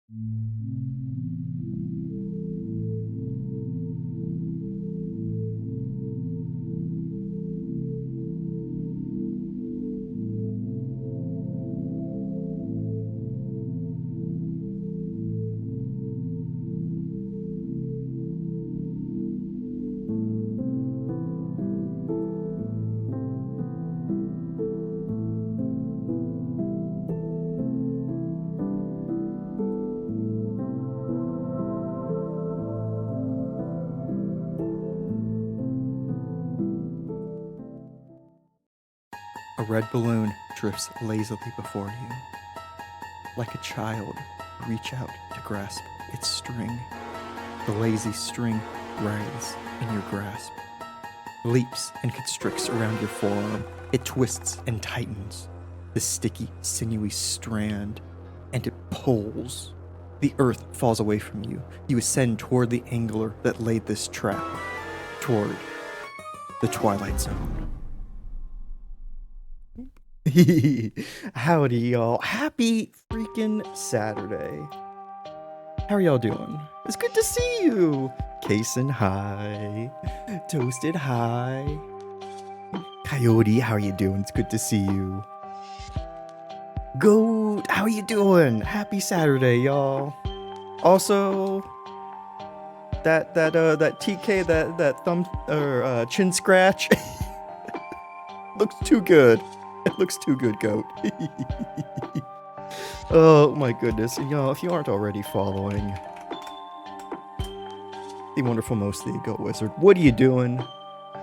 A red balloon drifts lazily before you. Like a child, reach out to grasp its string. The lazy string writhes in your grasp, leaps and constricts around your forearm. It twists and tightens, the sticky, sinewy strand, and it pulls. The earth falls away from you. You ascend toward the angler that laid this trap, toward the Twilight Zone. Howdy, y'all. Happy freaking Saturday. How are y'all doing? It's good to see you. Kason, hi. Toasted, hi. Coyote, how are you doing? It's good to see you. Goat, how are you doing? Happy Saturday, y'all. Also, that TK, that thumb or chin scratch looks too good. It looks too good, Goat. Oh my goodness. Y'all, if you aren't already following the wonderful Mostly a Goat Wizard, what are you doing?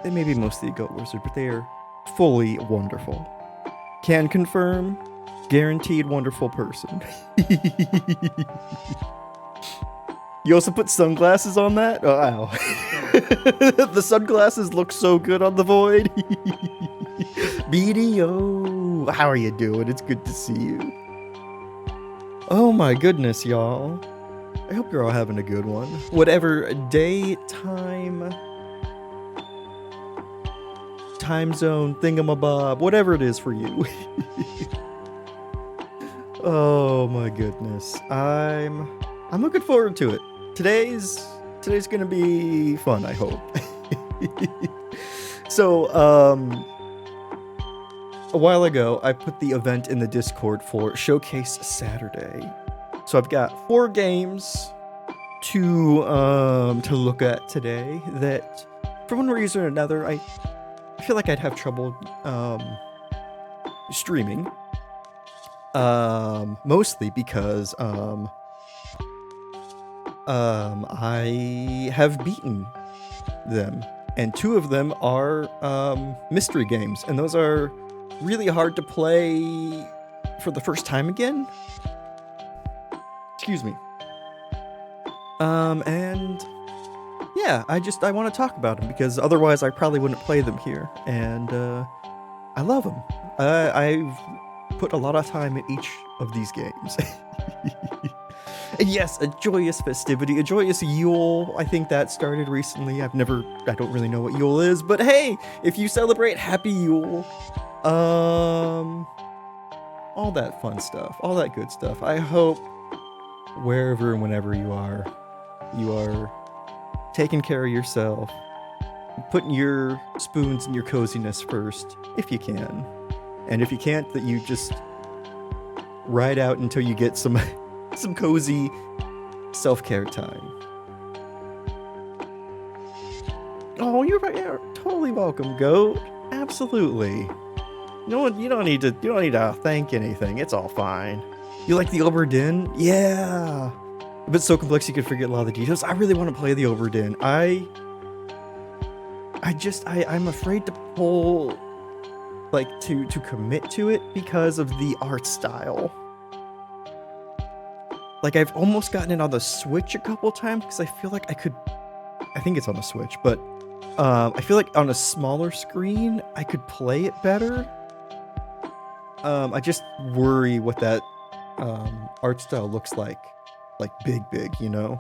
They may be Mostly a Goat Wizard, but they are fully wonderful. Can confirm, guaranteed wonderful person. You also put sunglasses on that? Oh, wow. The sunglasses look so good on the void. BDO, how are you doing? It's good to see you. Oh my goodness, y'all. I hope you're all having a good one. Whatever daytime, time zone, thingamabob, whatever it is for you. Oh my goodness. I'm looking forward to it. Today's gonna be fun, I hope. So, a while ago, I put the event in the Discord for Showcase Saturday. So I've got 4 games to look at today that, for one reason or another, I feel like I'd have trouble streaming. Mostly because I have beaten them, and 2 of them are mystery games, and those are really hard to play for the first time again. Excuse me. And yeah, I want to talk about them because otherwise I probably wouldn't play them here, and I love them. I've put a lot of time in each of these games. And yes, a joyous festivity, a joyous Yule. I think that started recently. I don't really know what Yule is, but hey, if you celebrate, happy Yule. All that fun stuff, all that good stuff. I hope wherever and whenever you are taking care of yourself, putting your spoons in your coziness first, if you can. And if you can't, that you just ride out until you get some cozy self-care time. Oh, you're totally welcome, Goat. Absolutely. You don't need to thank anything. It's all fine. You like the Oberdin? Yeah. But it's so complex you could forget a lot of the details. I really want to play the Oberdin. I'm afraid to pull, to commit to it because of the art style. I've almost gotten it on the Switch a couple times because I feel like I think it's on the Switch, but I feel like on a smaller screen I could play it better. I just worry what that art style looks like big, you know?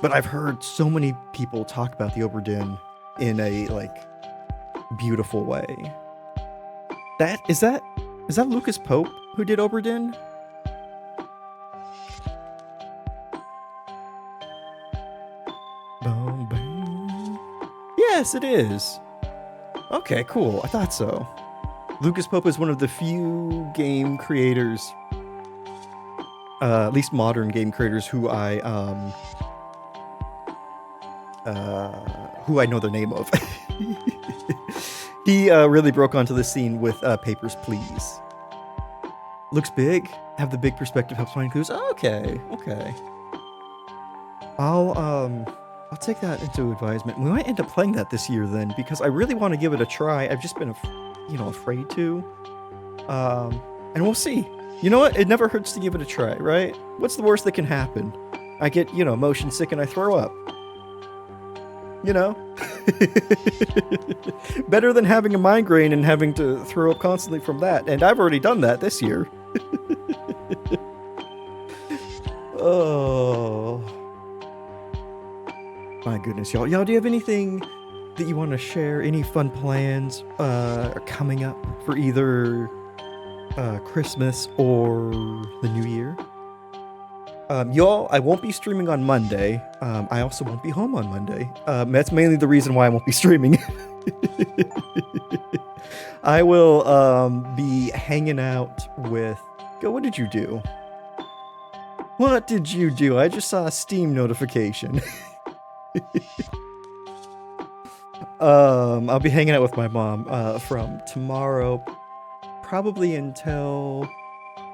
But I've heard so many people talk about the Oberdin in a, beautiful way. Is that Lucas Pope who did Oberdin? Yes, it is. Okay, cool. I thought so. Lucas Pope is one of the few game creators, at least modern game creators, who I know the name of. He really broke onto the scene with Papers, Please. Looks big. Have the big perspective, helps find clues. Oh, okay. I'll take that into advisement. We might end up playing that this year then, because I really want to give it a try. I've just been, afraid to. And we'll see. You know what? It never hurts to give it a try, right? What's the worst that can happen? I get, motion sick and I throw up. Better than having a migraine and having to throw up constantly from that. And I've already done that this year. Oh. My goodness, y'all. Y'all, do you have anything that you want to share? Any fun plans coming up for either Christmas or the New Year? Y'all, I won't be streaming on Monday. I also won't be home on Monday. That's mainly the reason why I won't be streaming. I will be hanging out with... What did you do? What did you do? I just saw a Steam notification. I'll be hanging out with my mom from tomorrow, probably until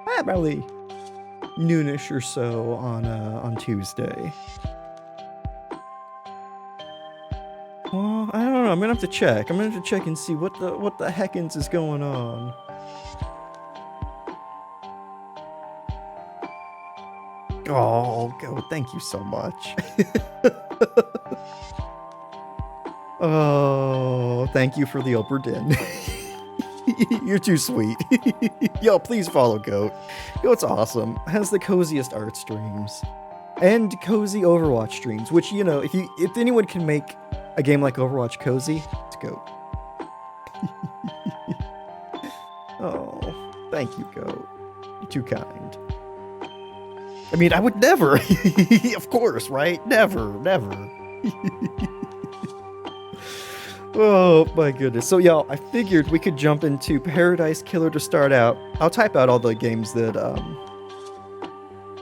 probably noonish or so on Tuesday. Well, I don't know. I'm gonna have to check. I'm gonna have to check and see what the heckins is going on. Oh, go! Thank you so much. Oh, thank you for the Oberdin. You're too sweet. Yo, please follow Goat. Goat's awesome. Has the coziest art streams and cozy Overwatch streams. Which, if anyone can make a game like Overwatch cozy, it's Goat. Oh, thank you, Goat. You're too kind. I mean, I would never. Of course, right? Never. Oh my goodness. So y'all, I figured we could jump into Paradise Killer to start out. I'll type out all the games that, I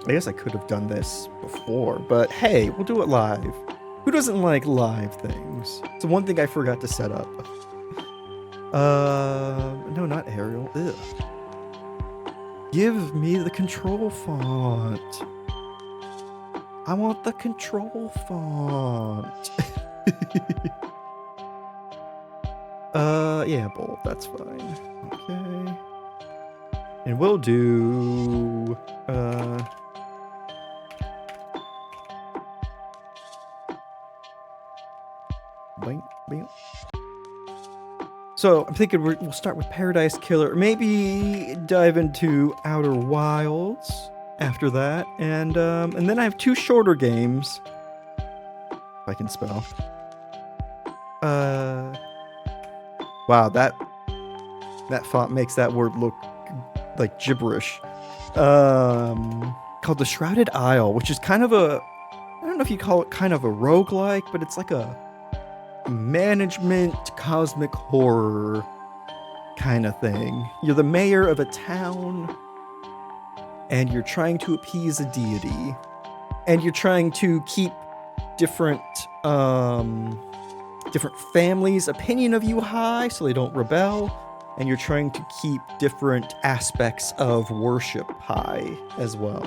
guess I could have done this before, but hey, we'll do it live. Who doesn't like live things? It's the one thing I forgot to set up. No, not Arial. Ugh. Give me the control font. I want the control font. Yeah, bold, that's fine. Okay. And we'll do, bing, bing. So I'm thinking we'll start with Paradise Killer, maybe dive into Outer Wilds after that, and then I have two shorter games, if I can spell. Wow, that font makes that word look like gibberish. Called the Shrouded Isle, which is kind of I don't know if you call it kind of a roguelike, but it's like a management cosmic horror kind of thing. You're the mayor of a town, and you're trying to appease a deity, and you're trying to keep different families' opinion of you high so they don't rebel, and you're trying to keep different aspects of worship high as well.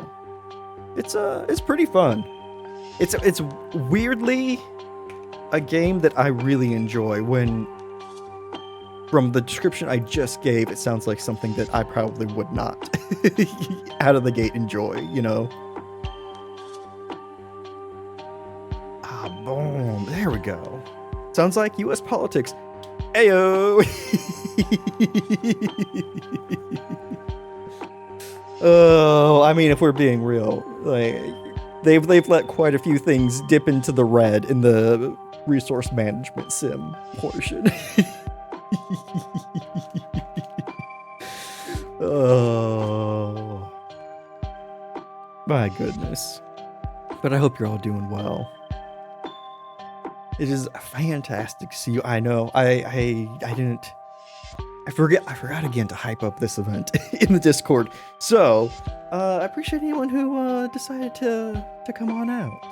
It's pretty fun. It's weirdly a game that I really enjoy. When from the description I just gave, it sounds like something that I probably would not out of the gate enjoy, Boom. There we go. Sounds like U.S. politics. Ayo! Oh, I mean, if we're being real, like they've let quite a few things dip into the red in the resource management sim portion. Oh, my goodness. But I hope you're all doing well. It is fantastic to see you. I know. I didn't. I forgot again to hype up this event in the Discord. So, I appreciate anyone who decided to come on out.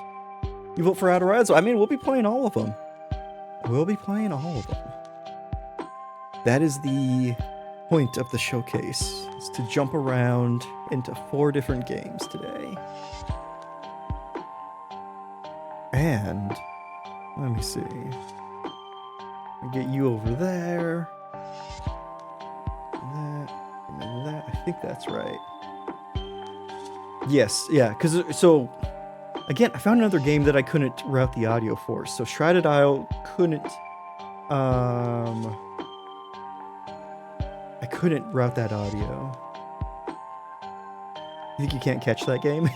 You vote for Outer Wilds? I mean, we'll be playing all of them. We'll be playing all of them. That is the point of the showcase, is to jump around into 4 different games today. And let me see. I'll get you over there. That. I think that's right. Yes, yeah, because so again, I found another game that I couldn't route the audio for. So Shrouded Isle couldn't I couldn't route that audio. You think you can't catch that game?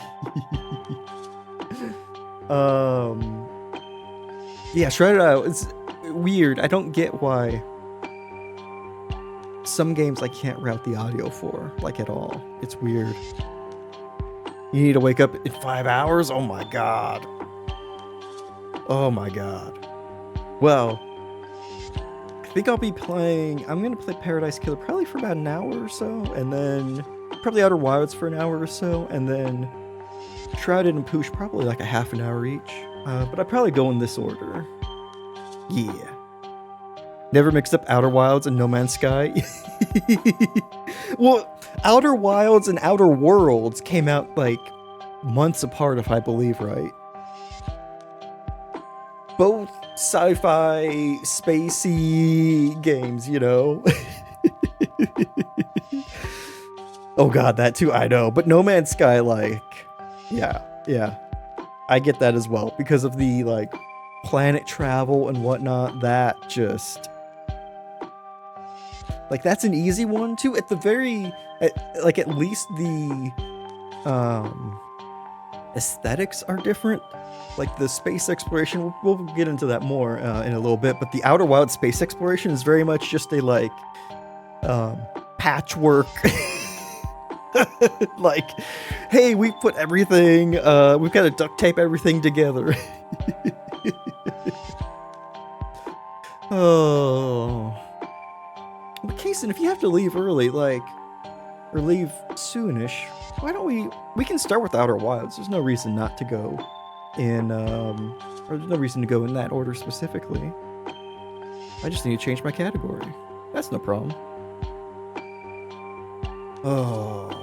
Yeah, Shrouded Isle, it's weird. I don't get why some games I can't route the audio for, like at all. It's weird. You need to wake up in 5 hours? Oh my god. Oh my god. Well, I think I'll be playing... I'm going to play Paradise Killer probably for about an hour or so, and then probably Outer Wilds for an hour or so, and then Shrouded and Poosh probably like a half an hour each. But I'd probably go in this order. Yeah. Never mixed up Outer Wilds and No Man's Sky. Well, Outer Wilds and Outer Worlds came out like months apart, if I believe right. Both sci-fi, spacey games, you know. Oh god, that too, I know. But No Man's Sky, like, yeah. I get that as well because of the like planet travel and whatnot. That just like that's an easy one too. At the very like at least the aesthetics are different. Like the space exploration, we'll get into that more in a little bit. But the Outer Wild space exploration is very much just a like patchwork. Like, hey, we put everything, we've got to duct tape everything together. Oh. But Kason, if you have to leave early, like, or leave soonish, why don't we can start with Outer Wilds. There's no reason not to go in, or there's no reason to go in that order specifically. I just need to change my category. That's no problem. Oh.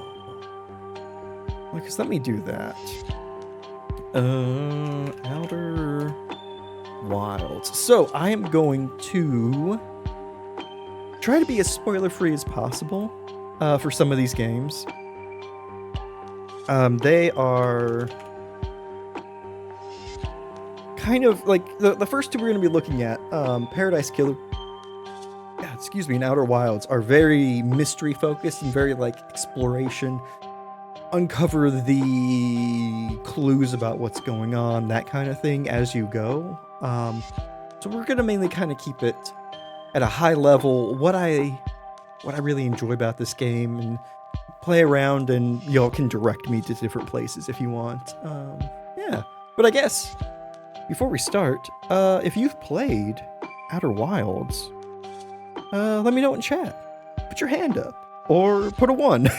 Because let me do that. Outer Wilds. So I am going to try to be as spoiler-free as possible for some of these games. They are kind of like the first two we're going to be looking at, Paradise Killer, and Outer Wilds are very mystery focused and very like exploration, uncover the clues about what's going on, that kind of thing as you go. So we're gonna mainly kind of keep it at a high level, what I really enjoy about this game, and play around, and y'all can direct me to different places if you want. Yeah, but I guess before we start, if you've played Outer Wilds, let me know in chat. Put your hand up, or put a 1.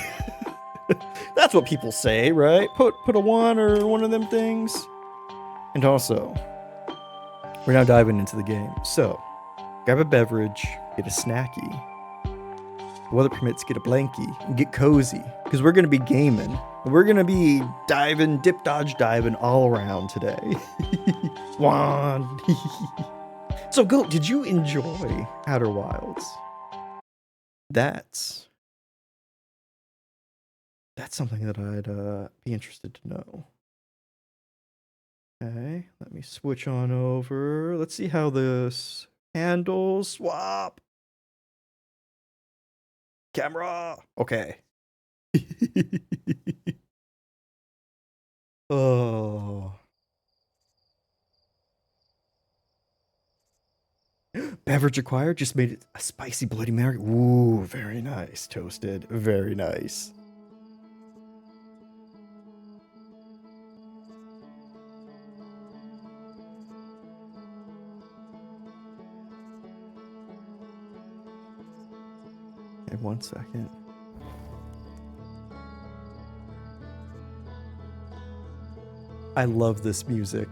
That's what people say, right? Put a 1 or one of them things. And also, we're now diving into the game. So, grab a beverage, get a snacky. Weather permits, get a blankie, and get cozy. Because we're going to be gaming. We're going to be diving, dip, dodge, diving all around today. One. So, Goat, did you enjoy Outer Wilds? That's something that I'd be interested to know. Okay, let me switch on over. Let's see how this handles. Swap. Camera. Okay. Oh. Beverage acquired. Just made it a spicy Bloody Mary. Ooh, very nice. Toasted. Very nice. Okay, 1 second. I love this music.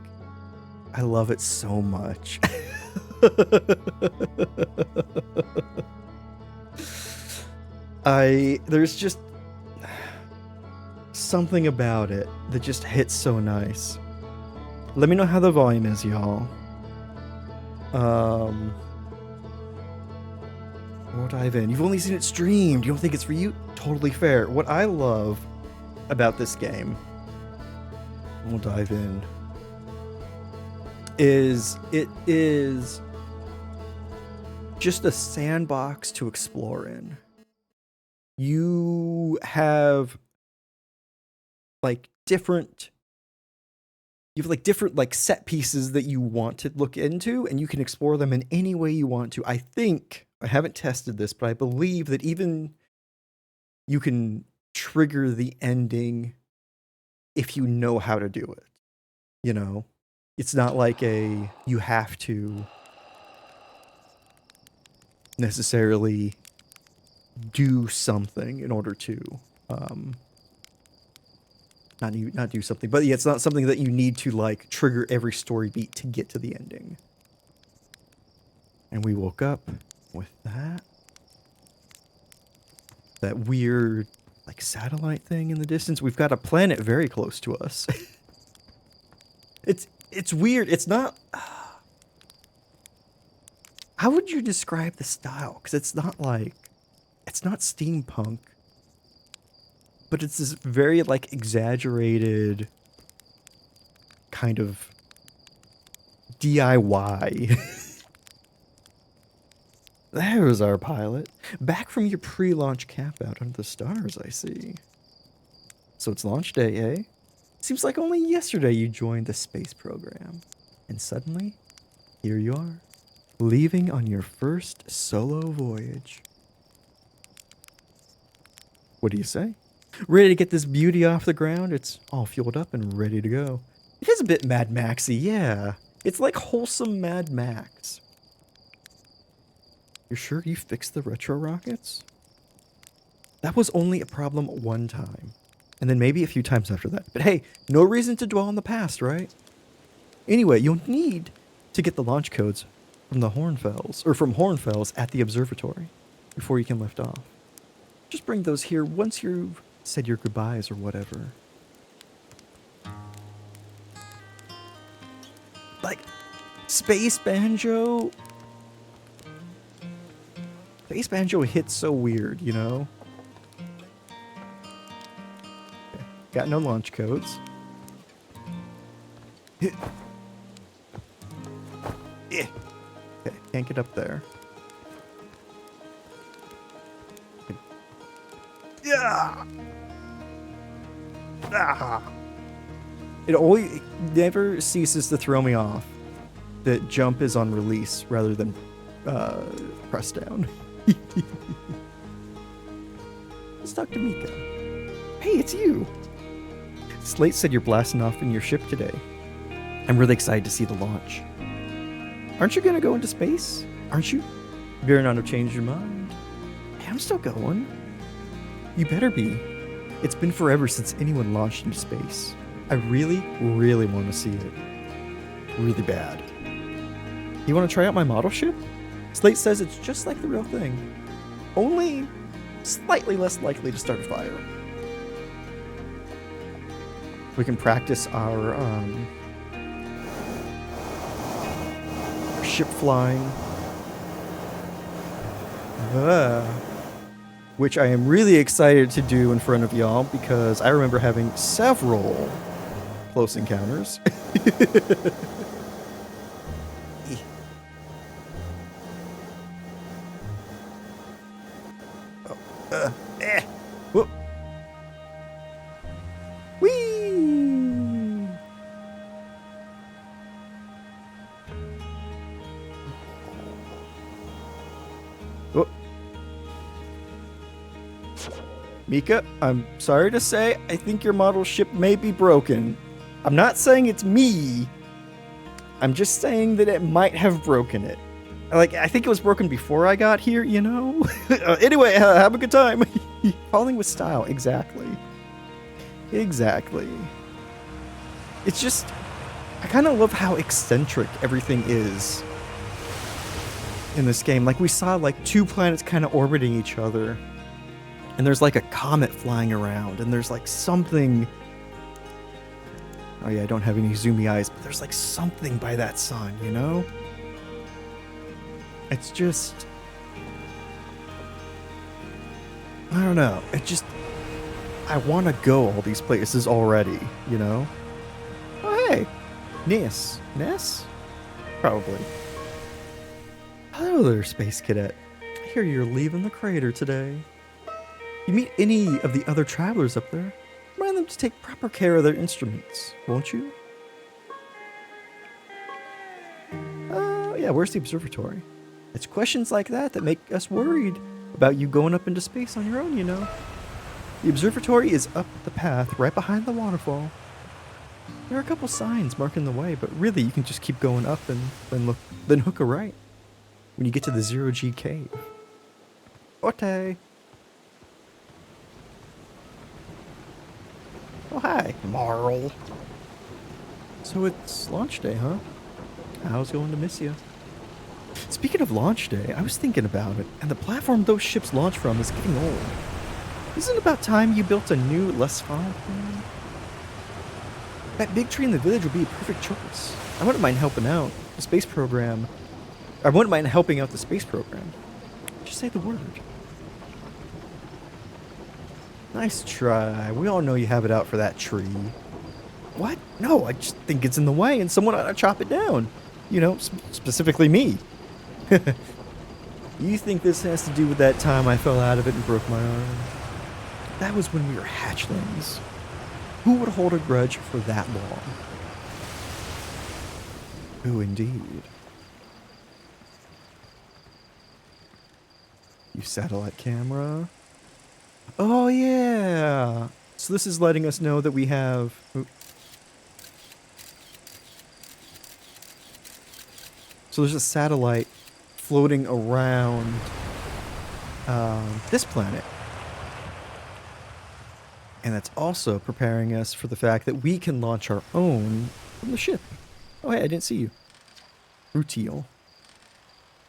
I love it so much. There's just something about it that just hits so nice. Let me know how the volume is, y'all. We'll dive in. You've only seen it streamed. You don't think it's for you? Totally fair. What I love about this game, we'll dive in, is it is just a sandbox to explore in. You have different set pieces that you want to look into, and you can explore them in any way you want to. I think, I haven't tested this, but I believe that even you can trigger the ending if you know how to do it. You know, it's not like you have to necessarily do something in order to not do something, but yeah, it's not something that you need to trigger every story beat to get to the ending. And we woke up with that weird satellite thing in the distance. We've got a planet very close to us. It's weird. It's not. How would you describe the style? Because it's not steampunk, but it's this very exaggerated kind of DIY. There's our pilot. Back from your pre-launch camp out under the stars, I see. So it's launch day, eh? Seems like only yesterday you joined the space program. And suddenly, here you are, leaving on your first solo voyage. What do you say? Ready to get this beauty off the ground? It's all fueled up and ready to go. It is a bit Mad Maxy, yeah. It's like wholesome Mad Max. You're sure you fixed the retro rockets? That was only a problem one time. And then maybe a few times after that. But hey, no reason to dwell on the past, right? Anyway, you'll need to get the launch codes from the Hornfells at the observatory before you can lift off. Just bring those here once you've said your goodbyes or whatever. Space Banjo. Space Banjo hits so weird, you know? Okay. Got no launch codes. Okay, can't get up there. Yeah. It never ceases to throw me off that jump is on release rather than press down. Let's talk to Mika. Hey, it's you. Slate said you're blasting off in your ship today. I'm really excited to see the launch. Aren't you gonna go into space? Aren't you? You better not have changed your mind. Hey, I'm still going. You better be. It's been forever since anyone launched into space. I really, really want to see it. Really bad. You want to try out my model ship? Slate says it's just like the real thing. Only slightly less likely to start a fire. We can practice our ship flying. Which I am really excited to do in front of y'all because I remember having several close encounters. Whoop. Whee! Whoop. Mika, I'm sorry to say, I think your model ship may be broken. I'm not saying it's me. I'm just saying that it might have broken it. Like, I think it was broken before I got here, you know? Anyway, have a good time. Falling with style, exactly. Exactly. It's just, I kind of love how eccentric everything is in this game. Like, we saw, like, 2 planets kind of orbiting each other. And there's, like, a comet flying around. And there's, like, something... Oh, yeah, I don't have any zoomy eyes. But there's, like, something by that sun, you know? It's just... I don't know. It just... I want to go all these places already, you know? Oh, hey! Ness. Ness? Probably. Hello there, Space Cadet. I hear you're leaving the crater today. You meet any of the other travelers up there, remind them to take proper care of their instruments, won't you? Yeah, where's the observatory? It's questions like that that make us worried about you going up into space on your own, you know. The observatory is up the path right behind the waterfall. There are a couple signs marking the way, but really you can just keep going up and then hook a right when you get to the 0G cave. Ote. Oh, hi, Marl. So it's launch day, huh? I was going to miss you. Speaking of launch day, I was thinking about it, and the platform those ships launch from is getting old. Isn't it about time you built a new, less far plan? That big tree in the village would be a perfect choice. I wouldn't mind helping out the space program. I wouldn't mind helping out the space program. Just say the word. Nice try. We all know you have it out for that tree. What? No, I just think it's in the way and someone ought to chop it down. You know, specifically me. You think this has to do with that time I fell out of it and broke my arm? That was when we were hatchlings. Who would hold a grudge for that long? Who indeed? You satellite camera? Oh yeah! So this is letting us know that we have... So there's a satellite floating around this planet. And that's also preparing us for the fact that we can launch our own from the ship. Oh, hey, I didn't see you. Rutiel.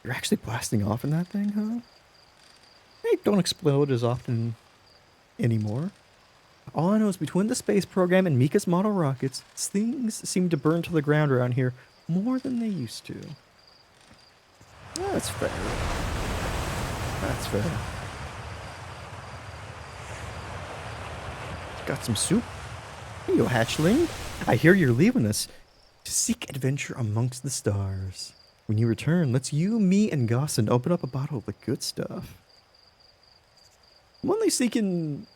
You're actually blasting off in that thing, huh? Hey, don't explode as often anymore. All I know is between the space program and Mika's model rockets, things seem to burn to the ground around here more than they used to. That's fair. That's fair. Got some soup? Hey, you hatchling. I hear you're leaving us to seek adventure amongst the stars. When you return, let's you, me, and Gossin open up a bottle of the good stuff. I'm only seeking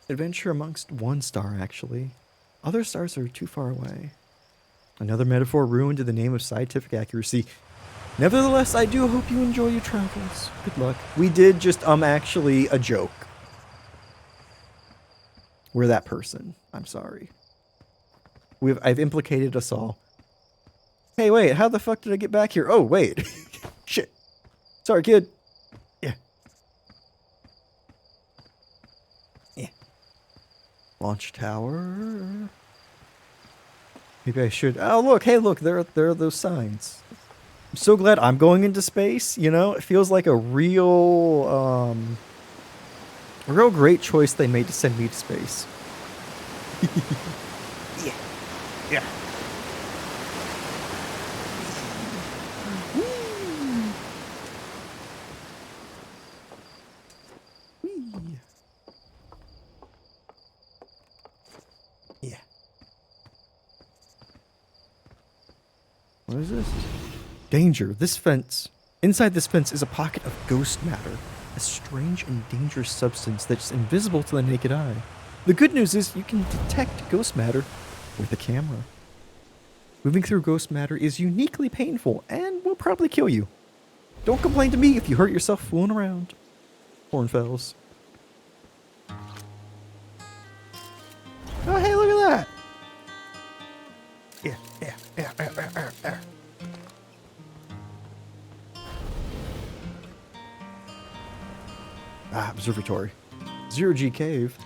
adventure amongst one star, actually. Other stars are too far away. Another metaphor ruined in the name of scientific accuracy. Nevertheless, I do hope you enjoy your travels. Good luck. We did just, actually a joke. We're that person. I'm sorry. I've implicated us all. Hey, wait, how the fuck did I get back here? Oh, wait. Shit. Sorry, kid. Yeah. Yeah. Launch tower. Maybe I should... Oh, look. Hey, look. There are those signs. I'm so glad I'm going into space, you know? It feels like a real great choice they made to send me to space. Yeah. Yeah. Whee. Yeah. What is this? Danger. This fence. Inside this fence is a pocket of ghost matter, a strange and dangerous substance that's invisible to the naked eye. The good news is you can detect ghost matter with a camera. Moving through ghost matter is uniquely painful and will probably kill you. Don't complain to me if you hurt yourself fooling around. Hornfells. Oh, hey, look at that. Yeah. observatory. Zero G cave.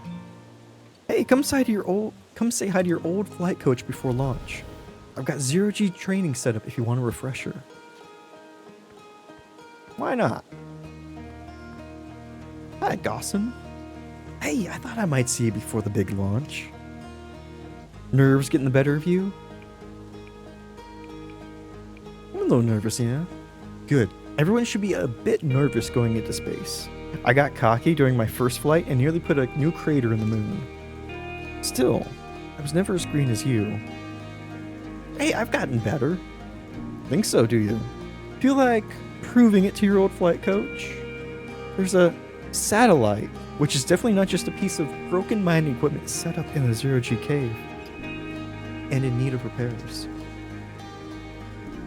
Hey, come say hi to your old flight coach before launch. I've got zero G training set up if you want a refresher. Why not? Hi, Dawson. Hey, I thought I might see you before the big launch. Nerves getting the better of you? I'm a little nervous, yeah. Good. Everyone should be a bit nervous going into space. I got cocky during my first flight and nearly put a new crater in the moon. Still, I was never as green as you. Hey, I've gotten better. Think so, do you? Feel like proving it to your old flight coach? There's a satellite, which is definitely not just a piece of broken mining equipment set up in the zero-G cave and in need of repairs.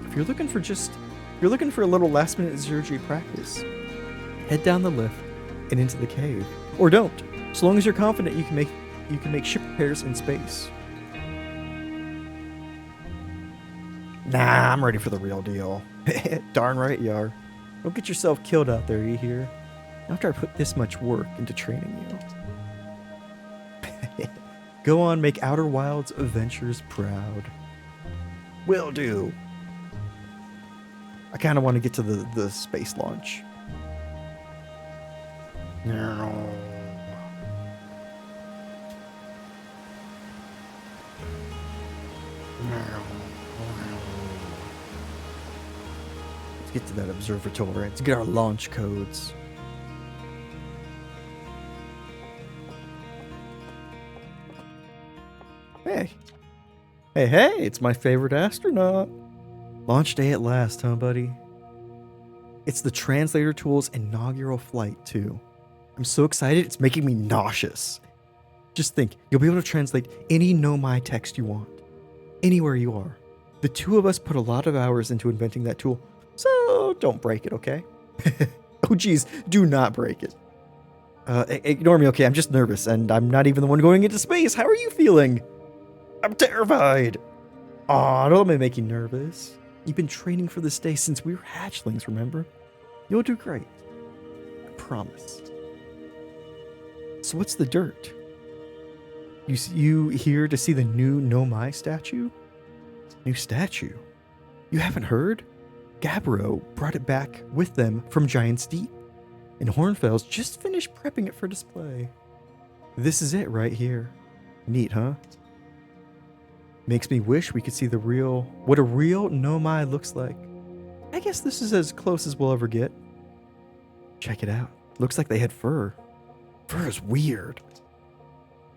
If you're looking for a little last-minute zero-G practice, head down the lift and into the cave. Or don't, so long as you're confident you can make ship repairs in space. Nah, I'm ready for the real deal. Darn right you are. Don't get yourself killed out there, you hear? After I put this much work into training you. Go on, make Outer Wilds adventures proud. Will do. I kind of want to get to the space launch. No. Let's get to that observatory. Let's get our launch codes. Hey. Hey, it's my favorite astronaut. Launch day at last, huh, buddy? It's the translator tool's inaugural flight, too. I'm so excited, it's making me nauseous. Just think, you'll be able to translate any Nomai text you want, anywhere you are. The two of us put a lot of hours into inventing that tool, so don't break it, okay? Oh geez, do not break it. Ignore me, okay? I'm just nervous, and I'm not even the one going into space. How are you feeling? I'm terrified. Aw, don't let me make you nervous. You've been training for this day since we were hatchlings, remember? You'll do great. I promise. So what's the dirt? You here to see the new Nomai statue? New statue? You haven't heard? Gabbro brought it back with them from Giant's Deep, and Hornfels just finished prepping it for display. This is it right here. Neat, huh? Makes me wish we could see what a real Nomai looks like. I guess this is as close as we'll ever get. Check it out. Looks like they had fur. Fur is weird.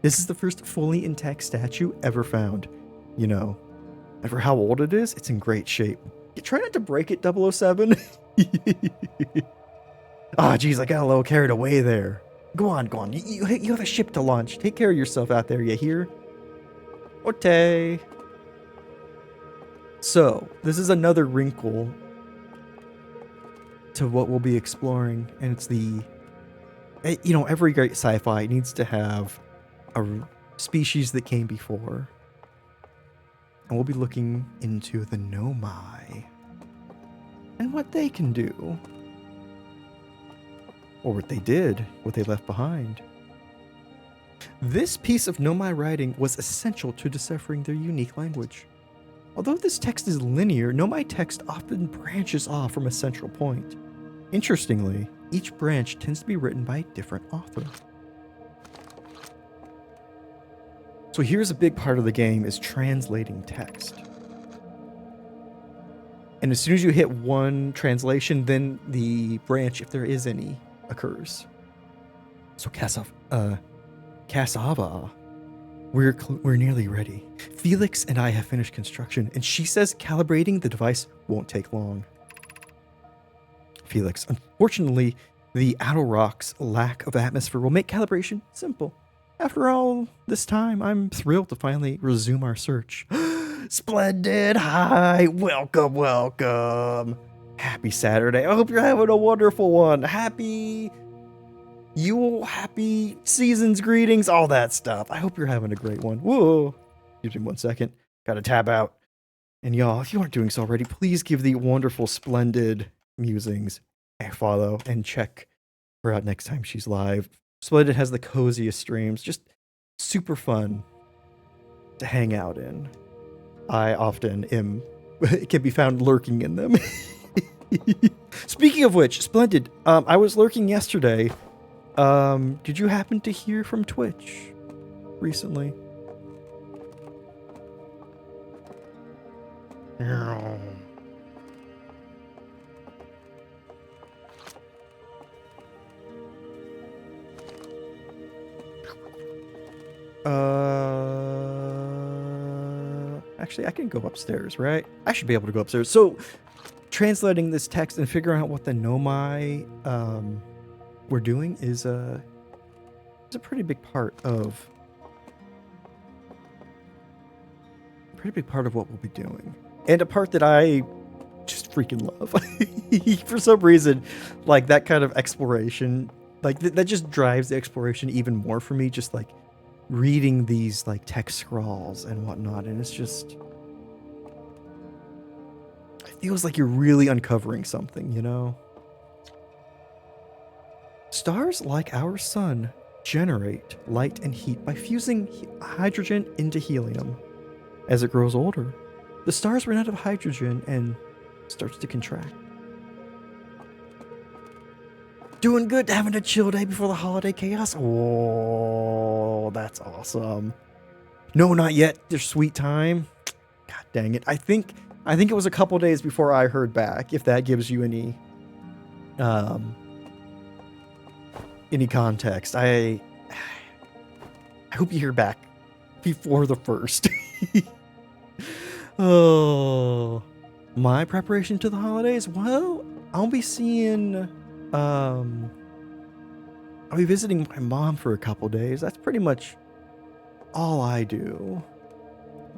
This is the first fully intact statue ever found. You know, and for how old it is, it's in great shape. You try not to break it, 007. Ah, geez, I got a little carried away there. Go on. You have a ship to launch. Take care of yourself out there, you hear? Ote. So, this is another wrinkle to what we'll be exploring, and it's every great sci-fi needs to have a species that came before. And we'll be looking into the Nomai and what they can do. Or what they did, what they left behind. This piece of Nomai writing was essential to deciphering their unique language. Although this text is linear, Nomai text often branches off from a central point. Interestingly, each branch tends to be written by a different author. So here's a big part of the game is translating text. And as soon as you hit one translation, then the branch, if there is any, occurs. So Cassava, we're nearly ready. Felix and I have finished construction, and she says calibrating the device won't take long. Felix, unfortunately, the outer rock's lack of atmosphere will make calibration simple. After all this time, I'm thrilled to finally resume our search. Splendid! Hi! Welcome! Happy Saturday. I hope you're having a wonderful one. Happy season's greetings, all that stuff. I hope you're having a great one. Whoa. Excuse me 1 second. Gotta tab out. And y'all, if you aren't doing so already, please give the wonderful, splendid musings a follow and check her out next time she's live. Splendid has the coziest streams, just super fun to hang out in. I often am can be found lurking in them. Speaking of which, Splendid, I was lurking yesterday. Did you happen to hear from Twitch recently? Actually, I can go upstairs, right? I should be able to go upstairs. So, translating this text and figuring out what the Nomai we're doing is a pretty big part of what we'll be doing, and a part that I just freaking love. For some reason, like that kind of exploration, like that just drives the exploration even more for me. Just like reading these like text scrawls and whatnot, and it's just, it feels like you're really uncovering something, you know? Stars like our sun generate light and heat by fusing hydrogen into helium. As it grows older, the stars run out of hydrogen and starts to contract. Doing good, having a chill day before the holiday chaos. Oh, that's awesome. No, not yet. There's sweet time. God dang it. I think it was a couple days before I heard back, if that gives you any context. I hope you hear back before the 1st. Oh, my preparation to the holidays? Well, I'll be seeing I'll be visiting my mom for a couple days. That's pretty much all I do.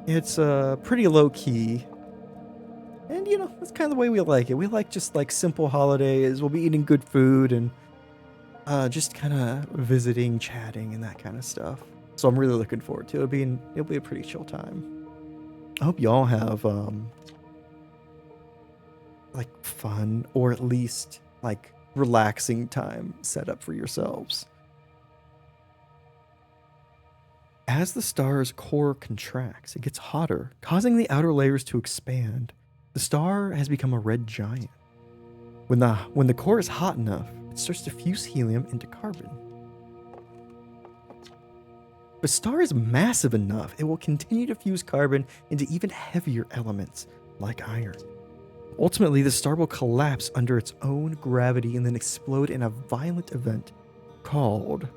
It's pretty low key. And you know, that's kind of the way we like it. We like just like simple holidays. We'll be eating good food and just kind of visiting, chatting, and that kind of stuff. So I'm really looking forward to it. It'll be a pretty chill time. I hope y'all have like fun, or at least like relaxing time set up for yourselves. As the star's core contracts, it gets hotter, causing the outer layers to expand. The star has become a red giant. When the core is hot enough, it starts to fuse helium into carbon. If a star is massive enough, it will continue to fuse carbon into even heavier elements, like iron. Ultimately, the star will collapse under its own gravity and then explode in a violent event called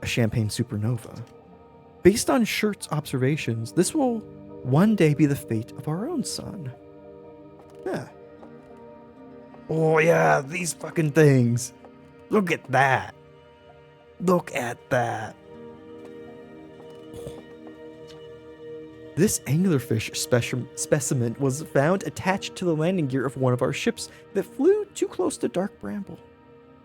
a champagne supernova. Based on Schert's observations, this will one day be the fate of our own sun. Yeah. Oh yeah, these fucking things. Look at that. Look at that. This anglerfish specimen was found attached to the landing gear of one of our ships that flew too close to dark bramble.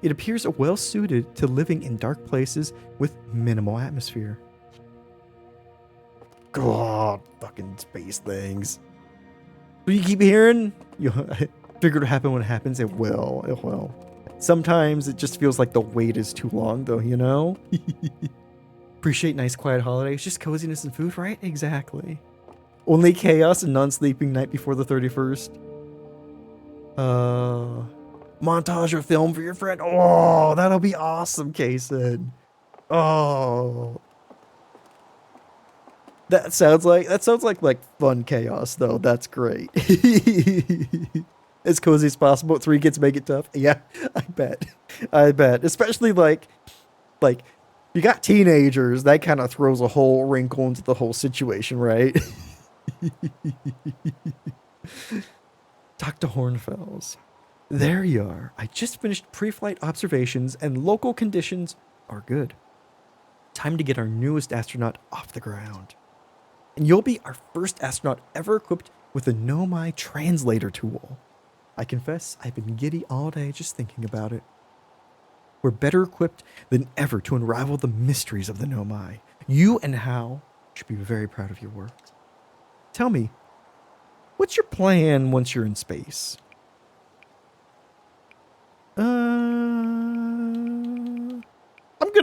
It appears well suited to living in dark places with minimal atmosphere. God, fucking space things. So you keep hearing? You figured it happen when it happens. It will. It will. Sometimes it just feels like the wait is too long, though, you know? Appreciate nice quiet holidays, just coziness and food, right? Exactly. Only chaos and non-sleeping night before the 31st. Montage or film for your friend. Oh, that'll be awesome, Kason. Oh. That sounds like fun chaos though. That's great. As cozy as possible. 3 kids make it tough. Yeah, I bet. Especially like you got teenagers, that kind of throws a whole wrinkle into the whole situation, right? Dr. Hornfels. There you are. I just finished pre-flight observations and local conditions are good. Time to get our newest astronaut off the ground. And you'll be our first astronaut ever equipped with a Nomai translator tool. I confess, I've been giddy all day just thinking about it. We're better equipped than ever to unravel the mysteries of the Nomai. You and Hal should be very proud of your work. Tell me, what's your plan once you're in space?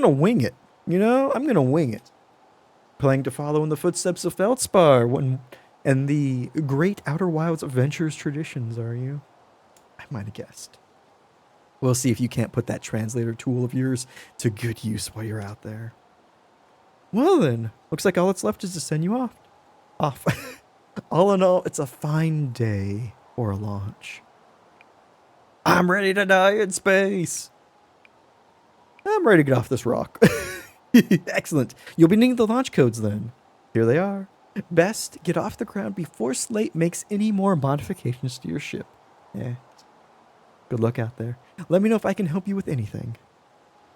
gonna wing it. You know, I'm gonna wing it. Planning to follow in the footsteps of Feldspar and the great Outer Wilds adventures traditions, are you? I might have guessed. We'll see if you can't put that translator tool of yours to good use while you're out there. Well then, looks like all that's left is to send you off. All in all, it's a fine day for a launch. I'm ready to die in space. I'm ready to get off this rock. Excellent. You'll be needing the launch codes then. Here they are. Best get off the ground before Slate makes any more modifications to your ship. Yeah. Good luck out there. Let me know if I can help you with anything.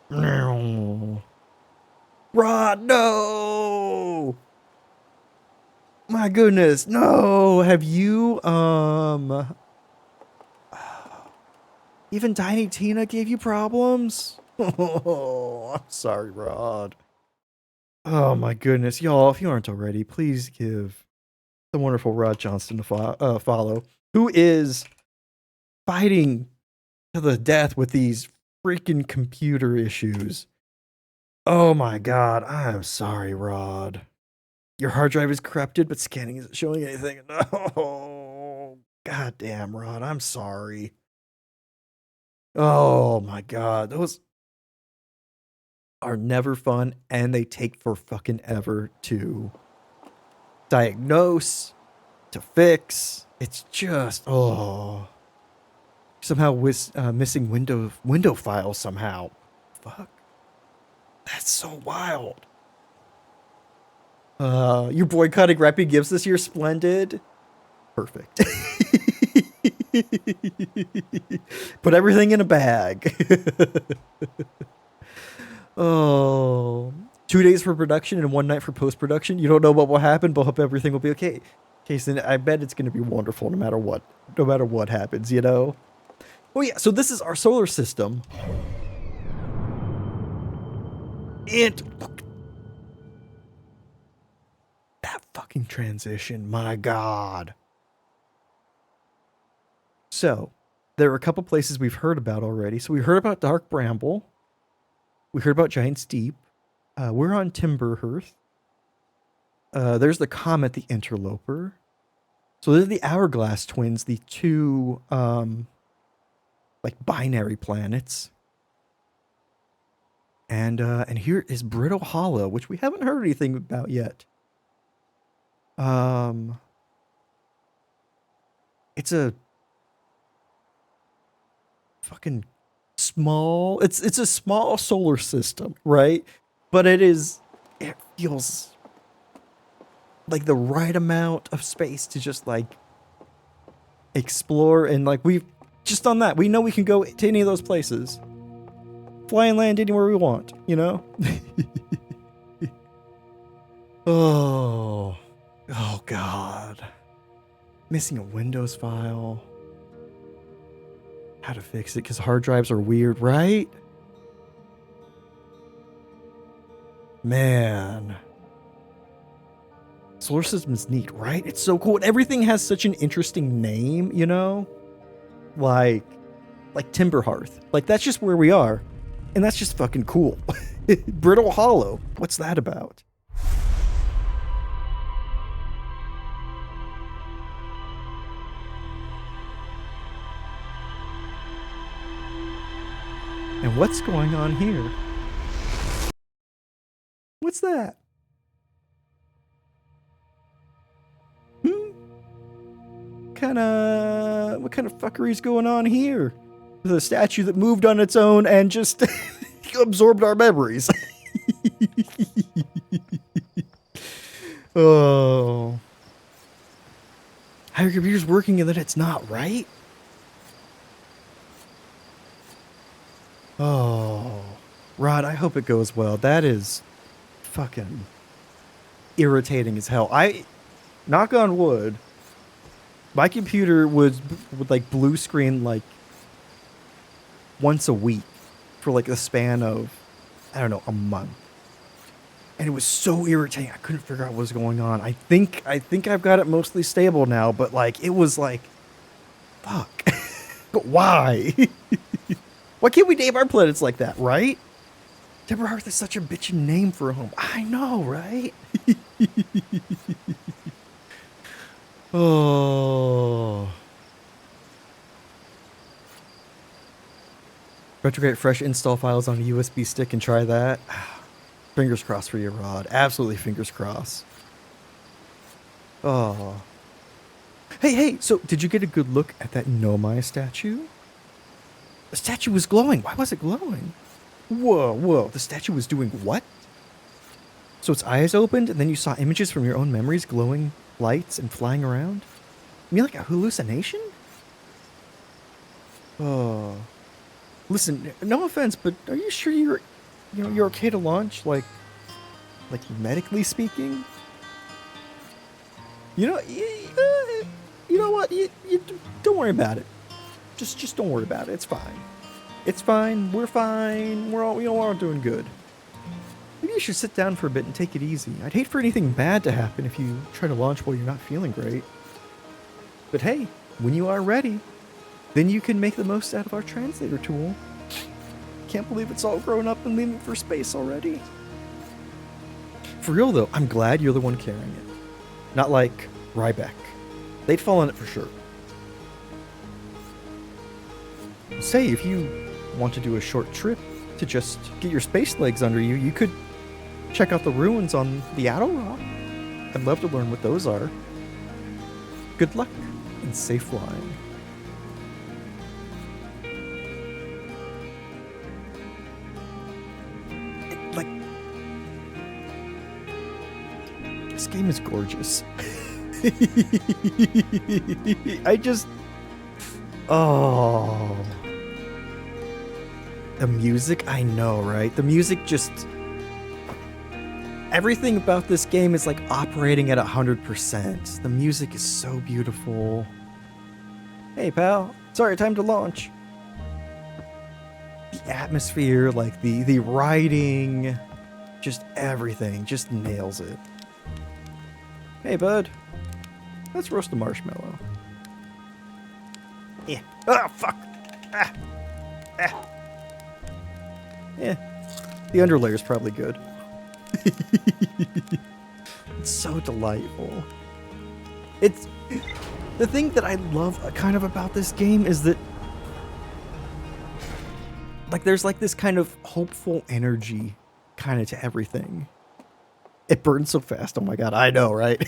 Rod, no! My goodness, no! Have you, even Tiny Tina gave you problems? Oh, I'm sorry, Rod. Oh my goodness, y'all, if you aren't already, please give the wonderful Rod Johnston a follow, who is fighting to the death with these freaking computer issues. Oh my god, I'm sorry, Rod. Your hard drive is corrupted, but scanning isn't showing anything. No, god damn, Rod, I'm sorry. Oh my god, those are never fun, and they take for fucking ever to diagnose, to fix. It's just, oh. Somehow missing window files somehow. Fuck. That's so wild. You're boycotting Rappy Gibbs this year? Splendid. Perfect. Put everything in a bag. Oh, 2 days for production and 1 night for post-production. You don't know what will happen, but hope everything will be okay. Jason, I bet it's going to be wonderful no matter what happens, you know? Oh yeah, so this is our solar system. And that fucking transition, my god. So, there are a couple places we've heard about already. So we heard about Dark Bramble. We heard about Giant's Deep. We're on Timberhearth. There's the Comet, the Interloper. So there's the Hourglass Twins, the two, like binary planets. And here is Brittle Hollow, which we haven't heard anything about yet. It's a fucking small, it's a small solar system, right? But it feels like the right amount of space to just like explore, and like we've just done that. We know we can go to any of those places. Fly and land anywhere we want, you know? Oh god. Missing a Windows file. How to fix it, because hard drives are weird, right? Man. Solar system is neat, right? It's so cool. And everything has such an interesting name, you know? Like Timberhearth. Like, that's just where we are. And that's just fucking cool. Brittle Hollow. What's that about? And what's going on here? What's that? What kind of fuckery is going on here? The statue that moved on its own and just absorbed our memories. Oh. How your computer's working and then it's not, right? Oh. Rod, I hope it goes well. That is fucking irritating as hell. Knock on wood, my computer would like blue screen like once a week for like a span of, I don't know, a month. And it was so irritating. I couldn't figure out what was going on. I think I've got it mostly stable now, but like it was like, fuck. But why? Why can't we name our planets like that, right? Timberhearth is such a bitchin' name for a home. I know, right? Oh. Retrograde fresh install files on a USB stick and try that. Fingers crossed for you, Rod. Absolutely fingers crossed. Oh. Hey, so did you get a good look at that Nomai statue? The statue was glowing. Why was it glowing? Whoa. The statue was doing what? So its eyes opened and then you saw images from your own memories glowing lights and flying around? You mean like a hallucination? Oh. Listen, no offense, but are you sure you're okay to launch, like medically speaking? You know, you know what? You don't worry about it. Just don't worry about it. It's fine. It's fine. We're fine. We're all doing good. Maybe you should sit down for a bit and take it easy. I'd hate for anything bad to happen if you try to launch while you're not feeling great. But hey, when you are ready, then you can make the most out of our translator tool. Can't believe it's all grown up and leaving for space already. For real though, I'm glad you're the one carrying it. Not like Ryback. They'd fall on it for sure. Say, if you want to do a short trip to just get your space legs under you, you could check out the ruins on the Outer Rock. I'd love to learn what those are. Good luck and safe flying. This game is gorgeous. Oh. The music, I know, right? The music just... Everything about this game is like operating at 100%. The music is so beautiful. Hey, pal. Sorry, time to launch. The atmosphere, like the writing, just everything, just nails it. Hey, bud. Let's roast a marshmallow. Yeah. Oh, fuck. Yeah. The underlayer's probably good. It's so delightful. It's... The thing that I love kind of about this game is that... Like, there's like this kind of hopeful energy kind of to everything. It burns so fast. Oh my god, I know, right?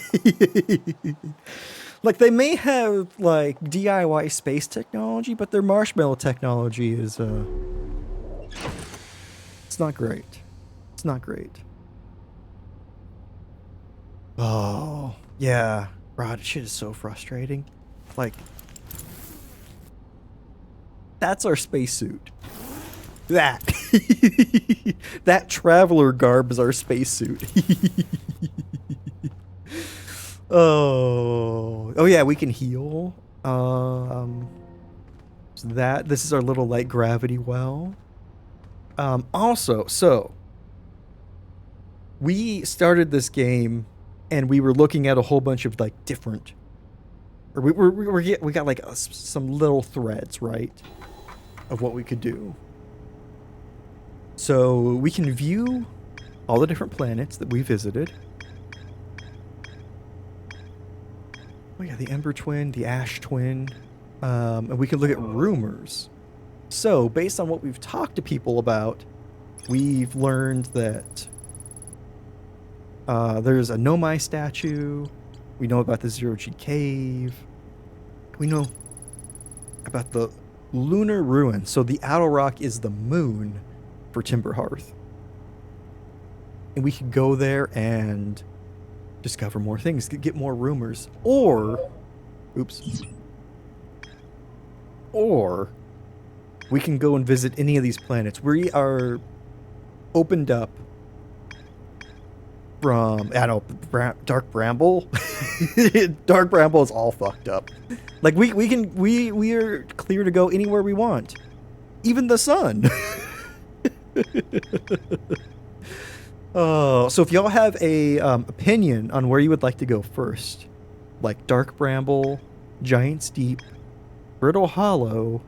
Like, they may have, like, DIY space technology, but their marshmallow technology is, it's not great. It's not great. Oh, yeah. Rod, shit is so frustrating. Like, that's our spacesuit. That. That traveler garb is our spacesuit. Oh yeah, we can heal. So this is our little light gravity well. Also, so we started this game and we were looking at a whole bunch of like different, or we got like some little threads, right, of what we could do. So we can view all the different planets that we visited. Oh yeah, the Ember Twin, the Ash Twin, and we can look at rumors. So based on what we've talked to people about, we've learned that there's a Nomai statue. We know about the Zero-G Cave. We know about the Lunar Ruin. So the Outer Rock is the moon for Timberhearth. And we could go there and discover more things, get more rumors, or we can go and visit any of these planets. We are opened up from, I don't know, Dark Bramble. Dark Bramble is all fucked up. Like we are clear to go anywhere we want, even the sun. Oh, so if y'all have a opinion on where you would like to go first, like Dark Bramble, Giant's Deep, Brittle Hollow,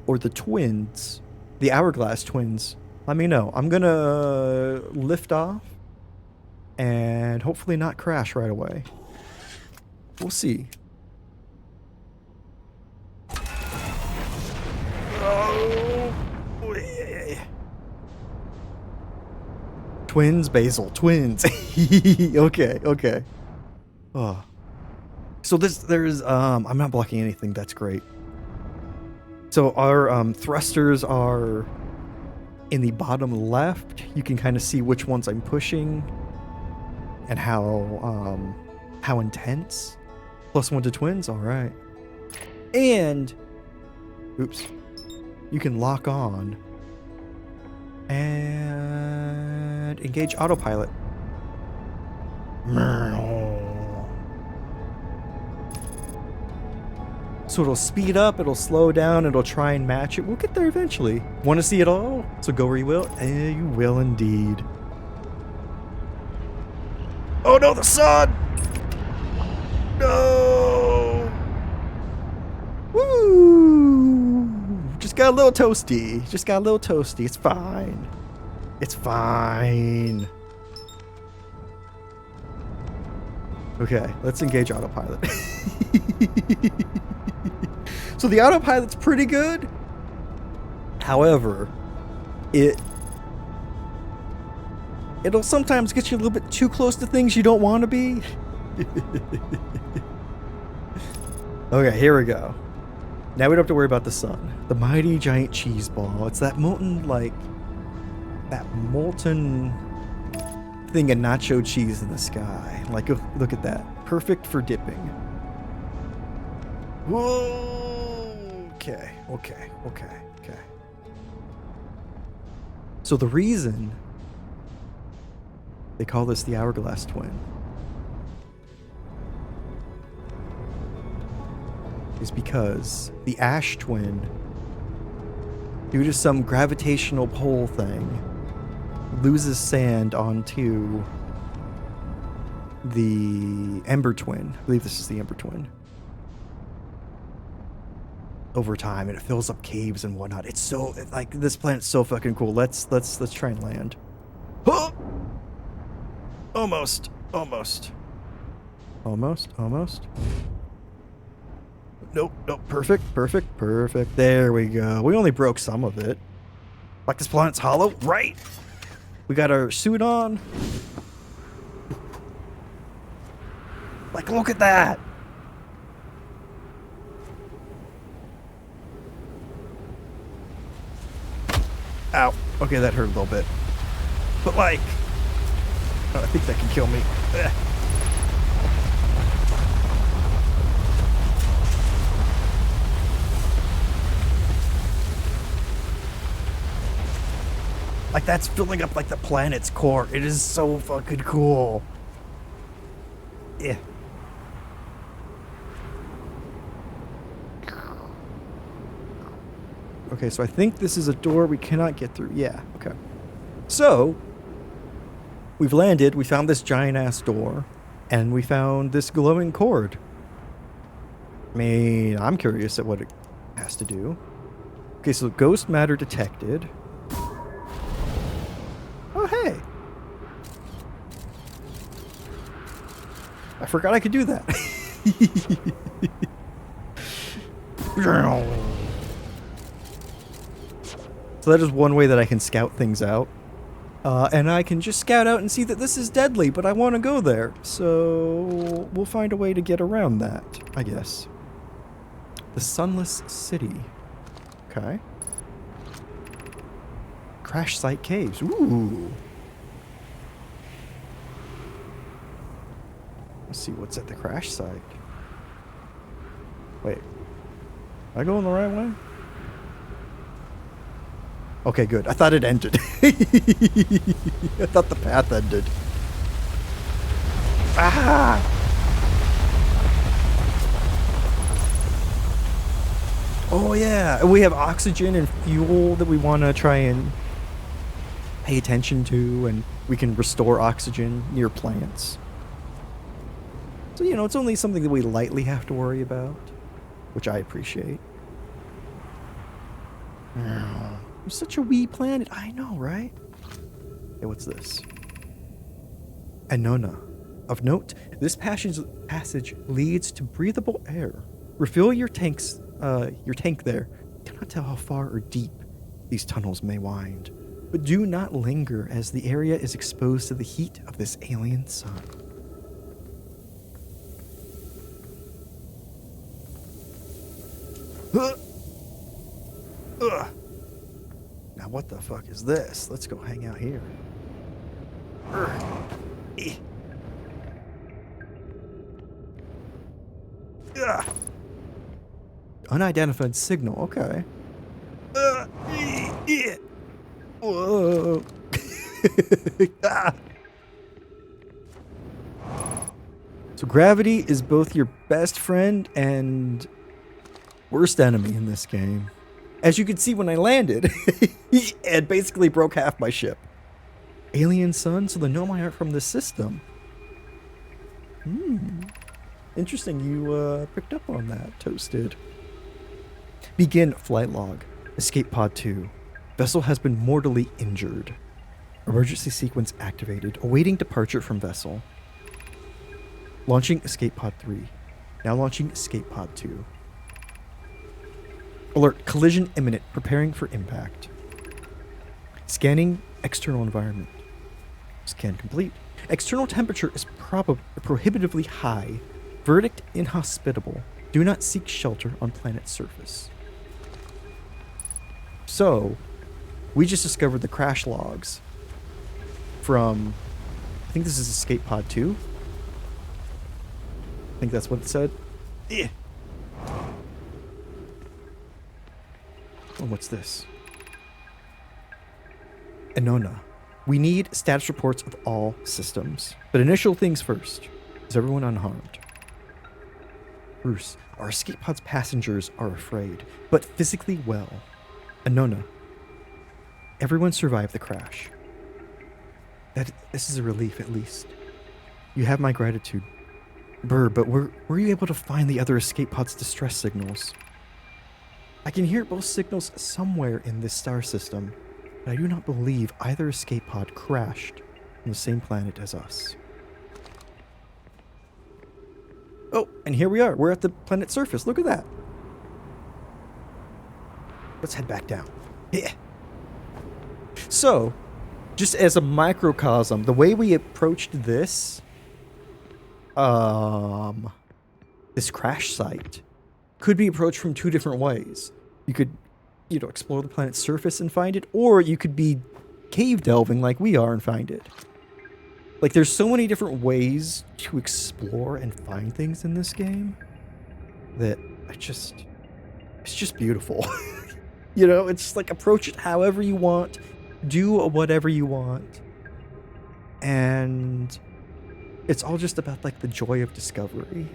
or the Twins, the Hourglass Twins, Let me know. I'm gonna lift off and hopefully not crash right away. We'll see. Oh, twins, Basil, twins. Okay, okay. Oh. So there's I'm not blocking anything. That's great. So our thrusters are in the bottom left. You can kind of see which ones I'm pushing and how intense. +1 to twins. All right. And oops. You can lock on and engage autopilot. So it'll speed up, it'll slow down, it'll try and match it. We'll get there eventually. Want to see it all? So go where you will. You will indeed. Oh no, the sun! No! Woo! Just got a little toasty. Just got a little toasty. It's fine. It's fine. Okay, let's engage autopilot. So the autopilot's pretty good. However, it'll sometimes get you a little bit too close to things you don't want to be. Okay, here we go. Now we don't have to worry about the sun. The mighty giant cheese ball. It's that molten thing of nacho cheese in the sky. Like, look at that. Perfect for dipping. Whoa. Okay. So the reason they call this the Hourglass Twin is because the Ash Twin, due to some gravitational pull thing, loses sand onto the Ember Twin. I believe this is the Ember Twin. Over time, and it fills up caves and whatnot. It's so, like, this planet's so fucking cool. Let's try and land. Oh! Almost. Nope. Perfect. There we go. We only broke some of it. Like this planet's hollow, right? We got our suit on. Like, look at that. Ow. Okay, that hurt a little bit. But like, oh, I think that can kill me. Ugh. Like, that's filling up like the planet's core. It is so fucking cool. Yeah. Okay, so I think this is a door we cannot get through. Yeah, okay. So, we've landed, we found this giant-ass door, and we found this glowing cord. I mean, I'm curious at what it has to do. Okay, so ghost matter detected. Oh, hey! I forgot I could do that. So that is one way that I can scout things out. And I can just scout out and see that this is deadly, but I want to go there. So we'll find a way to get around that, I guess. The Sunless City. Okay. Crash Site Caves. Ooh. Let's see what's at the crash site. Wait. Am I going the right way? Okay, good. I thought it ended. I thought the path ended. Ah! Oh, yeah. We have oxygen and fuel that we want to try and pay attention to, and we can restore oxygen near plants. So, you know, it's only something that we lightly have to worry about, which I appreciate. It's such a wee planet. I know, right? Hey, what's this? Anona. Of note, this passage leads to breathable air. Refill your tank there. Cannot tell how far or deep these tunnels may wind, but do not linger as the area is exposed to the heat of this alien sun. Ugh. Now what the fuck is this? Let's go hang out here. Ugh. Unidentified signal, okay. Whoa. So gravity is both your best friend and worst enemy in this game. As you can see when I landed, it basically broke half my ship. Alien sun, so they know I aren't from this system. Interesting you picked up on that, Toasted. Begin flight log. Escape pod 2. Vessel has been mortally injured. Emergency sequence activated. Awaiting departure from vessel. Launching escape pod 3. Now launching escape pod 2. Alert. Collision imminent. Preparing for impact. Scanning external environment. Scan complete. External temperature is prohibitively high. Verdict inhospitable. Do not seek shelter on planet's surface. So, we just discovered the crash logs from, I think this is escape pod 2. I think that's what it said. Oh, what's this? Anona. We need status reports of all systems. But initial things first. Is everyone unharmed? Bruce, our escape pod's passengers are afraid, but physically well. Anona. Everyone survived the crash. This is a relief, at least. You have my gratitude. Burr, but were you able to find the other escape pod's distress signals? I can hear both signals somewhere in this star system, but I do not believe either escape pod crashed on the same planet as us. Oh, and here we are. We're at the planet's surface. Look at that. Let's head back down. Yeah. So, just as a microcosm, the way we approached this crash site could be approached from two different ways. You could, explore the planet's surface and find it, or you could be cave delving like we are and find it. Like, there's so many different ways to explore and find things in this game that it's just beautiful. It's just like, approach it however you want, do whatever you want, and it's all just about, like, the joy of discovery.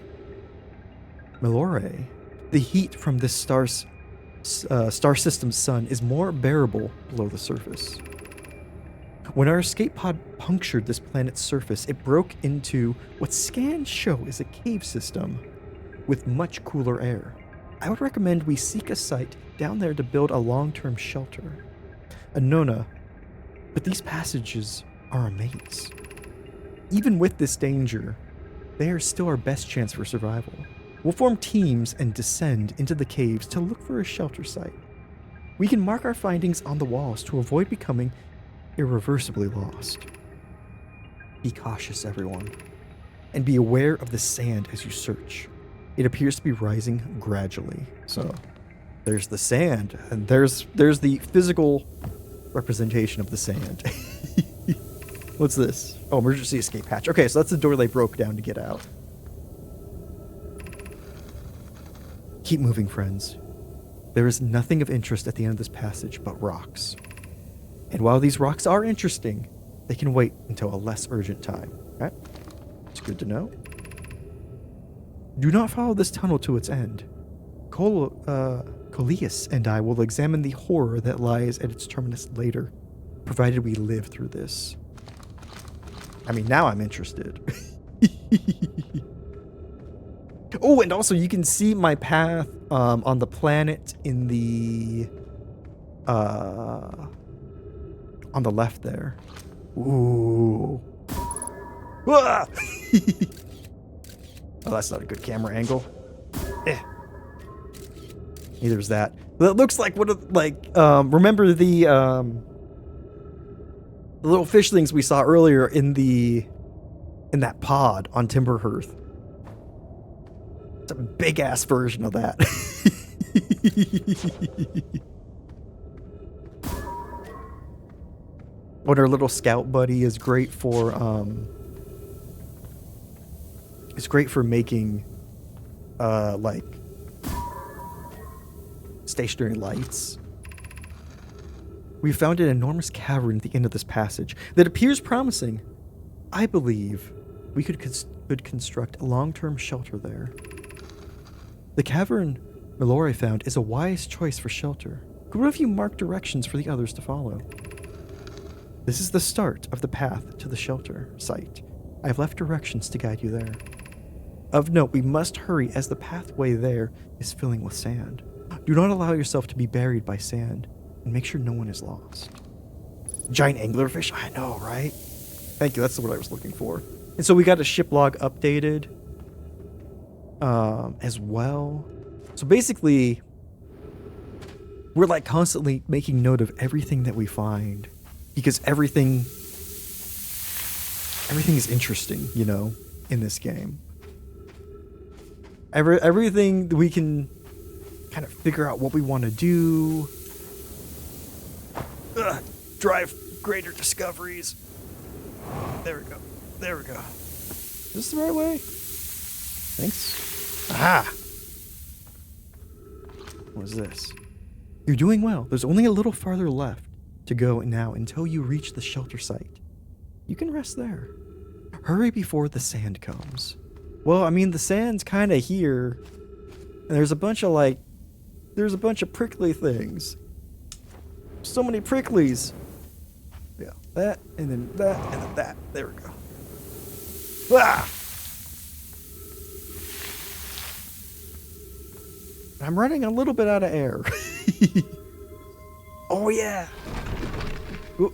Melore, the heat from this star system's sun is more bearable below the surface. When our escape pod punctured this planet's surface, it broke into what scans show is a cave system with much cooler air. I would recommend we seek a site down there to build a long-term shelter. Anona, but these passages are a maze. Even with this danger, they are still our best chance for survival. We'll form teams and descend into the caves to look for a shelter site. We can mark our findings on the walls to avoid becoming irreversibly lost. Be cautious, everyone, and be aware of the sand as you search. It appears to be rising gradually. So, there's the sand, and there's the physical representation of the sand. What's this? Oh, emergency escape hatch. Okay, so that's the door they broke down to get out. Keep moving, friends. There is nothing of interest at the end of this passage but rocks. And while these rocks are interesting, they can wait until a less urgent time. Right? It's good to know. Do not follow this tunnel to its end. Coleus and I will examine the horror that lies at its terminus later, provided we live through this. I mean, now I'm interested. Oh, and also you can see my path on the planet in the on the left there. Ooh. Ah! Oh, that's not a good camera angle. Neither is that. But it looks like one of remember the little fish things we saw earlier in that pod on Timberhearth. It's a big ass version of that. What our little scout buddy is great for making like stationary lights. We found an enormous cavern at the end of this passage that appears promising. I believe we could construct a long-term shelter there. The cavern Mallory found is a wise choice for shelter. Could one of you mark directions for the others to follow? This is the start of the path to the shelter site. I have left directions to guide you there. Of note, we must hurry as the pathway there is filling with sand. Do not allow yourself to be buried by sand, and make sure no one is lost. Giant anglerfish? I know, right? Thank you, that's what I was looking for. And so we got a ship log updated as well. So basically, we're like constantly making note of everything that we find, because everything is interesting, you know, in this game. Everything we can kind of figure out what we want to do. Drive greater discoveries. There we go. There we go. Is this the right way? Thanks. Aha! What is this? You're doing well. There's only a little farther left to go now until you reach the shelter site. You can rest there. Hurry before the sand comes. Well, I mean, the sand's kind of here. And there's a bunch of prickly things. So many pricklies. Yeah, that, and then that, and then that. There we go. Ah! I'm running a little bit out of air. Oh, yeah. Ooh.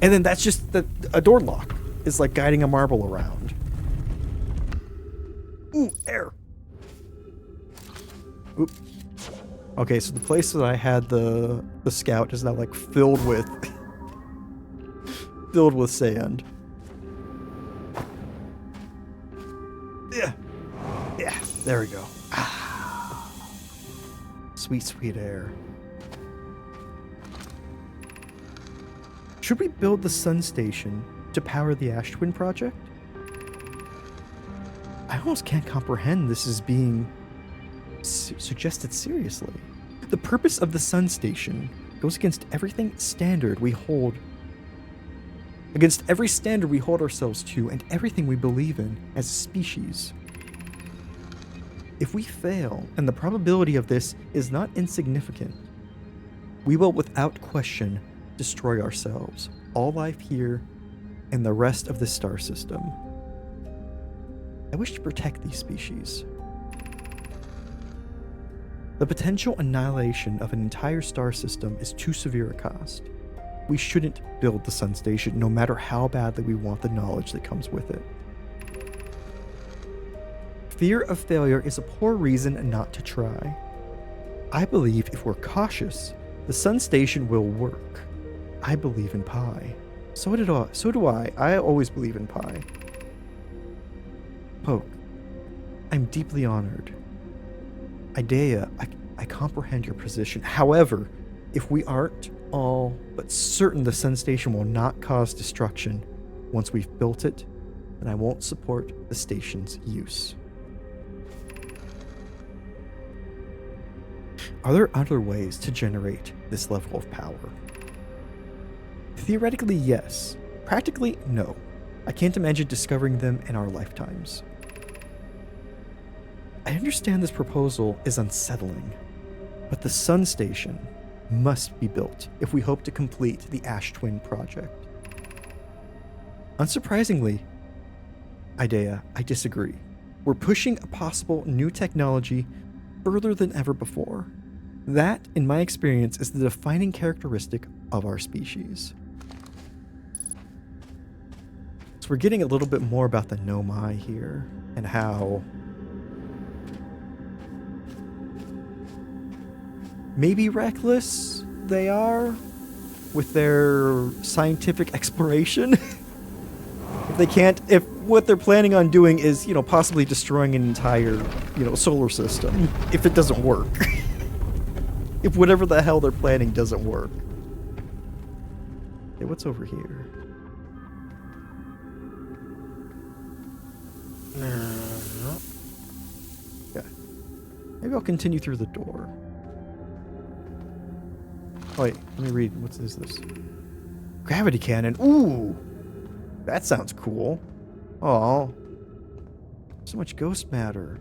And then that's just a door lock. It's like guiding a marble around. Ooh, air. Oop. Okay, so the place that I had the scout is now like filled with sand. Yeah. Yeah, there we go. Ah. Sweet, sweet air. Should we build the sun station to power the Ash Twin project? I almost can't comprehend this as being suggested seriously. The purpose of the sun station goes against every standard we hold ourselves to and everything we believe in as a species. If we fail, and the probability of this is not insignificant, we will without question destroy ourselves, all life here, and the rest of the star system. I wish to protect these species. The potential annihilation of an entire star system is too severe a cost. We shouldn't build the sun station, no matter how badly we want the knowledge that comes with it. Fear of failure is a poor reason not to try. I believe if we're cautious, the sun station will work. I believe in pi. So do I. I always believe in pi. Poke, I'm deeply honored. Idea, I comprehend your position. However, if we aren't all but certain the sun station will not cause destruction once we've built it, then I won't support the station's use. Are there other ways to generate this level of power? Theoretically, yes. Practically, no. I can't imagine discovering them in our lifetimes. I understand this proposal is unsettling, but the sun station must be built if we hope to complete the Ash Twin project. Unsurprisingly, Idea, I disagree. We're pushing a possible new technology further than ever before. That, in my experience, is the defining characteristic of our species. So we're getting a little bit more about the Nomai here and how maybe reckless they are with their scientific exploration. If what they're planning on doing is, possibly destroying an entire, solar system, if it doesn't work. If whatever the hell they're planning doesn't work. Okay, what's over here? Okay. Maybe I'll continue through the door. Oh, wait, let me read. What is this? Gravity cannon. Ooh! That sounds cool. Oh. So much ghost matter.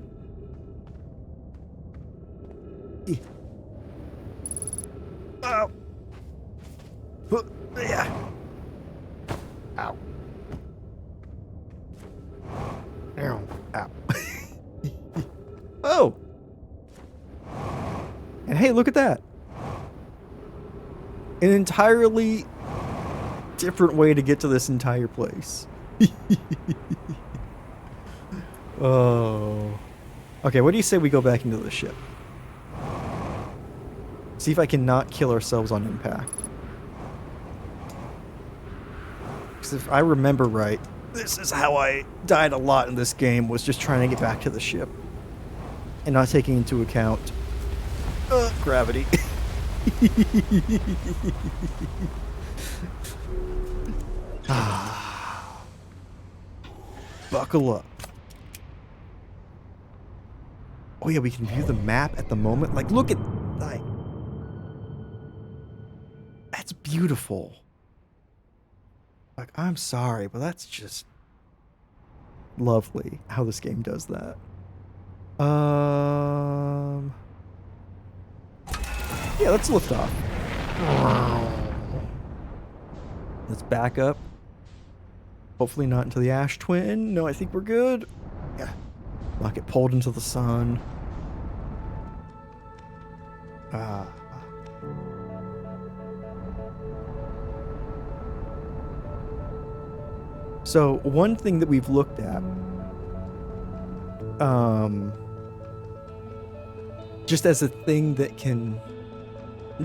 Ow. Yeah. Ow. Ow. Ow. Oh! And hey, look at that. An entirely different way to get to this entire place. Oh. Okay, what do you say we go back into the ship? See if I can not kill ourselves on impact. Because if I remember right, this is how I died a lot in this game, was just trying to get back to the ship. And not taking into account gravity. Buckle up. Oh yeah, we can view the map at the moment. Like, look at, like, that's beautiful. Like, I'm sorry, but that's just lovely how this game does that. Yeah, let's lift off. Let's back up. Hopefully not into the Ash Twin. No, I think we're good. Yeah. Not get pulled into the sun. So one thing that we've looked at, just as a thing that can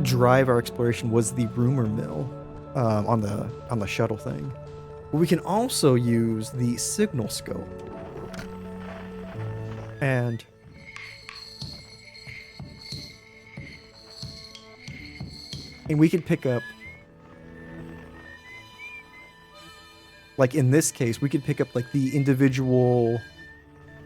drive our exploration, was the rumor mill on the shuttle thing. But we can also use the signal scope. And we could pick up, like in this case, we could pick up like the individual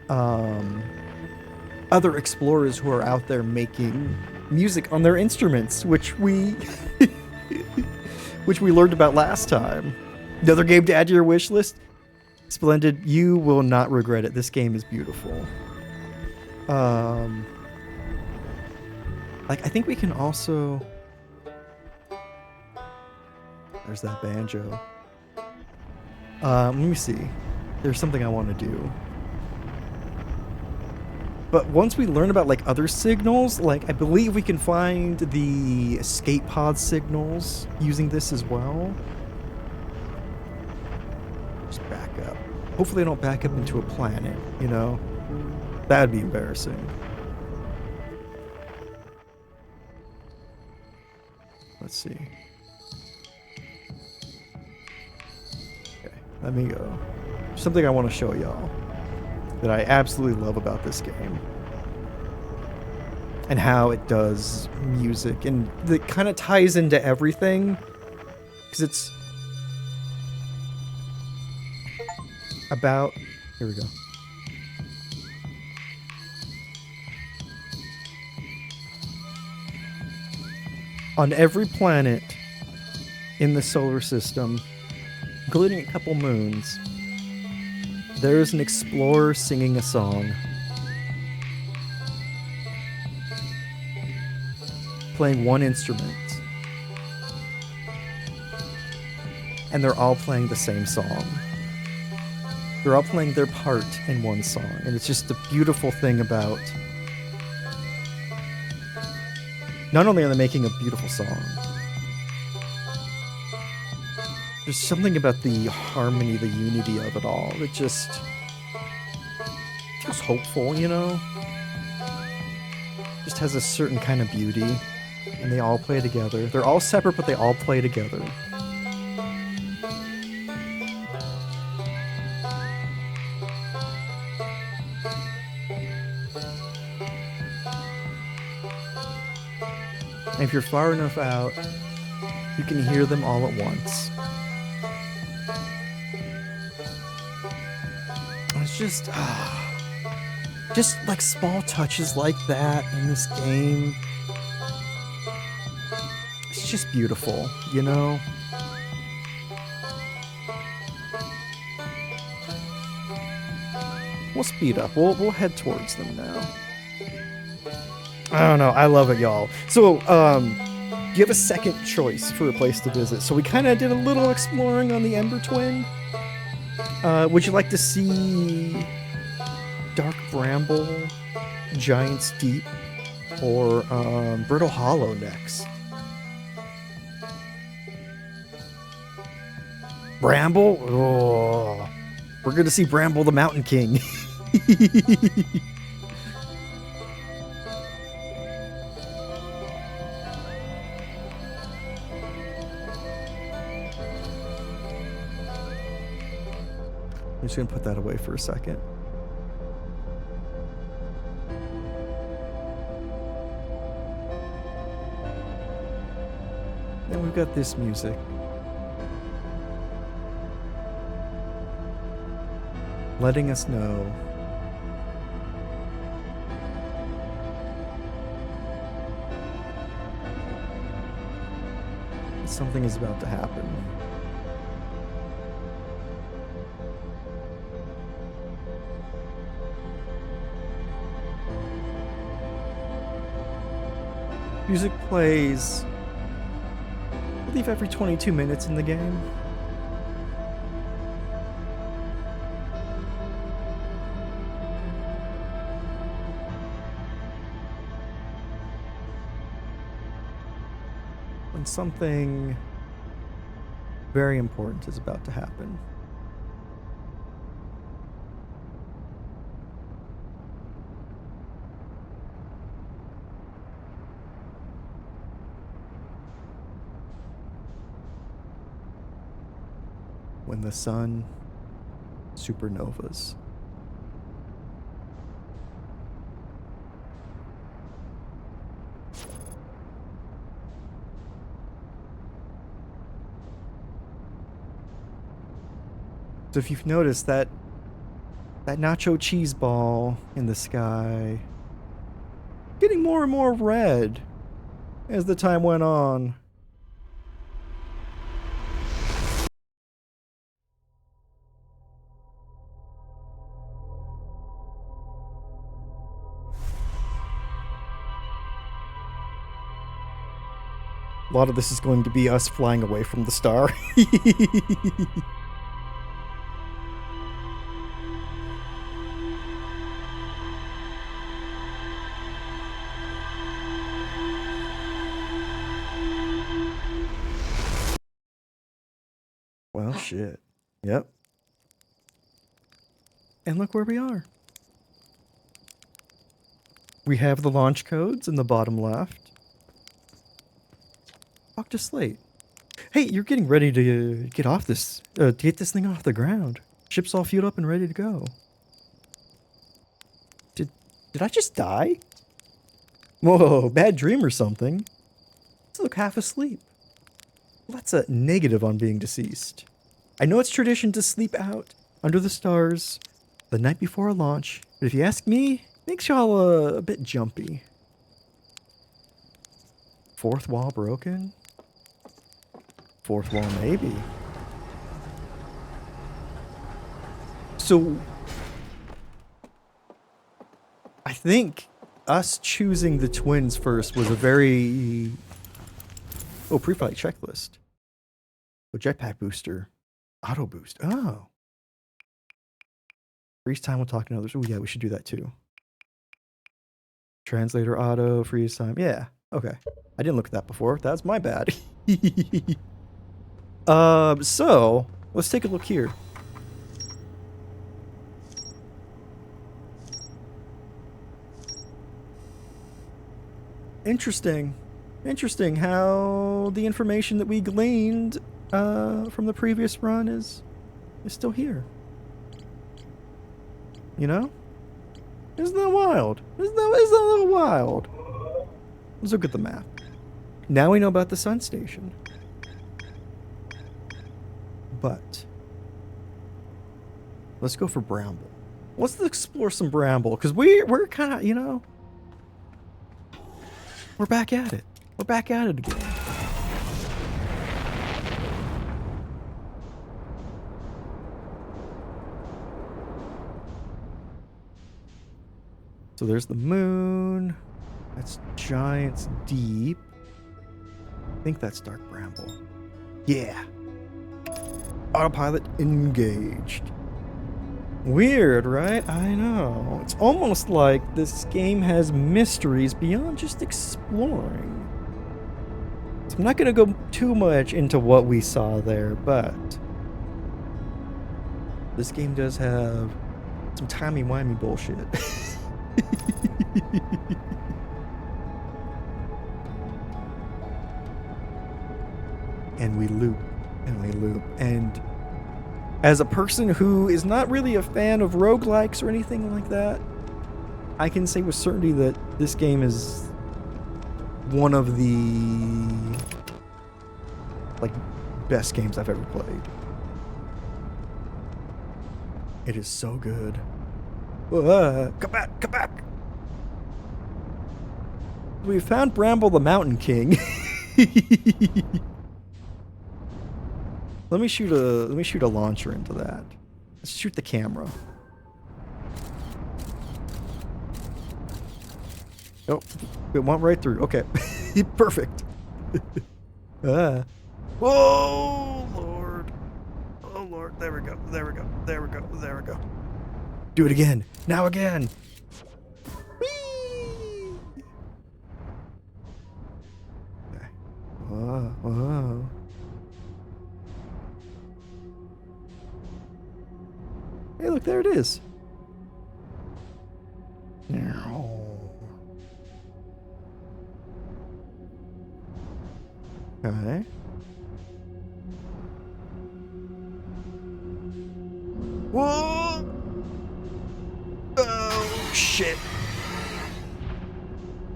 other explorers who are out there making music on their instruments, which we learned about last time. Another game to add to your wish list? Splendid. You will not regret it. This game is beautiful. Like, I think we can also... There's that banjo. Let me see. There's something I want to do. But once we learn about, like, other signals, like, I believe we can find the escape pod signals using this as well. Just back up. Hopefully I don't back up into a planet, you know? That would be embarrassing. Let's see. Okay, let me go. Something I want to show y'all that I absolutely love about this game. And how it does music. And it kind of ties into everything. Because it's about... Here we go. On every planet in the solar system, including a couple moons, there's an explorer singing a song. Playing one instrument. And they're all playing the same song. They're all playing their part in one song. And it's just a beautiful thing about Not only are they making a beautiful song, there's something about the harmony, the unity of it all that just feels hopeful, you know? Just has a certain kind of beauty, and they all play together. They're all separate, but they all play together. And if you're far enough out, you can hear them all at once. It's just like small touches like that in this game. It's just beautiful, you know? We'll speed up. We'll head towards them now. I don't know. I love it, y'all. So, you have a second choice for a place to visit. So we kind of did a little exploring on the Ember Twin. Would you like to see Dark Bramble, Giant's Deep, or Brittle Hollow next? Bramble? Oh, we're going to see Bramble the Mountain King. I'm just going to put that away for a second. Then we've got this music. Letting us know that something is about to happen. Music plays, I believe, every 22 minutes in the game. When something very important is about to happen. When the sun supernovas. So if you've noticed that nacho cheese ball in the sky getting more and more red as the time went on. A lot of this is going to be us flying away from the star. Well, shit. Yep. And look where we are. We have the launch codes in the bottom left. Talk to Slate. Hey, you're getting ready to get off this, to get this thing off the ground. Ship's all fueled up and ready to go. Did I just die? Whoa, bad dream or something. Let's look half asleep. Well, that's a negative on being deceased. I know it's tradition to sleep out under the stars the night before a launch, but if you ask me, makes y'all a bit jumpy. Fourth wall broken? Fourth wall maybe. So I think us choosing the twins first was a very pre-flight checklist. A jetpack booster. Auto boost. Oh. Freeze time while talking to others. Oh yeah, we should do that too. Translator auto, freeze time. Yeah. Okay. I didn't look at that before. That's my bad. So let's take a look here. Interesting. Interesting how the information that we gleaned from the previous run is still here. You know? Isn't that wild? Isn't that a little wild? Let's look at the map. Now we know about the sun station. But let's go for Bramble. Let's explore some Bramble, because we're kind of, you know, we're back at it. We're back at it again. So there's the moon. That's Giant's Deep. I think that's Dark Bramble. Yeah. Autopilot engaged. Weird, right? I know. It's almost like this game has mysteries beyond just exploring. So I'm not going to go too much into what we saw there, but this game does have some timey-wimey bullshit. And we loop, and we loop, and as a person who is not really a fan of roguelikes or anything like that, I can say with certainty that this game is one of the best games I've ever played. It is so good. Come back, come back. We found Bramble the Mountain King. Let me shoot a launcher into that. Let's shoot the camera. Oh, it went right through. Okay. Perfect. Whoa, Lord. Oh, Lord. There we go. There we go. There we go. There we go. Do it again. Now again. Whee! Okay. Whoa, whoa. Hey, look, there it is. Okay. Whoa! Oh, shit.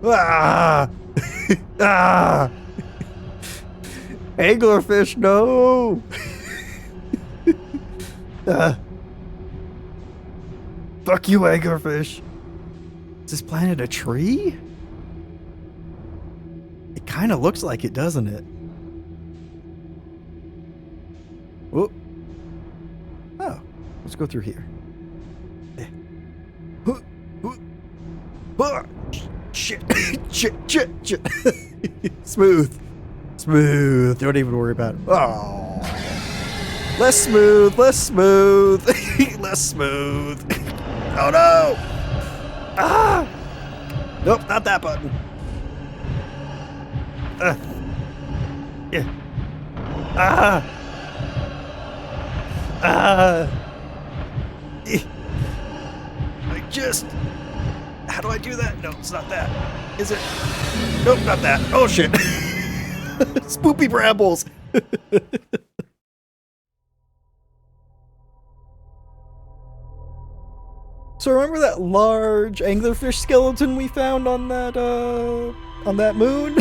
Ah! Ah! Anglerfish, no! Fuck you, anglerfish. Is this planet a tree? It kind of looks like it, doesn't it? Whoop. Oh, let's go through here. Shit. Shit. Smooth. Smooth. Don't even worry about it. Oh. Less smooth. Less smooth. Less smooth. Oh no! Ah! Nope, not that button. Yeah. Ah! Ah! I just... How do I do that? No, it's not that. Is it? Nope, not that. Oh shit. Spoopy brambles. So remember that large anglerfish skeleton we found on that moon,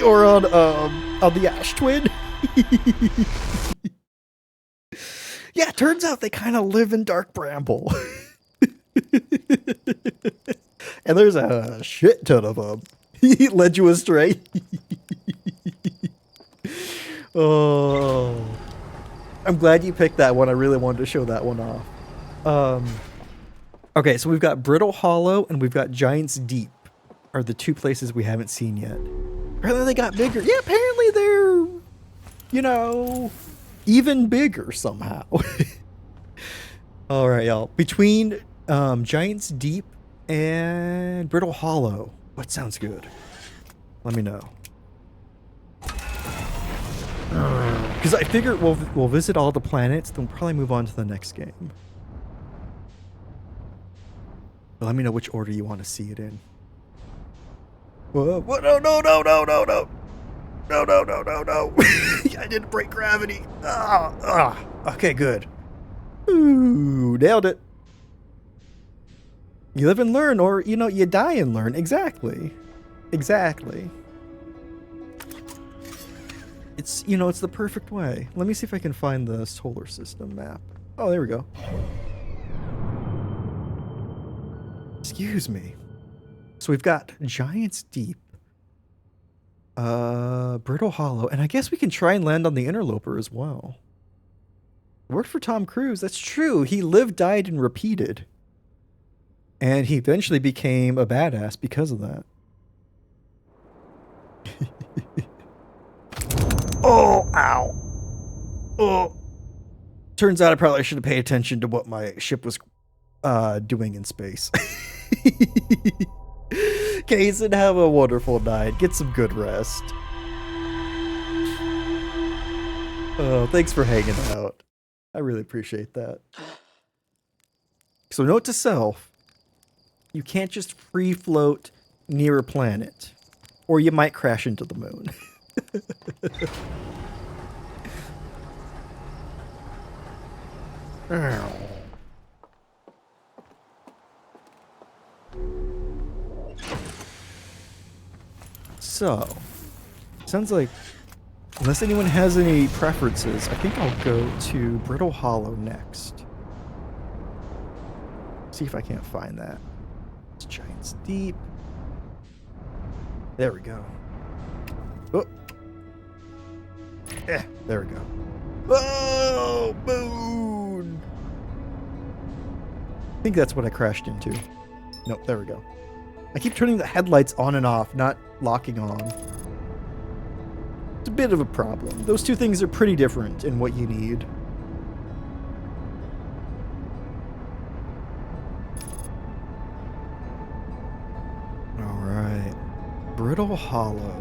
or on the ash twin? Yeah, turns out they kind of live in Dark Bramble, and there's a shit ton of them. He led you astray. Oh, I'm glad you picked that one. I really wanted to show that one off. Okay, so we've got Brittle Hollow and we've got Giant's Deep are the two places we haven't seen yet. Apparently they got bigger. Yeah, apparently they're, you know, even bigger somehow. All right, y'all. Between Giant's Deep and Brittle Hollow, what sounds good? Let me know. Because I figure we'll visit all the planets, then we'll probably move on to the next game. But let me know which order you want to see it in. Whoa, whoa, no, no, no, no, no, no. No, no, no, no, no. I didn't break gravity. Okay, good. Ooh, nailed it. You live and learn, or, you know, you die and learn. Exactly. Exactly. It's, you know, it's the perfect way. Let me see if I can find the solar system map. Oh, there we go. Excuse me. So we've got Giants Deep, Brittle Hollow, and I guess we can try and land on the Interloper as well. Worked for Tom Cruise. That's true. He lived, died, and repeated. And he eventually became a badass because of that. Oh, ow. Oh. Turns out I probably should have paid attention to what my ship was doing in space. Kaysen, have a wonderful night. Get some good rest. Oh, thanks for hanging out. I really appreciate that. So note to self, you can't just free float near a planet, or you might crash into the moon. So, sounds like, unless anyone has any preferences, I think I'll go to Brittle Hollow next. See if I can't find that. It's Giants Deep. There we go. Oh. There we go. Oh, moon! I think that's what I crashed into. Nope, there we go. I keep turning the headlights on and off, not locking on. It's a bit of a problem. Those two things are pretty different in what you need. Alright. Brittle Hollow.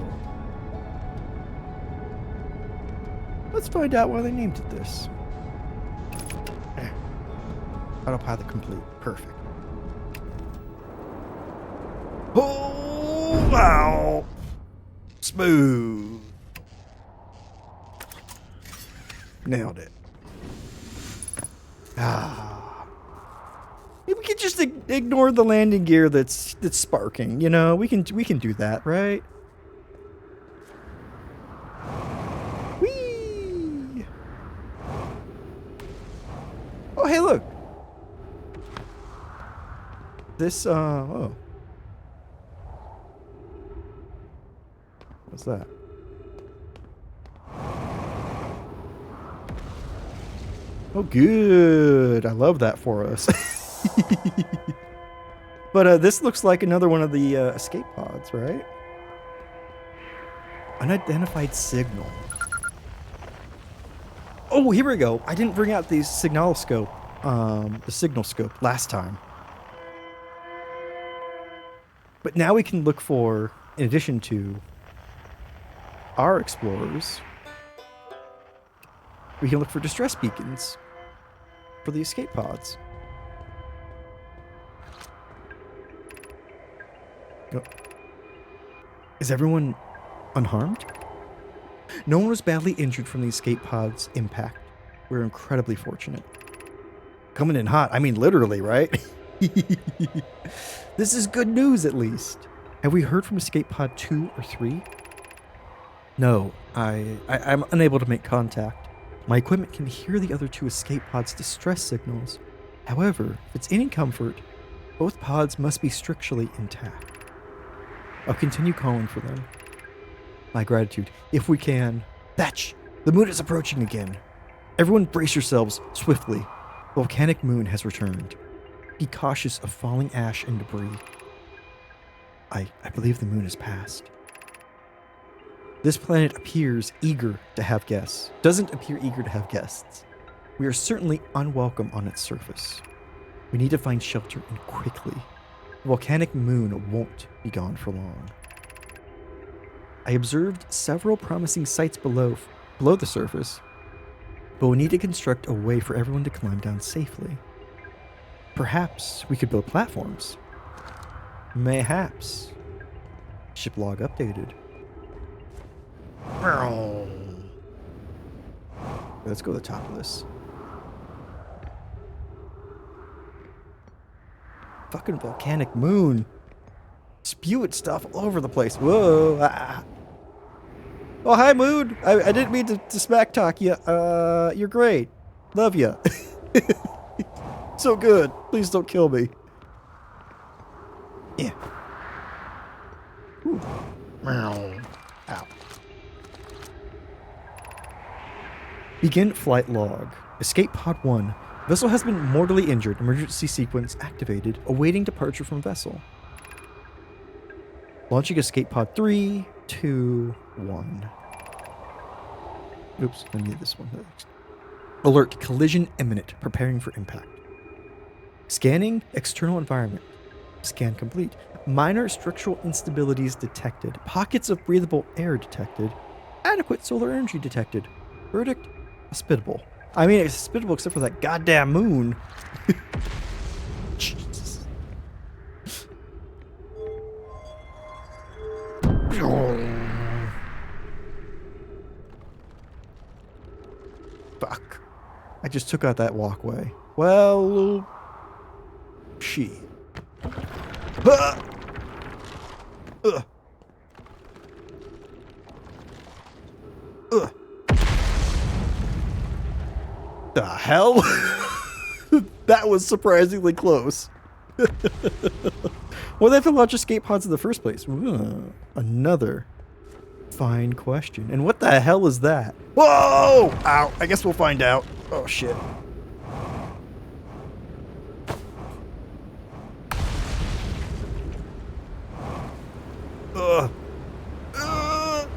Let's find out why they named it this. Autopilot complete. Perfect. Oh, wow. Smooth. Nailed it. We can just ignore the landing gear that's sparking, you know? We can do that, right? Whee! Oh, hey, look. This oh. What's that? Oh, good. I love that for us. But this looks like another one of the escape pods, right? Unidentified signal. Oh, here we go. I didn't bring out the signal scope last time. But now we can look for, in addition to our explorers, we can look for distress beacons for the escape pods. Oh. Is everyone unharmed? No one was badly injured from the escape pod's impact. We're incredibly fortunate. Coming in hot, I mean literally, right? This is good news, at least. Have we heard from escape pod 2 or 3? No, I'm unable to make contact. My equipment can hear the other 2 escape pods' distress signals. However, if it's any comfort, both pods must be strictly intact. I'll continue calling for them. My gratitude, if we can. Thatch! The moon is approaching again. Everyone brace yourselves, swiftly. The volcanic moon has returned. Be cautious of falling ash and debris. I believe the moon has passed. This planet appears eager to have guests. Doesn't appear eager to have guests. We are certainly unwelcome on its surface. We need to find shelter, and quickly. The volcanic moon won't be gone for long. I observed several promising sites below the surface, but we need to construct a way for everyone to climb down safely. Perhaps we could build platforms. Mayhaps. Ship log updated. Let's go to the top of this. Fucking volcanic moon. Spewing stuff all over the place. Whoa. Ah. Oh, hi, moon. I didn't mean to smack talk you. You're great. Love you. So good. Please don't kill me. Yeah. Ooh. Ow. Begin flight log. Escape pod 1. Vessel has been mortally injured. Emergency sequence activated. Awaiting departure from vessel. Launching escape pod 3, 2, 1. Oops, I need this one. Alert. Collision imminent. Preparing for impact. Scanning external environment. Scan complete. Minor structural instabilities detected. Pockets of breathable air detected. Adequate solar energy detected. Verdict: hospitable. I mean, it's hospitable except for that goddamn moon. Jesus. Fuck. I just took out that walkway. Well, shit. Ah! Ugh. Ugh. The hell? That was surprisingly close. Why did they have to launch escape pods in the first place? Another fine question. And what the hell is that? Whoa! Ow. I guess we'll find out. Oh, shit.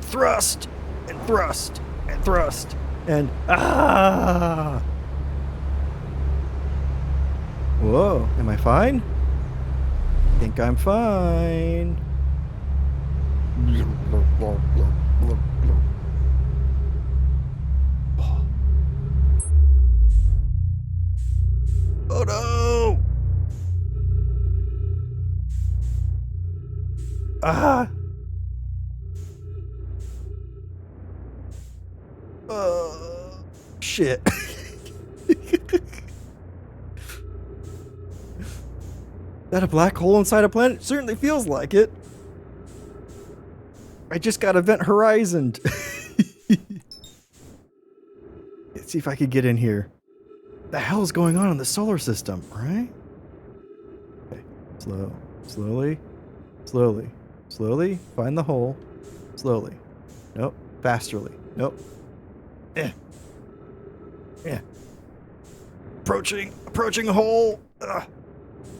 Thrust and thrust and thrust and Whoa, am I fine? I think I'm fine. Oh no! Shit. That a black hole inside a planet? It certainly feels like it. I just got event horizoned. Let's see if I could get in here. The hell is going on in the solar system, right? Okay. Slowly. Slowly. Find the hole. Slowly. Nope. Fasterly. Nope. Yeah. Approaching a hole.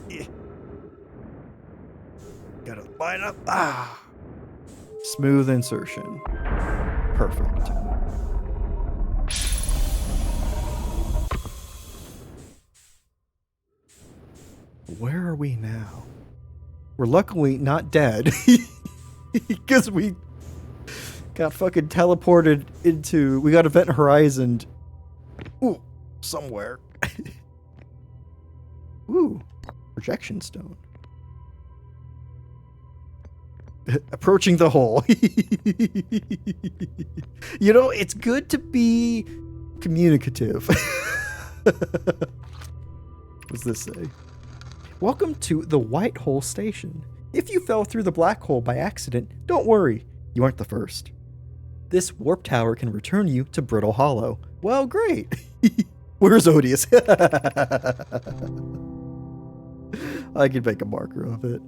Yeah. Gotta line up. Smooth insertion. Perfect. Where are we now? We're luckily not dead. Because we got fucking teleported into... We got event horizoned. Ooh, somewhere. Ooh, projection stone. Approaching the hole. You know, it's good to be communicative. What's this say? Welcome to the White Hole Station. If you fell through the black hole by accident, don't worry. You aren't the first. This warp tower can return you to Brittle Hollow. Well, great. Where's Odious? I can make a marker of it.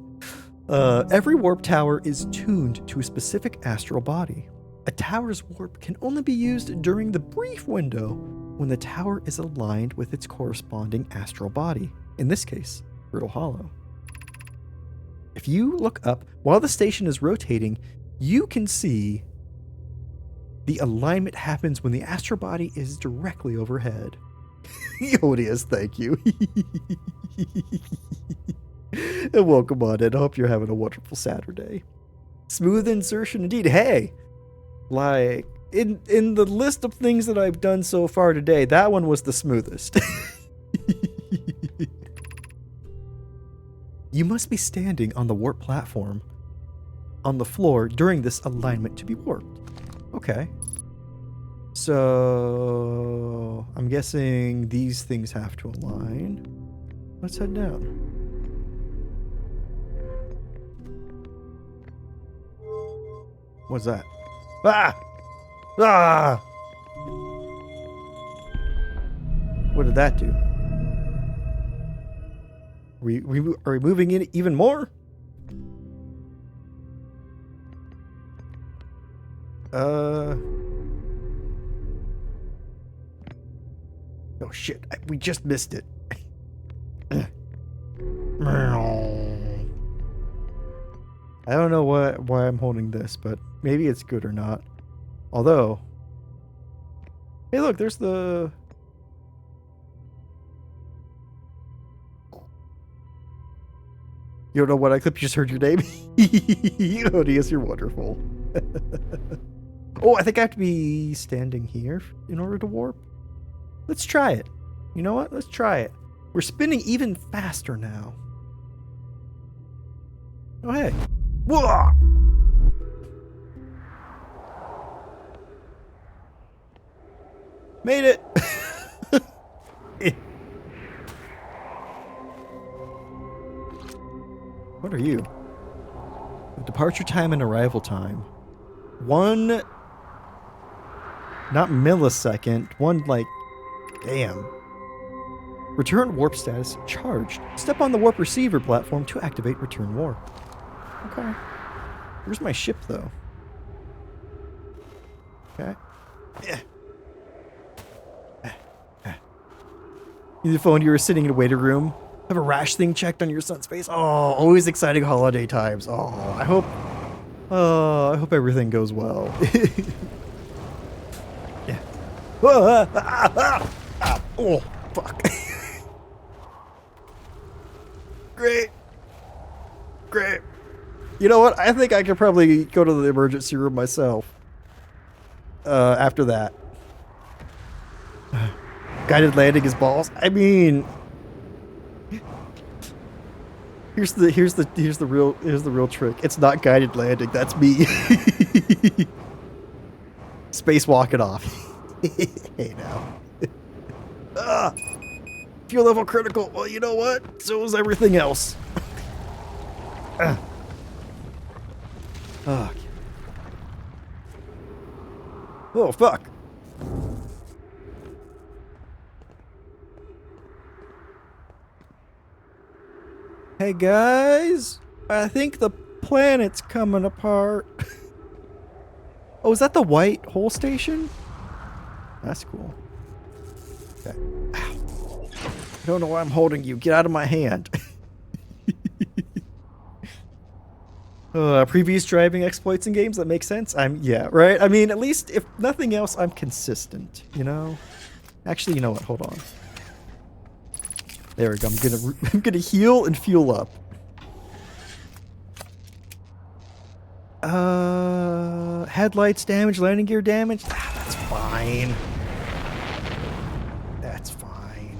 Every warp tower is tuned to a specific astral body. A tower's warp can only be used during the brief window when the tower is aligned with its corresponding astral body. In this case, Brittle Hollow. If you look up while the station is rotating, you can see the alignment happens when the astral body is directly overhead. Odious, thank you. And welcome on in. I hope you're having a wonderful Saturday. Smooth insertion indeed. Hey, like in the list of things that I've done so far today, that one was the smoothest. You must be standing on the warp platform on the floor during this alignment to be warped. Okay. So I'm guessing these things have to align. Let's head down. What's that? Ah! Ah! What did that do? Are we moving in even more? Oh shit, we just missed it. I don't know why I'm holding this, but maybe it's good or not. Although, hey look, there's the... You don't know what I clipped, you just heard your name? Odious, you're wonderful. Oh, I think I have to be standing here in order to warp. Let's try it. You know what? Let's try it. We're spinning even faster now. Oh, hey. Whoa! Made it! What are you? Departure time and arrival time. One... Not millisecond. One, like... Damn. Return warp status charged. Step on the warp receiver platform to activate return warp. Okay. Where's my ship, though? Okay. The phone, you were sitting in a waiting room. Have a rash thing checked on your son's face. Oh, always exciting holiday times. Oh, I hope everything goes well. Yeah. Oh, fuck. Great. You know what? I think I could probably go to the emergency room myself. After that. Guided landing is balls. I mean, here's the real trick. It's not guided landing. That's me. Spacewalk it off. Hey now. Fuel level critical. Well, you know what? So is everything else. Oh, fuck. Hey guys, I think the planet's coming apart. Oh, is that the white hole station? That's cool. Okay. Ow. I don't know why I'm holding you. Get out of my hand. Previous driving exploits in games, that makes sense. Yeah, right? I mean, at least, if nothing else, I'm consistent, you know? Actually, you know what? Hold on. There we go. I'm gonna heal and fuel up. Headlights damage, landing gear damage. That's fine. That's fine.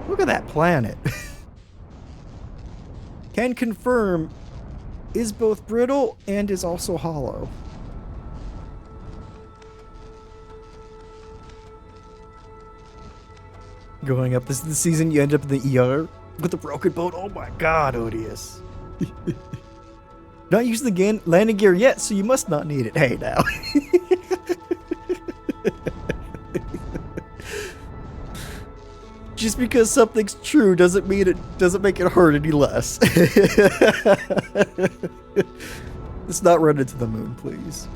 Look at that planet. Can confirm is both brittle and is also hollow. Going up this season, you end up in the ER with a broken boat. Oh my god, odious. Not using the landing gear yet, so you must not need it. Hey now. Just because something's true doesn't mean it doesn't make it hurt any less. Let's not run into the moon, please.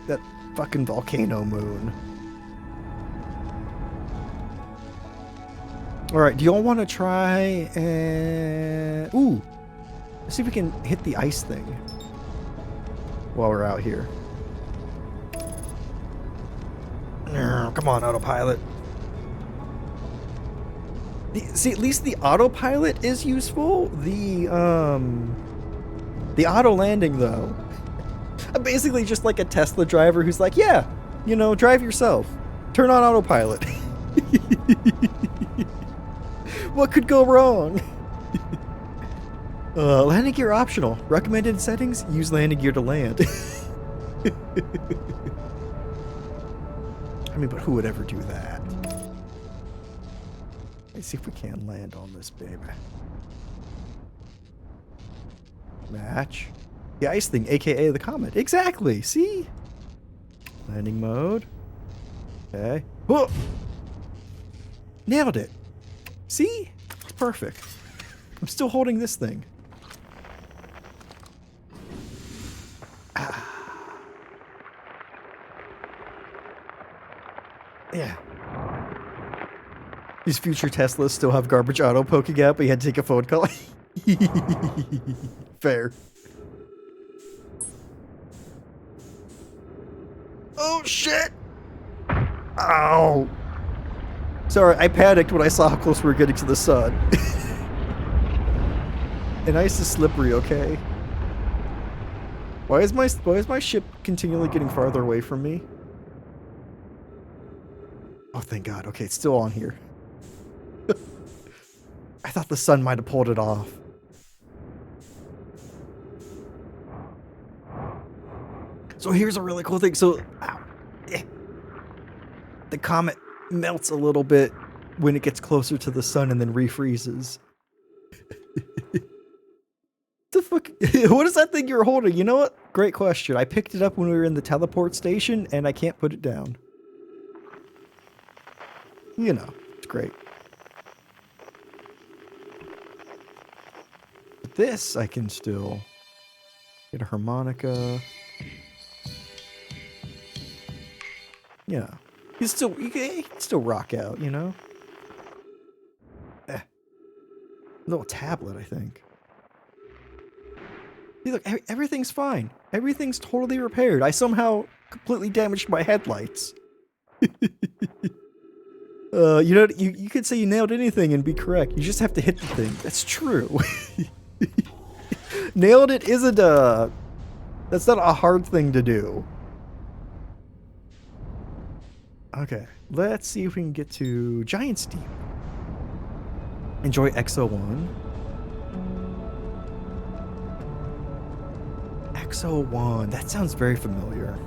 That fucking volcano moon. Alright, do y'all want to try and... Ooh! Let's see if we can hit the ice thing while we're out here. Come on, autopilot. See, at least the autopilot is useful. The auto landing though, I'm basically just like a Tesla driver who's like, yeah, you know, drive yourself, turn on autopilot. What could go wrong? Landing gear optional. Recommended settings: use landing gear to land. I mean, but who would ever do that? Let's see if we can land on this baby. Match. The ice thing, aka the comet. Exactly. See? Landing mode. Okay. Whoa! Nailed it. See? It's perfect. I'm still holding this thing. Ah. Yeah. These future Teslas still have garbage auto poking out, but you had to take a phone call. Fair. Oh shit! Ow! Sorry, I panicked when I saw how close we were getting to the sun. And ice is slippery, okay? Why is my ship continually getting farther away from me? Oh, thank God. Okay, it's still on here. I thought the sun might have pulled it off. So here's a really cool thing. So, the comet melts a little bit when it gets closer to the sun and then refreezes. The fuck? What is that thing you're holding? You know what? Great question. I picked it up when we were in the teleport station and I can't put it down. You know, it's great. But this I can still get a harmonica. Yeah. You can still rock out, you know? Little tablet, I think. See, look, everything's fine. Everything's totally repaired. I somehow completely damaged my headlights. You know, you could say you nailed anything and be correct. You just have to hit the thing. That's true. Nailed it isn't a... That's not a hard thing to do. Okay, let's see if we can get to Giant's Deep. Enjoy XO1. XO1, that sounds very familiar.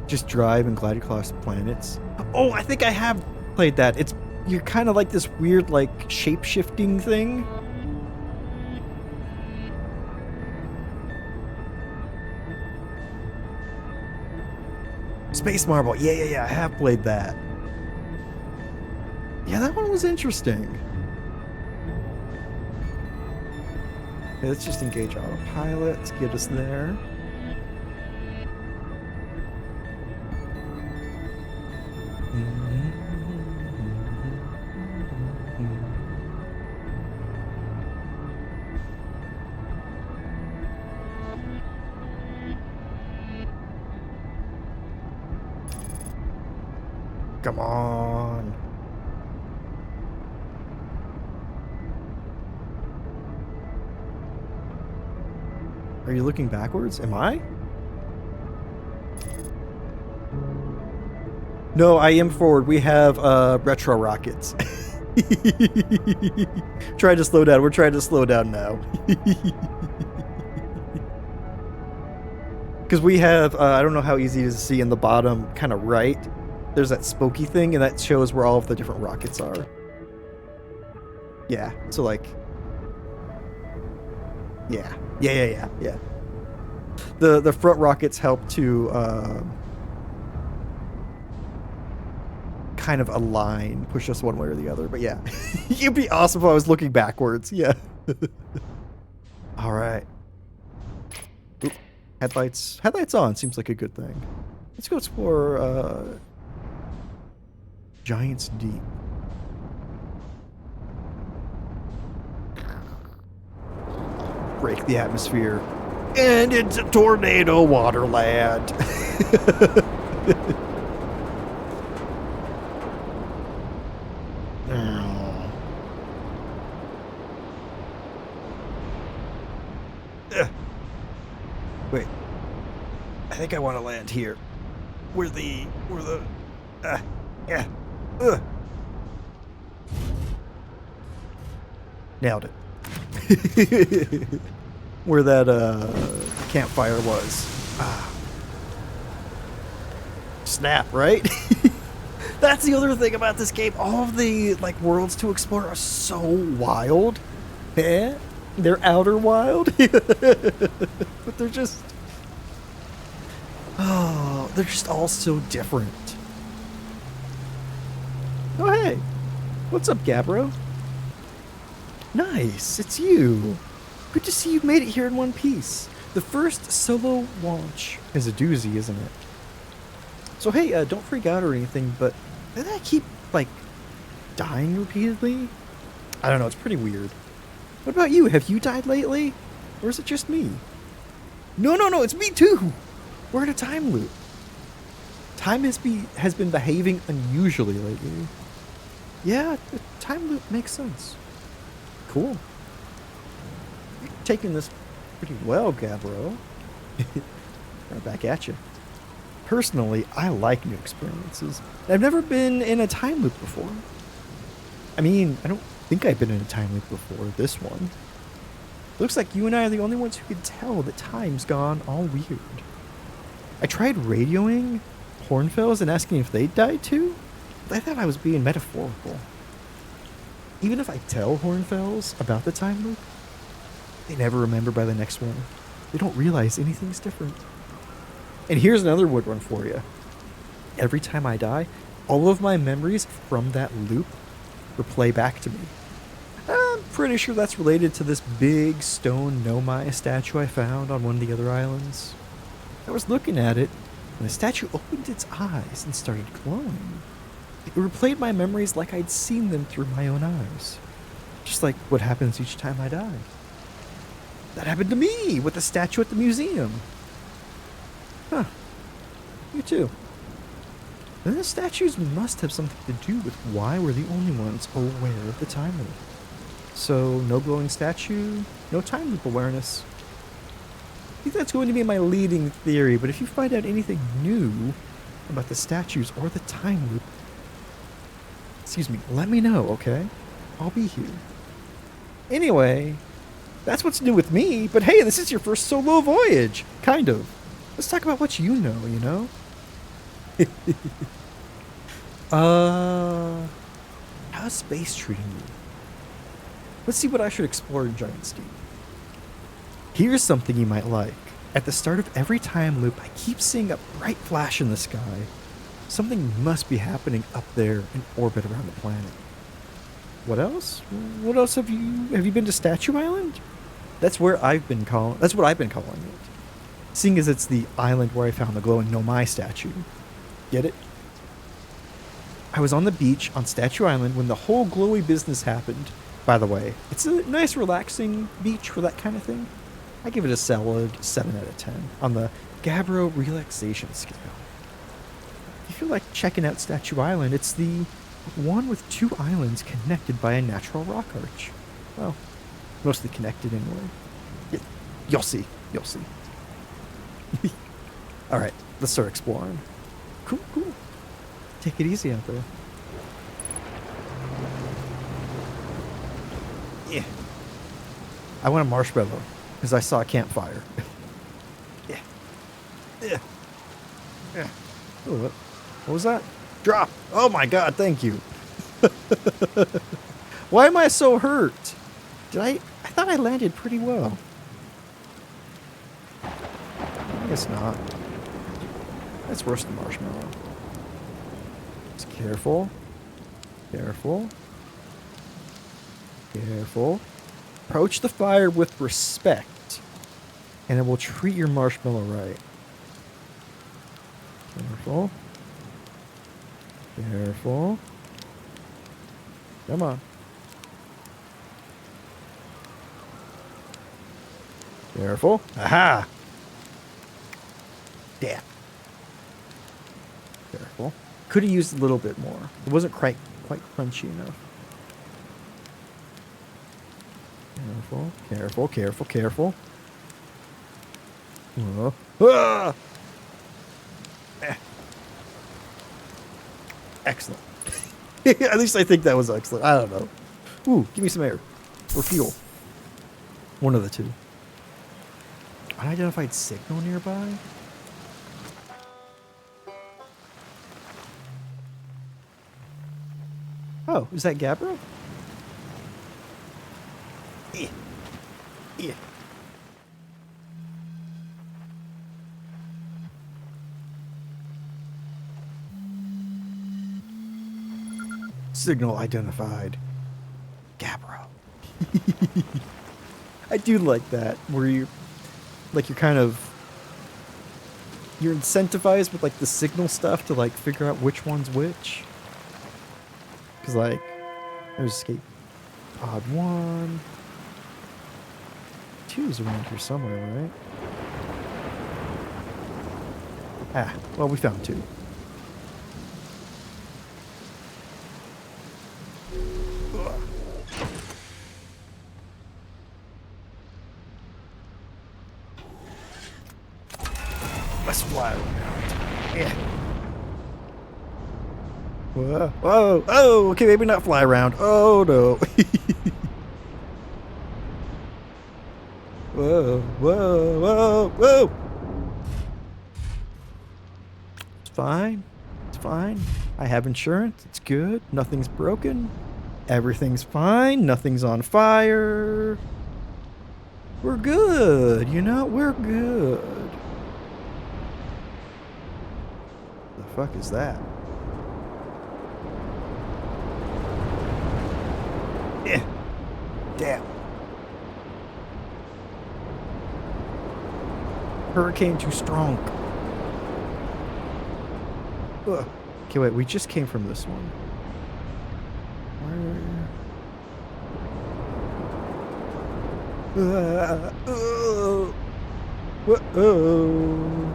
Just drive and glide across planets. Oh, I think I have played that. You're kind of like this weird, like, shape-shifting thing. Space Marble. Yeah, I have played that. Yeah, that one was interesting. Okay, let's just engage autopilot. Let's get us there. Come on. Are you looking backwards? Am I? No, I am forward. We have retro rockets. Try to slow down. We're trying to slow down now. Because we have, I don't know how easy it is to see in the bottom, kind of right. There's that spooky thing, and that shows where all of the different rockets are. Yeah, so like... Yeah. The front rockets help to kind of align, push us one way or the other. But yeah, it'd be awesome if I was looking backwards. Yeah. All right. Oop. Headlights on seems like a good thing. Let's go explore Giant's Deep. Break the atmosphere. And it's a tornado waterland. Wait. I think I want to land here. Yeah. Nailed it. Where that campfire was. Snap, right? That's the other thing about this game. All of the like worlds to explore are so wild. Yeah, they're outer wild. But they're just they're just all so different. Oh hey. What's up, Gabbro? Nice, it's you. Good to see you've made it here in one piece. The first solo launch is a doozy, isn't it? So hey, don't freak out or anything, but did I keep, like, dying repeatedly? I don't know, it's pretty weird. What about you? Have you died lately? Or is it just me? No, it's me too! We're in a time loop. Time has been behaving unusually lately. Yeah, the time loop makes sense. Cool. You're taking this pretty well, Gabbro. Right back at you. Personally, I like new experiences. I've never been in a time loop before. I mean, I don't think I've been in a time loop before this one. Looks like you and I are the only ones who can tell that time's gone all weird. I tried radioing Hornfells and asking if they died too, but I thought I was being metaphorical. Even if I tell Hornfells about the time loop, they never remember by the next one. They don't realize anything's different. And here's another wood one for you. Every time I die, all of my memories from that loop replay back to me. I'm pretty sure that's related to this big stone Nomai statue I found on one of the other islands. I was looking at it, and the statue opened its eyes and started glowing. It replayed my memories like I'd seen them through my own eyes. Just like what happens each time I die. That happened to me with the statue at the museum. Huh. You too. Then the statues must have something to do with why we're the only ones aware of the time loop. So, no glowing statue, no time loop awareness. I think that's going to be my leading theory, but if you find out anything new about the statues or the time loop, let me know, okay? I'll be here. Anyway, that's what's new with me, but hey, this is your first solo voyage. Kind of. Let's talk about what you know, you know? How's space treating you? Let's see what I should explore in Giant Steep. Here's something you might like. At the start of every time loop, I keep seeing a bright flash in the sky. Something must be happening up there in orbit around the planet. What else? What else have you been to Statue Island? That's what I've been calling it. Seeing as it's the island where I found the glowing Nomai statue. Get it? I was on the beach on Statue Island when the whole glowy business happened. By the way, it's a nice relaxing beach for that kind of thing. I give it a solid 7 out of 10 on the Gabbro relaxation scale. If you feel like checking out Statue Island, it's the one with 2 islands connected by a natural rock arch. Well, mostly connected anyway. You'll see. Alright, let's start exploring. Cool. Take it easy out there. Yeah. I want a marshmallow, because I saw a campfire. Yeah. Oh, what was that? Drop! Oh my god, thank you. Why am I so hurt? I thought I landed pretty well. I guess not. Let's roast the marshmallow. Just careful. Approach the fire with respect, and it will treat your marshmallow right. Careful. Come on. Careful. Aha! Damn. Careful. Could have used a little bit more. It wasn't quite crunchy enough. Careful. Ah! Excellent. At least I think that was excellent. I don't know. Ooh, give me some air. Or fuel. One of the two. Unidentified signal nearby? Oh, is that Gabbro? Yeah. Yeah. Signal identified. Gabbro. I do like that, where you're kind of, you're incentivized with like the signal stuff to like figure out which one's which. Cause like, there's escape pod 1. 2's around here somewhere, right? Ah, well, we found 2. Let's fly around. Yeah. Whoa, whoa, oh, okay, maybe not fly around. Oh, no. Whoa, whoa, whoa, whoa. It's fine. It's fine. I have insurance. It's good. Nothing's broken. Everything's fine. Nothing's on fire. We're good, you know? We're good. The fuck is that? Yeah. Damn. Hurricane too strong. Ugh. Okay, wait, we just came from this one. Where? Whoa.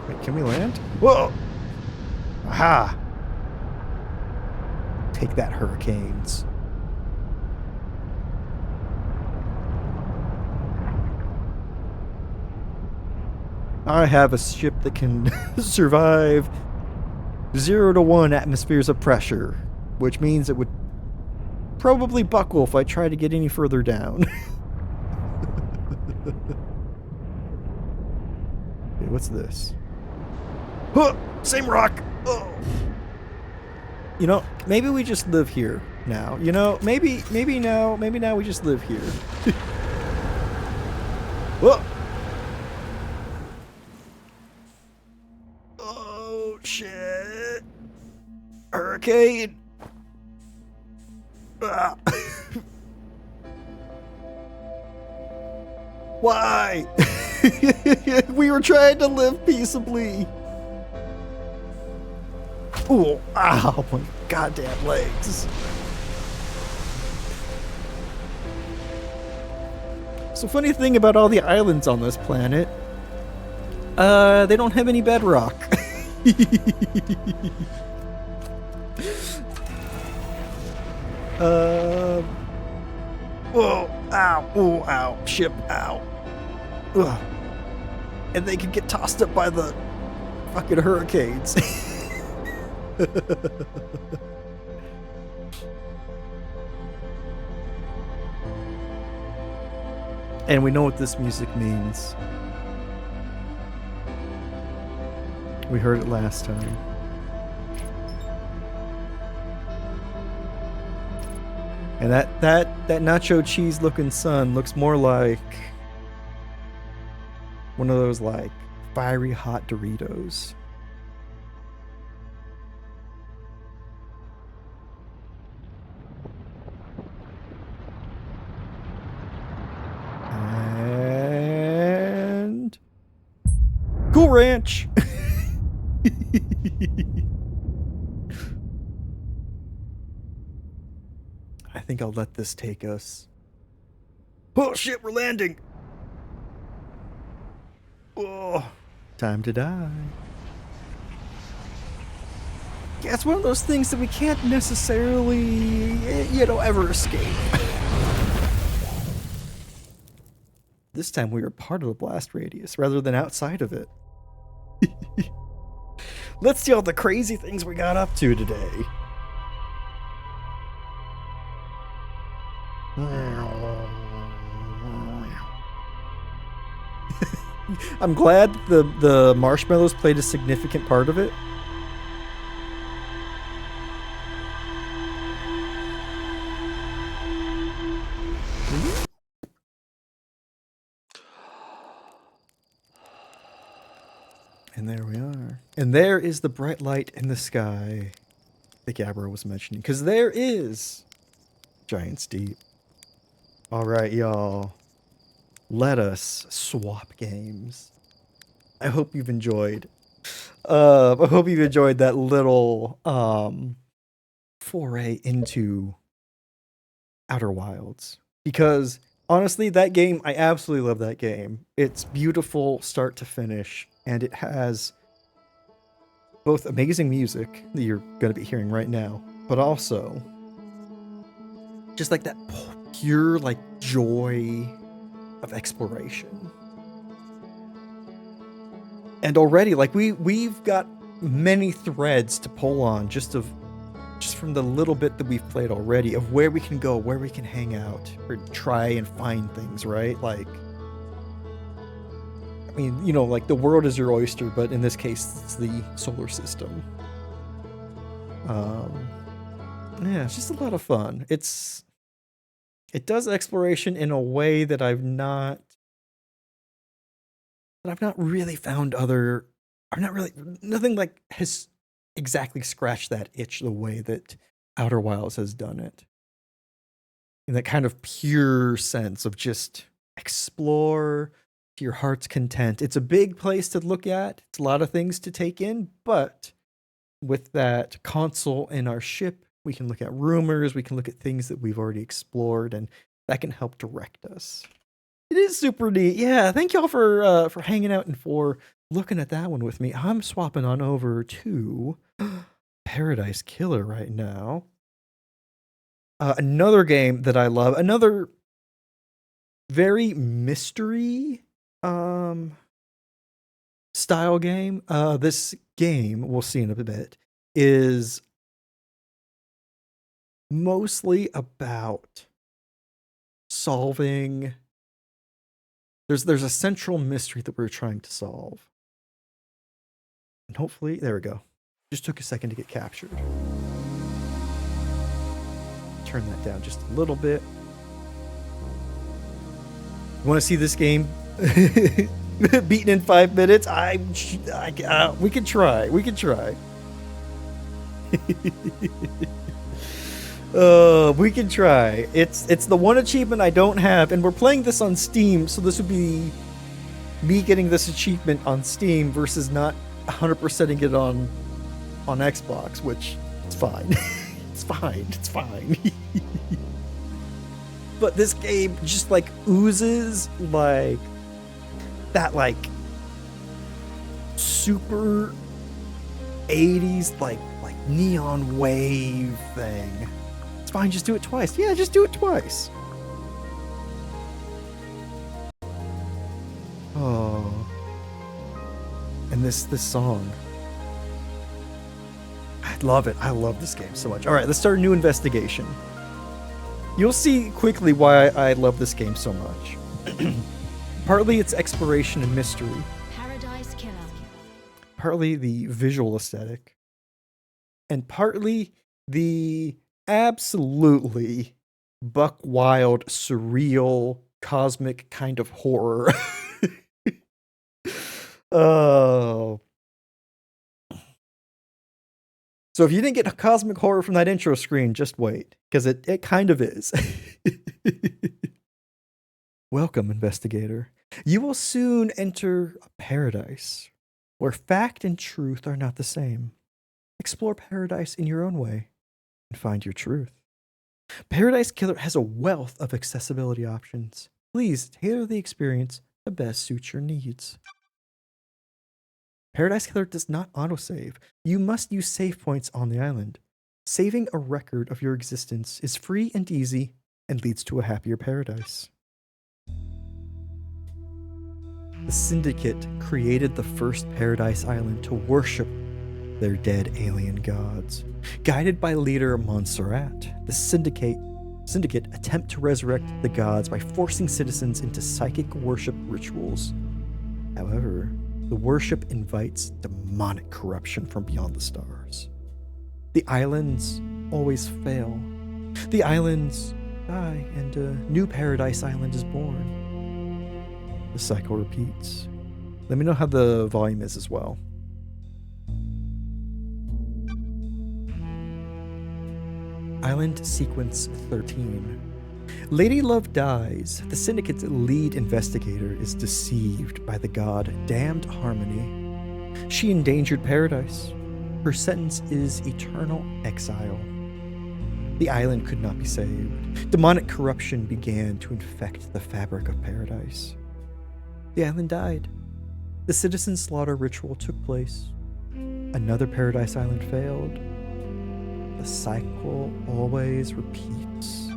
Wait, can we land? Whoa! Aha! Take that, hurricanes. I have a ship that can survive 0 to 1 atmospheres of pressure, which means it would probably buckle if I try to get any further down. Okay, what's this? Huh, same rock. Oh. You know, maybe we just live here now. You know, maybe now we just live here. Whoa. Oh shit! Hurricane. Ah. Why? We were trying to live peaceably. Oh, ow, my goddamn legs. So funny thing about all the islands on this planet, they don't have any bedrock. Whoa, ow, oh, ow, ship, ow. Ugh. And they could get tossed up by the fucking hurricanes. And we know what this music means. We heard it last time. And that nacho cheese looking sun looks more like one of those like fiery hot Doritos. And Cool Ranch. I think I'll let this take us. Oh shit, we're landing. Oh, time to die. Yeah, it's one of those things that we can't necessarily, you know, ever escape. This time we are part of the blast radius rather than outside of it. Let's see all the crazy things we got up to today. I'm glad the marshmallows played a significant part of it. And there we are. And there is the bright light in the sky that Gabbro was mentioning. Because there is Giant's Deep. All right, y'all. Let us swap games. I hope you've enjoyed. I hope you've enjoyed that little foray into Outer Wilds. Because honestly, that game, I absolutely love that game. It's beautiful start to finish, and it has both amazing music that you're going to be hearing right now, but also just like that pure like joy of exploration. And already, like we've got many threads to pull on just from the little bit that we've played already of where we can go, where we can hang out, or try and find things, right? Like, I mean, you know, like the world is your oyster, but in this case, it's the solar system. Yeah, it's just a lot of fun. It does exploration in a way that I've not really found nothing like has exactly scratched that itch the way that Outer Wilds has done it. In that kind of pure sense of just explore to your heart's content. It's a big place to look at. It's a lot of things to take in, but with that console in our ship, we can look at rumors, we can look at things that we've already explored, and that can help direct us. It is super neat. Yeah, thank y'all for hanging out and for looking at that one with me. I'm swapping on over to Paradise Killer right now. Another game that I love, another very mystery style game. This game, we'll see in a bit, is mostly about solving. There's a central mystery that we're trying to solve. And hopefully, there we go. Just took a second to get captured. Turn that down just a little bit. You want to see this game beaten in 5 minutes? We could try. We could try. We can try. It's the one achievement I don't have, and we're playing this on Steam, so this would be me getting this achievement on Steam versus not 100%ing it on Xbox, which it's fine. It's fine. It's fine. But this game just like oozes like that like super 80s like neon wave thing. It's fine, just do it twice. Yeah, just do it twice. Oh. And this song. I love it. I love this game so much. All right, let's start a new investigation. You'll see quickly why I love this game so much. Partly it's exploration and mystery. Paradise Killer. Partly the visual aesthetic. And partly the absolutely buck wild, surreal, cosmic kind of horror. Oh. So if you didn't get a cosmic horror from that intro screen, just wait, because it kind of is. Welcome, investigator. You will soon enter a paradise where fact and truth are not the same. Explore paradise in your own way and find your truth. Paradise Killer has a wealth of accessibility options. Please tailor the experience that best suits your needs. Paradise Killer does not autosave. You must use save points on the island. Saving a record of your existence is free and easy and leads to a happier paradise. The Syndicate created the first Paradise Island to worship their dead alien gods. Guided by leader Montserrat, the Syndicate attempt to resurrect the gods by forcing citizens into psychic worship rituals. However, the worship invites demonic corruption from beyond the stars. The islands always fail. The islands die, and a new Paradise Island is born. The cycle repeats. Let me know how the volume is as well. Island Sequence 13. Lady Love dies. The Syndicate's lead investigator is deceived by the god Damned Harmony. She endangered paradise. Her sentence is eternal exile. The island could not be saved. Demonic corruption began to infect the fabric of paradise. The island died. The citizen slaughter ritual took place. Another Paradise Island failed. The cycle always repeats.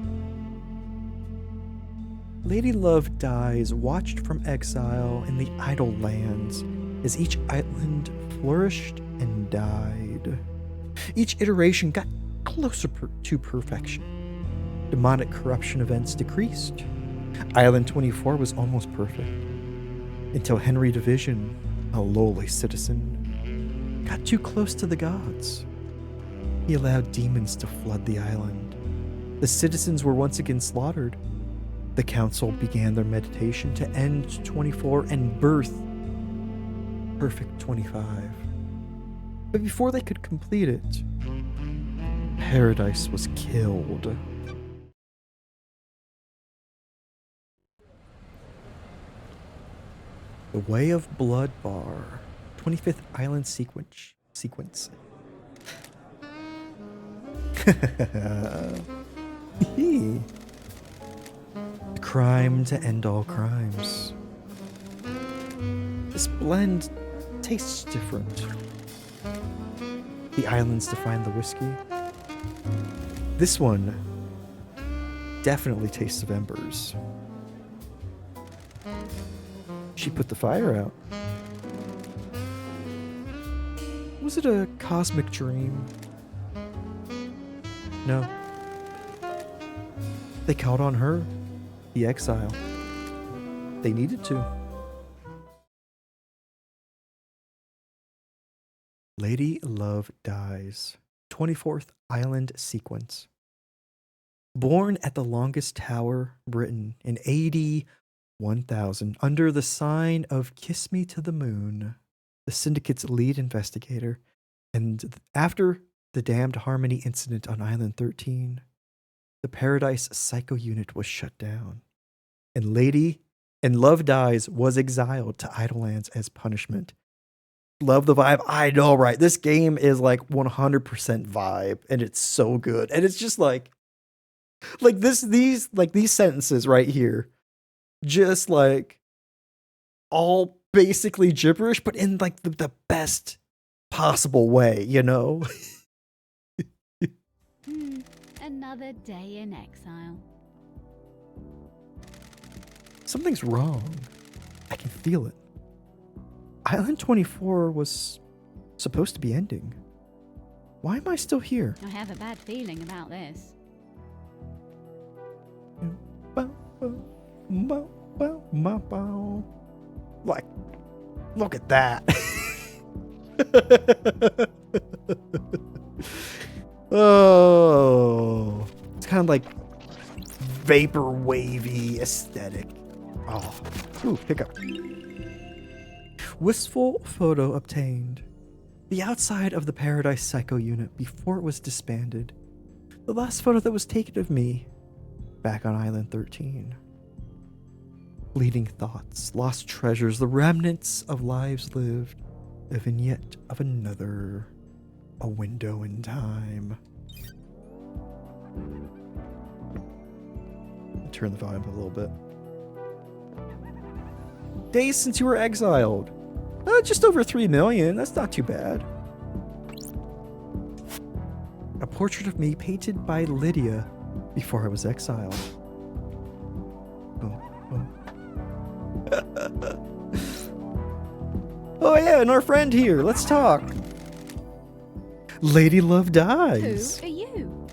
Lady Love dies, watched from exile in the idle lands as each island flourished and died. Each iteration got closer to perfection. Demonic corruption events decreased. Island 24 was almost perfect until Henry Division, a lowly citizen, got too close to the gods. He allowed demons to flood the island. The citizens were once again slaughtered. The council began their meditation to end 24 and birth Perfect 25. But before they could complete it, Paradise was killed. The Way of Blood Bar, 25th Island Sequence. Crime to end all crimes. This blend tastes different. The islands define the whiskey. This one definitely tastes of embers. She put the fire out. Was it a cosmic dream? No. They called on her, the exile. They needed to. Lady Love dies. 24th Island Sequence. Born at the longest tower, Britain, in AD 1000, under the sign of Kiss Me to the Moon, the Syndicate's lead investigator, and after the Damned Harmony incident on Island 13, the Paradise Psycho Unit was shut down, and Love Dies was exiled to Idlelands as punishment. Love the vibe. I know, right? This game is like 100% vibe, and it's so good. And it's just like these sentences right here, just like all basically gibberish, but in like the best possible way, you know? Another day in exile. Something's wrong. I can feel it. Island 24 was supposed to be ending. Why am I still here? I have a bad feeling about this. Like, look at that. Oh, it's kind of like vapor wavy aesthetic. Oh, ooh, hiccup. Wistful photo obtained. The outside of the Paradise Psycho Unit before it was disbanded. The last photo that was taken of me back on Island 13. Fleeting thoughts, lost treasures, the remnants of lives lived, a vignette of another, a window in time. I'll turn the volume up a little bit. Days since you were exiled. Just over 3 million. That's not too bad. A portrait of me painted by Lydia before I was exiled. Boom, boom. yeah, and our friend here. Let's talk. Lady Love Who Dies. are you?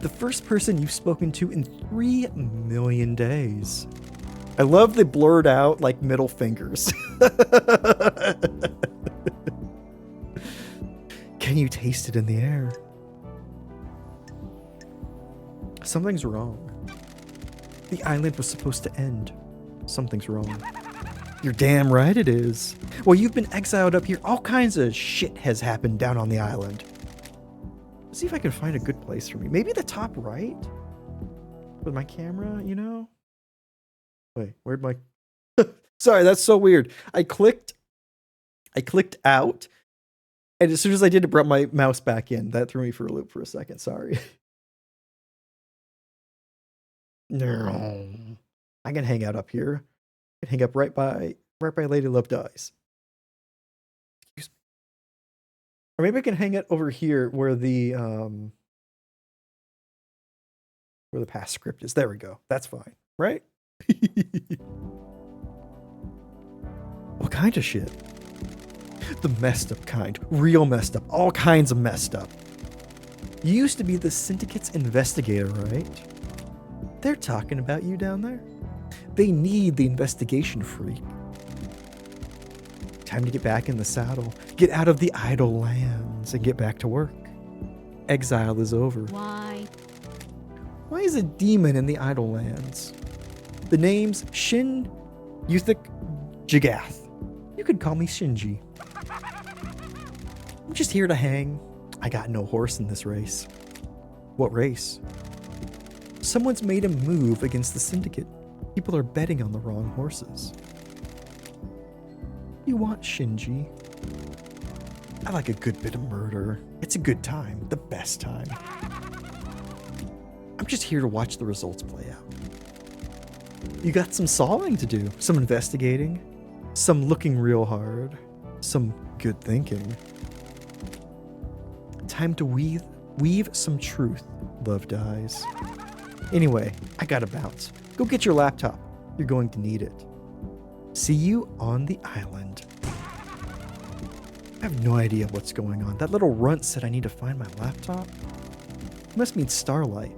The first person you've spoken to in 3 million days. I love the blurred out, like, middle fingers. Can you taste it in the air? Something's wrong. The island was supposed to end. Something's wrong. You're damn right it is. Well, you've been exiled up here. All kinds of shit has happened down on the island. Let's see if I can find a good place for me. Maybe the top right? With my camera, you know? Wait, where'd my... Sorry, that's so weird. I clicked out, and as soon as I did, it brought my mouse back in. That threw me for a loop for a second. Sorry. No. I can hang out up here. I can hang up right by Lady Love Dies. Excuse me. Or maybe I can hang it over here where the past script is. There we go. That's fine, right? What kind of shit? The messed up kind. Real messed up. All kinds of messed up. You used to be the Syndicate's investigator, right? They're talking about you down there. They need the investigation freak. Time to get back in the saddle. Get out of the idle lands and get back to work. Exile is over. Why? Why is a demon in the idle lands? The name's Shin Yuthik Jagath. You could call me Shinji. I'm just here to hang. I got no horse in this race. What race? Someone's made a move against the Syndicate. People are betting on the wrong horses. You want Shinji? I like a good bit of murder. It's a good time, the best time. I'm just here to watch the results play out. You got some solving to do, some investigating, some looking real hard, some good thinking. Time to weave some truth, Love Dies. Anyway, I gotta bounce. Go get your laptop. You're going to need it. See you on the island. I have no idea what's going on. That little runt said I need to find my laptop. It must mean Starlight.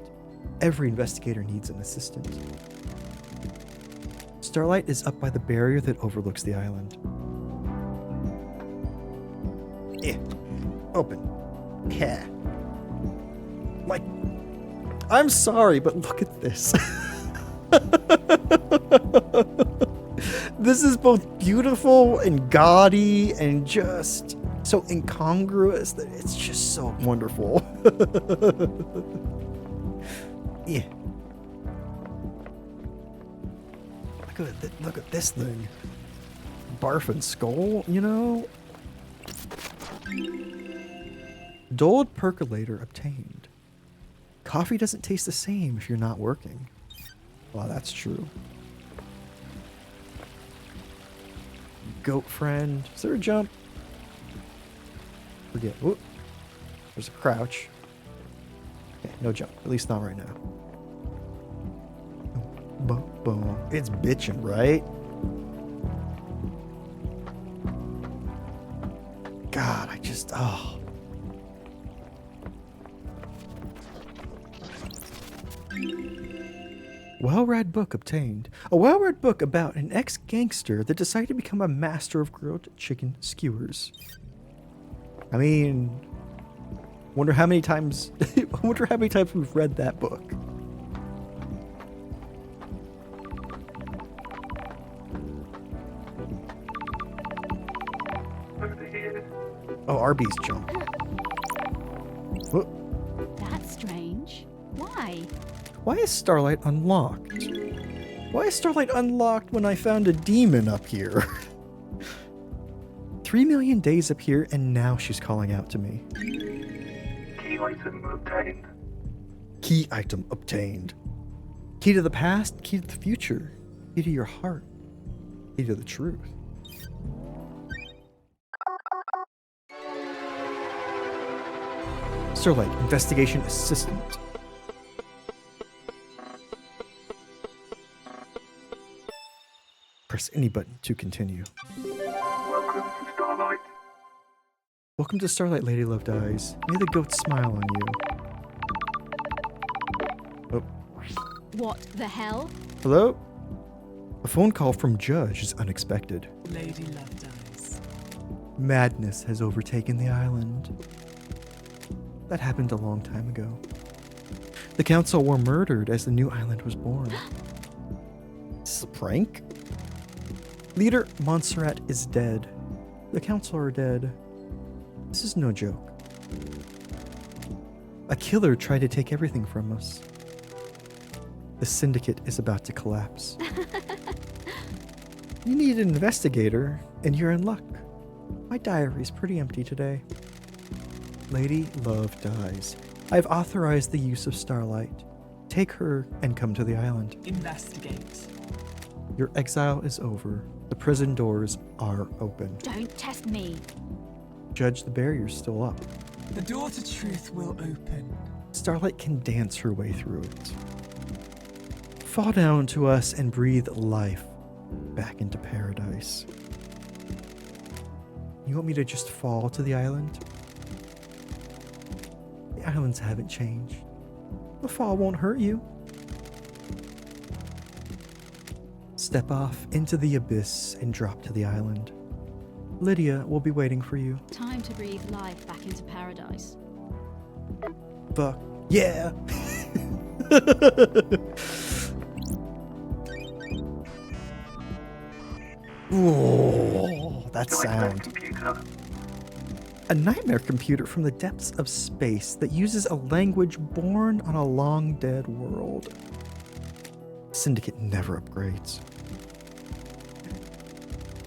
Every investigator needs an assistant. Starlight is up by the barrier that overlooks the island. Open. Yeah. Like, I'm sorry, but look at this. This is both beautiful and gaudy and just so incongruous that it's just so wonderful. Yeah. Look at this thing. Barf and skull, you know? Dulled percolator obtained. Coffee doesn't taste the same if you're not working. Well, that's true. Goat friend. Is there a jump? Forget. Whoop. There's a crouch. Okay, no jump. At least not right now. Boom, boom. It's bitching, right? God, I just... Oh. Well-read book obtained. A well-read book about an ex-gangster that decided to become a master of grilled chicken skewers. I mean, wonder how many times we've read that book. Oh, Arby's jump. Whoop. That's strange. Why? Why is Starlight unlocked? Why is Starlight unlocked when I found a demon up here? 3 million days up here, and now she's calling out to me. Key item obtained. Key item obtained. Key to the past, key to the future, key to your heart, key to the truth. Starlight, investigation assistant. Press any button to continue. Welcome to Starlight. Welcome to Starlight, Lady Loved Eyes. May the goats smile on you. Oh, What the hell? hello? A phone call from Judge is unexpected. Lady Loved Eyes. Madness has overtaken the island. That happened a long time ago. The council were murdered as the new island was born. This is a prank? Leader Montserrat is dead. The council are dead. This is no joke. A killer tried to take everything from us. The syndicate is about to collapse. You need an investigator, and you're in luck. My diary's pretty empty today. Lady Love dies. I've authorized the use of Starlight. Take her and come to the island. Investigate. Your exile is over. The prison doors are open. Don't test me. Judge, the barrier's still up. The door to truth will open. Starlight can dance her way through it. Fall down to us and breathe life back into paradise. You want me to just fall to the island? The islands haven't changed. The fall won't hurt you. Step off into the abyss and drop to the island. Lydia will be waiting for you. Time to breathe life back into paradise. Fuck. Yeah! Ooh, that sound. Computer. A nightmare computer from the depths of space that uses a language born on a long dead world. Syndicate never upgrades.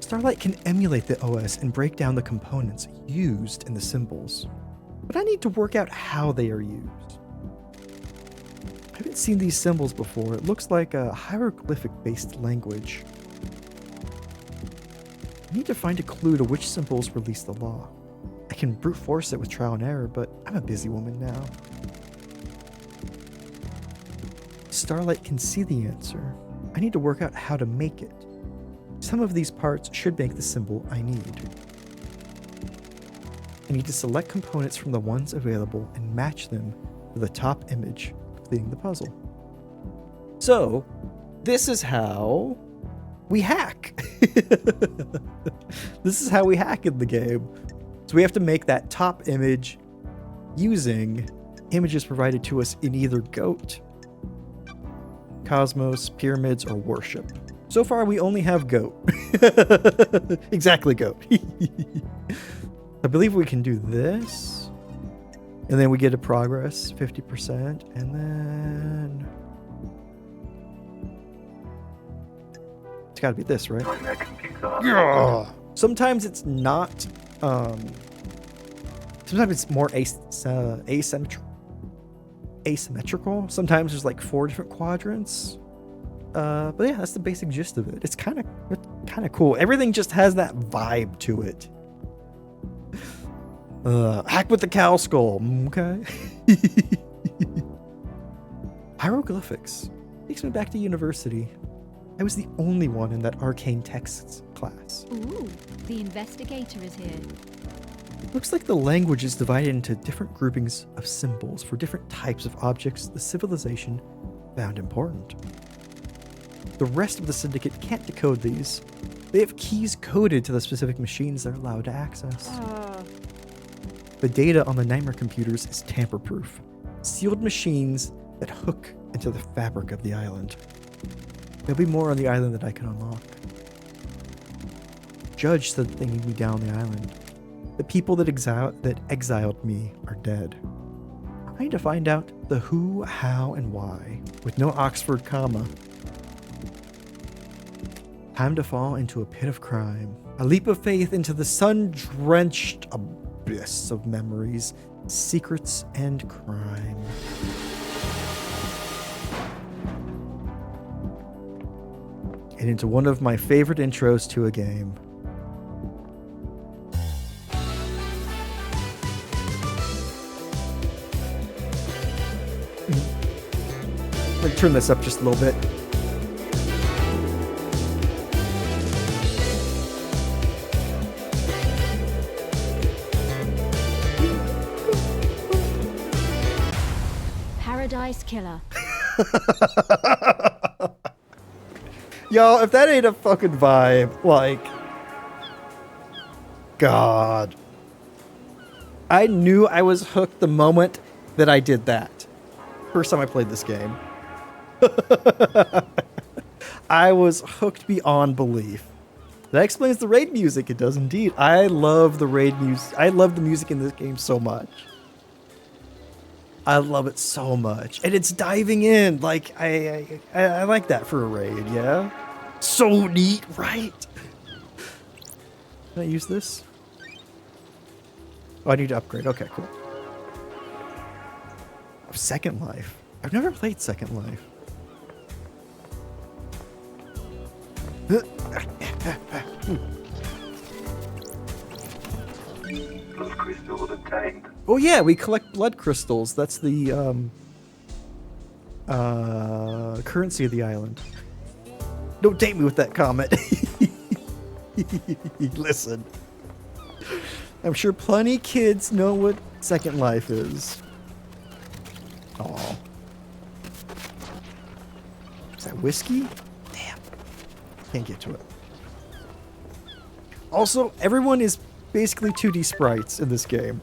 Starlight can emulate the OS and break down the components used in the symbols, but I need to work out how they are used. I haven't seen these symbols before. It looks like a hieroglyphic-based language. I need to find a clue to which symbols release the law. I can brute force it with trial and error, but I'm a busy woman now. Starlight can see the answer. I need to work out how to make it. Some of these parts should make the symbol I need. I need to select components from the ones available and match them to the top image, completing the puzzle. So, this is how we hack. This is how we hack in the game. So we have to make that top image using images provided to us in either Goat, Cosmos, Pyramids, or Worship. So far, we only have Goat. Exactly, Goat. I believe we can do this. And then we get a progress, 50%. And then... it's gotta be this, right? Nightmare computer. Yeah. Sometimes it's not. Sometimes it's more asymmetrical. Sometimes there's like 4 different quadrants. But yeah, that's the basic gist of it. It's kind of cool. Everything just has that vibe to it. Hack with the cow skull. Okay. Hieroglyphics takes me back to university. I was the only one in that arcane texts class. Ooh, the investigator is here. Looks like the language is divided into different groupings of symbols for different types of objects the civilization found important. The rest of the syndicate can't decode these. They have keys coded to the specific machines they're allowed to access. The data on the nightmare computers is tamper-proof. Sealed machines that hook into the fabric of the island. There'll be more on the island that I can unlock. Judge said that they need me down the island. The people that exiled me are dead. I need to find out the who, how, and why, with no Oxford comma. Time to fall into a pit of crime. A leap of faith into the sun-drenched abyss of memories, secrets, and crime. And into one of my favorite intros to a game. I'm gonna turn this up just a little bit. Paradise Killer. Yo, if that ain't a fucking vibe, like, God. I knew I was hooked the moment that I did that. First time I played this game. I was hooked beyond belief. That explains the raid music. It does indeed. I love the raid music. I love the music in this game so much. I love it so much. And it's diving in. Like, I like that for a raid, yeah? So neat, right? Can I use this? Oh, I need to upgrade. Okay, cool. Oh, Second Life. I've never played Second Life. Blood crystals obtained. Oh yeah, we collect blood crystals. That's the currency of the island. Don't date me with that comment. Listen. I'm sure plenty kids know what Second Life is. Oh. Is that whiskey? Damn. Can't get to it. Also, everyone is basically 2D sprites in this game.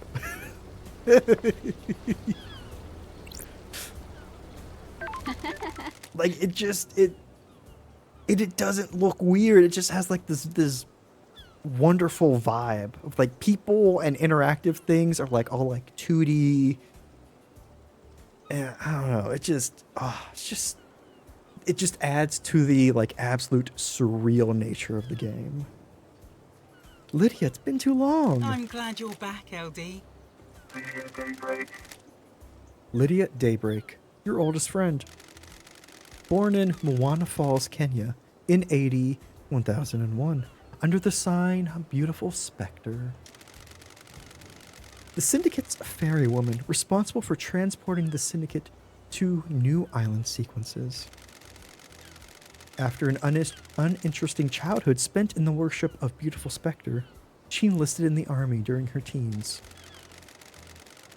Like, it just, it doesn't look weird. It just has like this wonderful vibe of like people and interactive things are like all like 2D. And I don't know. It just adds to the like absolute surreal nature of the game. Lydia, it's been too long. I'm glad you're back, LD. Lydia Daybreak. Lydia Daybreak, your oldest friend. Born in Moana Falls, Kenya, in 1001, under the sign Beautiful Spectre. The Syndicate's a fairy woman responsible for transporting the Syndicate to new island sequences. After an uninteresting childhood spent in the worship of Beautiful Spectre, she enlisted in the army during her teens.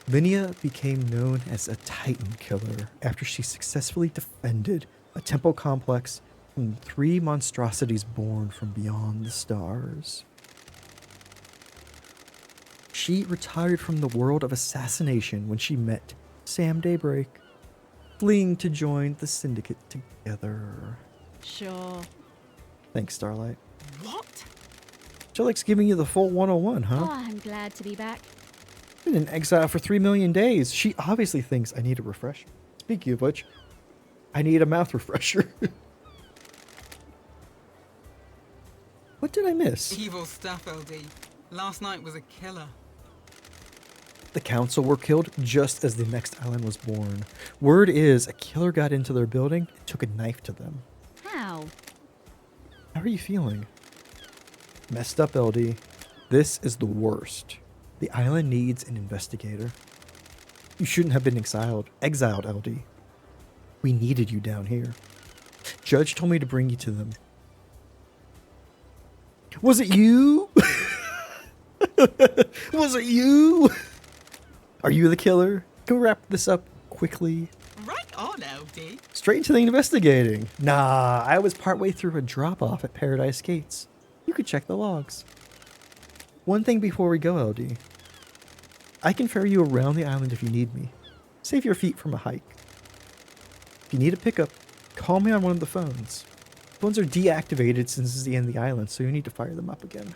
Linnea became known as a Titan killer after she successfully defended a temple complex from 3 monstrosities born from beyond the stars. She retired from the world of assassination when she met Sam Daybreak, fleeing to join the Syndicate together. Sure. Thanks, Starlight. What? Jellyk's giving you the full 101, huh? Oh, I'm glad to be back. Been in exile for 3 million days. She obviously thinks I need a refresher. Speaking of which, I need a mouth refresher. What did I miss? Evil stuff, LD. Last night was a killer. The council were killed just as the next island was born. Word is a killer got into their building and took a knife to them. How? How are you feeling? Messed up, LD. This is the worst. The island needs an investigator. You shouldn't have been exiled, LD. We needed you down here. Judge told me to bring you to them. Was it you? Was it you? Are you the killer? Can we wrap this up quickly? Right on, LD. Straight into the investigating. Nah, I was partway through a drop-off at Paradise Gates. You could check the logs. One thing before we go, LD. I can ferry you around the island if you need me. Save your feet from a hike. If you need a pickup, call me on one of the phones. Phones are deactivated since it's the end of the island, so you need to fire them up again.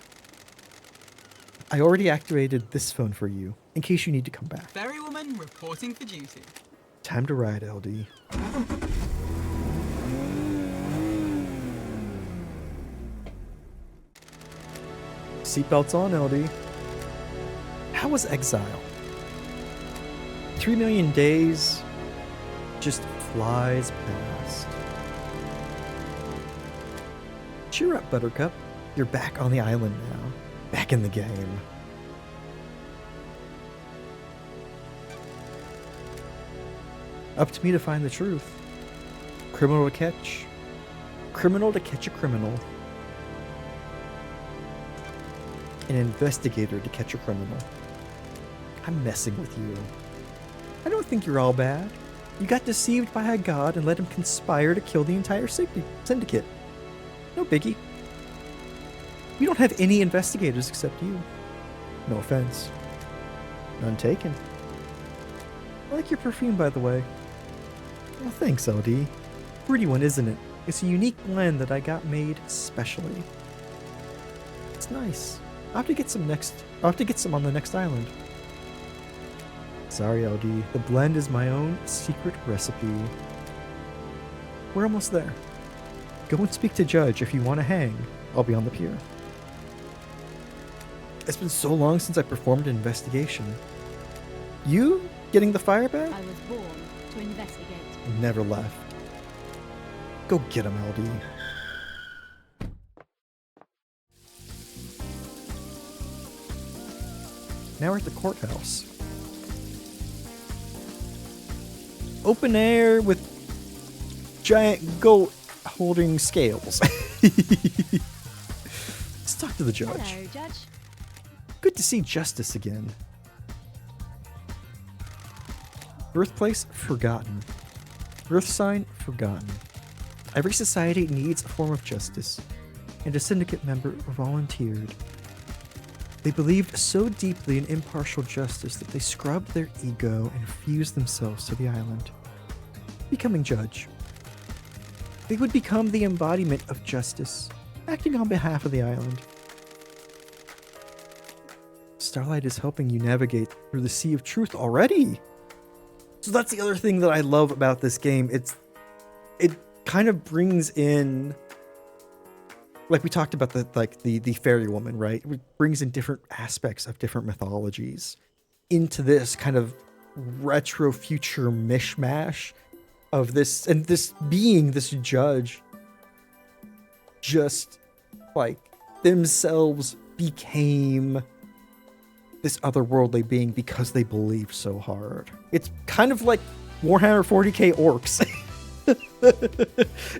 I already activated this phone for you, in case you need to come back. Ferrywoman reporting for duty. Time to ride, LD. Seatbelts on, LD. How was exile? 3 million days just flies past. Cheer up, Buttercup. You're back on the island now. Back in the game. Up to me to find the truth. Criminal to catch. Criminal to catch a criminal. An investigator to catch a criminal. I'm messing with you. I don't think you're all bad. You got deceived by a god and let him conspire to kill the entire syndicate. No biggie. We don't have any investigators except you. No offense. None taken. I like your perfume, by the way. Well, thanks, LD. Pretty one, isn't it? It's a unique blend that I got made specially. It's nice. I'll have to get some on the next island. Sorry, LD. The blend is my own secret recipe. We're almost there. Go and speak to Judge. If you want to hang, I'll be on the pier. It's been so long since I performed an investigation. You getting the fire back? I was born to investigate. Never left. Go get him, LD. Now we're at the courthouse. Open air with giant goat holding scales. Let's talk to the judge. Hello, Judge. Good to see Justice again. Birthplace forgotten. Birth sign forgotten. Every society needs a form of justice, and a syndicate member volunteered. They believed so deeply in impartial justice that they scrubbed their ego and fused themselves to the island, becoming judge. They would become the embodiment of justice, acting on behalf of the island. Starlight is helping you navigate through the sea of truth already. So that's the other thing that I love about this game. It kind of brings in, like we talked about the fairy woman, right? It brings in different aspects of different mythologies into this kind of retro future mishmash of this, and this being this judge just like themselves became this otherworldly being because they believe so hard. It's kind of like Warhammer 40k orcs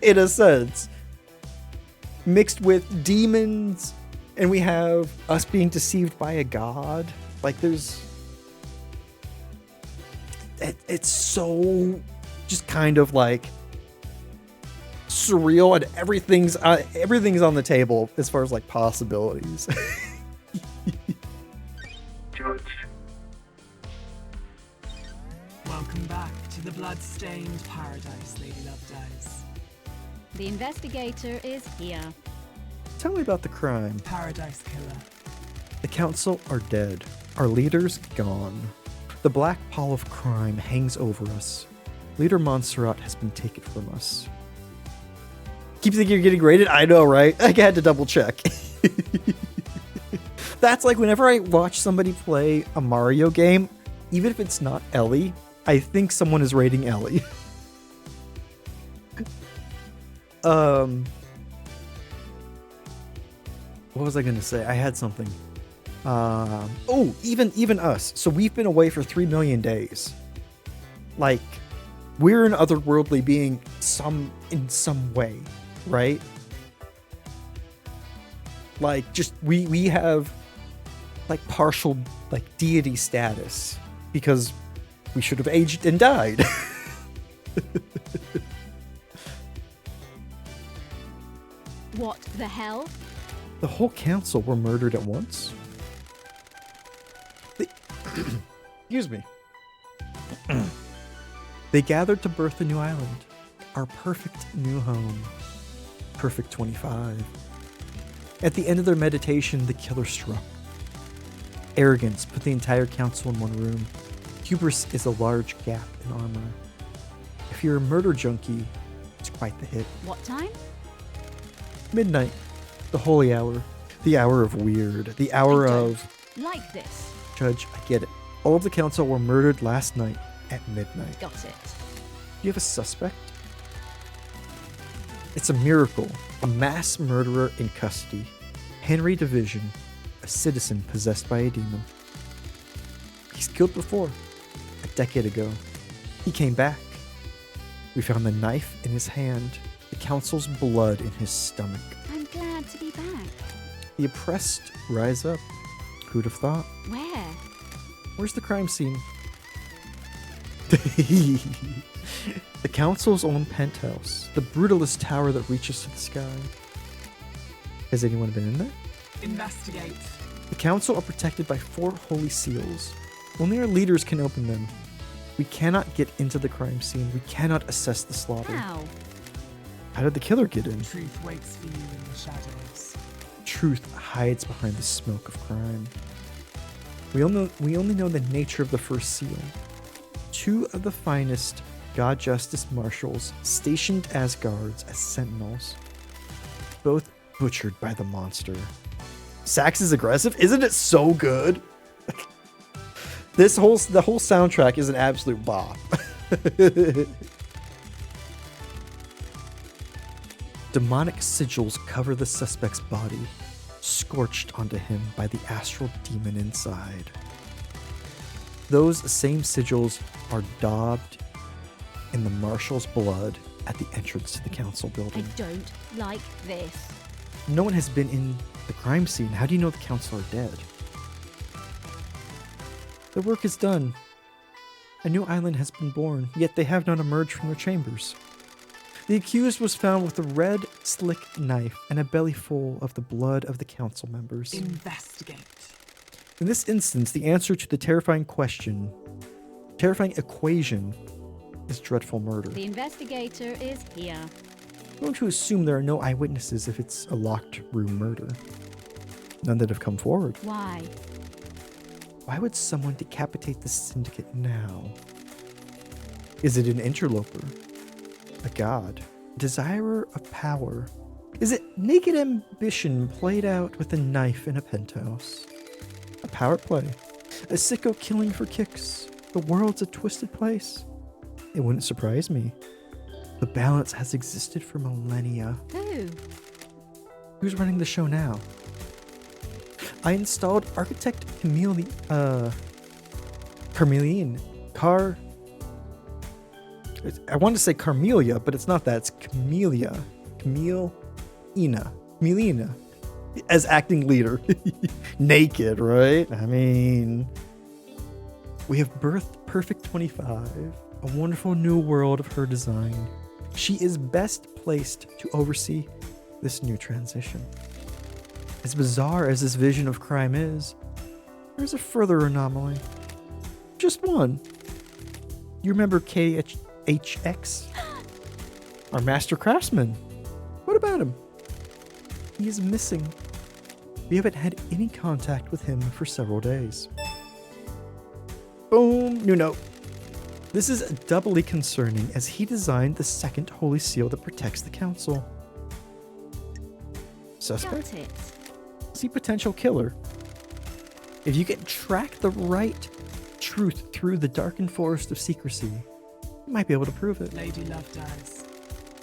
in a sense, mixed with demons, and we have us being deceived by a god. Like it's so just kind of like surreal, and everything's on the table as far as like possibilities. Judge, Welcome back to the blood-stained paradise, Lady Lovedays. The investigator is here. Tell me about the crime. Paradise killer. The council are dead. Our leader's gone. The black pall of crime hangs over us. Leader Montserrat has been taken from us. Keep thinking you're getting rated? I know, right? I had to double check. That's like whenever I watch somebody play a Mario game, even if it's not Ellie, I think someone is rating Ellie. What was I going to say? I had something. Even us. So we've been away for 3 million days. Like, we're an otherworldly being in some way, right? Like, just we have like partial like deity status because we should have aged and died. What the hell? The whole council were murdered at once. Excuse me. They gathered to birth a new island, our perfect new home. Perfect 25. At the end of their meditation, the killer struck. Arrogance put the entire council in one room. Hubris is a large gap in armor. If you're a murder junkie, it's quite the hit. What time? Midnight. The holy hour. The hour of weird. The hour of... Like this. Judge, I get it. All of the council were murdered last night at midnight. Got it. Do you have a suspect? It's a miracle. A mass murderer in custody. Henry Division, a citizen possessed by a demon. He's killed before, a decade ago. He came back. We found the knife in his hand, the council's blood in his stomach. I'm glad to be back. The oppressed rise up. Who'd have thought? Where? Where's the crime scene? The council's own penthouse, the brutalist tower that reaches to the sky. Has anyone been in there? Investigate. The council are protected by 4 holy seals. Only our leaders can open them. We cannot get into the crime scene. We cannot assess the slaughter. How did the killer get in? Truth waits for you in the shadows. Truth hides behind the smoke of crime. We only know the nature of the first seal. 2 of the finest God Justice Marshals stationed as guards, as sentinels. Both butchered by the monster. Sax is aggressive? Isn't it so good? The whole soundtrack is an absolute bop. Demonic sigils cover the suspect's body, scorched onto him by the astral demon inside. Those same sigils are daubed in the marshal's blood at the entrance to the council I building. don't like this. No one has been in the crime scene. How do you know the council are dead? The work is done. A new island has been born, yet they have not emerged from their chambers. The accused was found with a red, slick knife and a belly full of the blood of the council members. Investigate. In this instance, the answer to the terrifying equation, is dreadful murder. The investigator is here. I'm going to assume there are no eyewitnesses if it's a locked room murder. None that have come forward. Why? Why would someone decapitate the syndicate now? Is it an interloper? A god? A desirer of power? Is it naked ambition played out with a knife in a penthouse? A power play? A sicko killing for kicks? The world's a twisted place? It wouldn't surprise me. The balance has existed for millennia. Who? Who's running the show now? I installed architect Carmelian. I wanted to say Carmelia, but it's not that. It's Camellia. Camelina. As acting leader. Naked, right? I mean, we have birthed Perfect 25, a wonderful new world of her design. She is best placed to oversee this new transition. As bizarre as this vision of crime is, there's a further anomaly. Just one. You remember KHX? Our master craftsman. What about him? He is missing. We haven't had any contact with him for several days. Boom, new note. This is doubly concerning as he designed the second holy seal that protects the council. Suspect? Got it. Is he potential killer? If you can track the right truth through the darkened forest of secrecy, you might be able to prove it. Lady Love dies.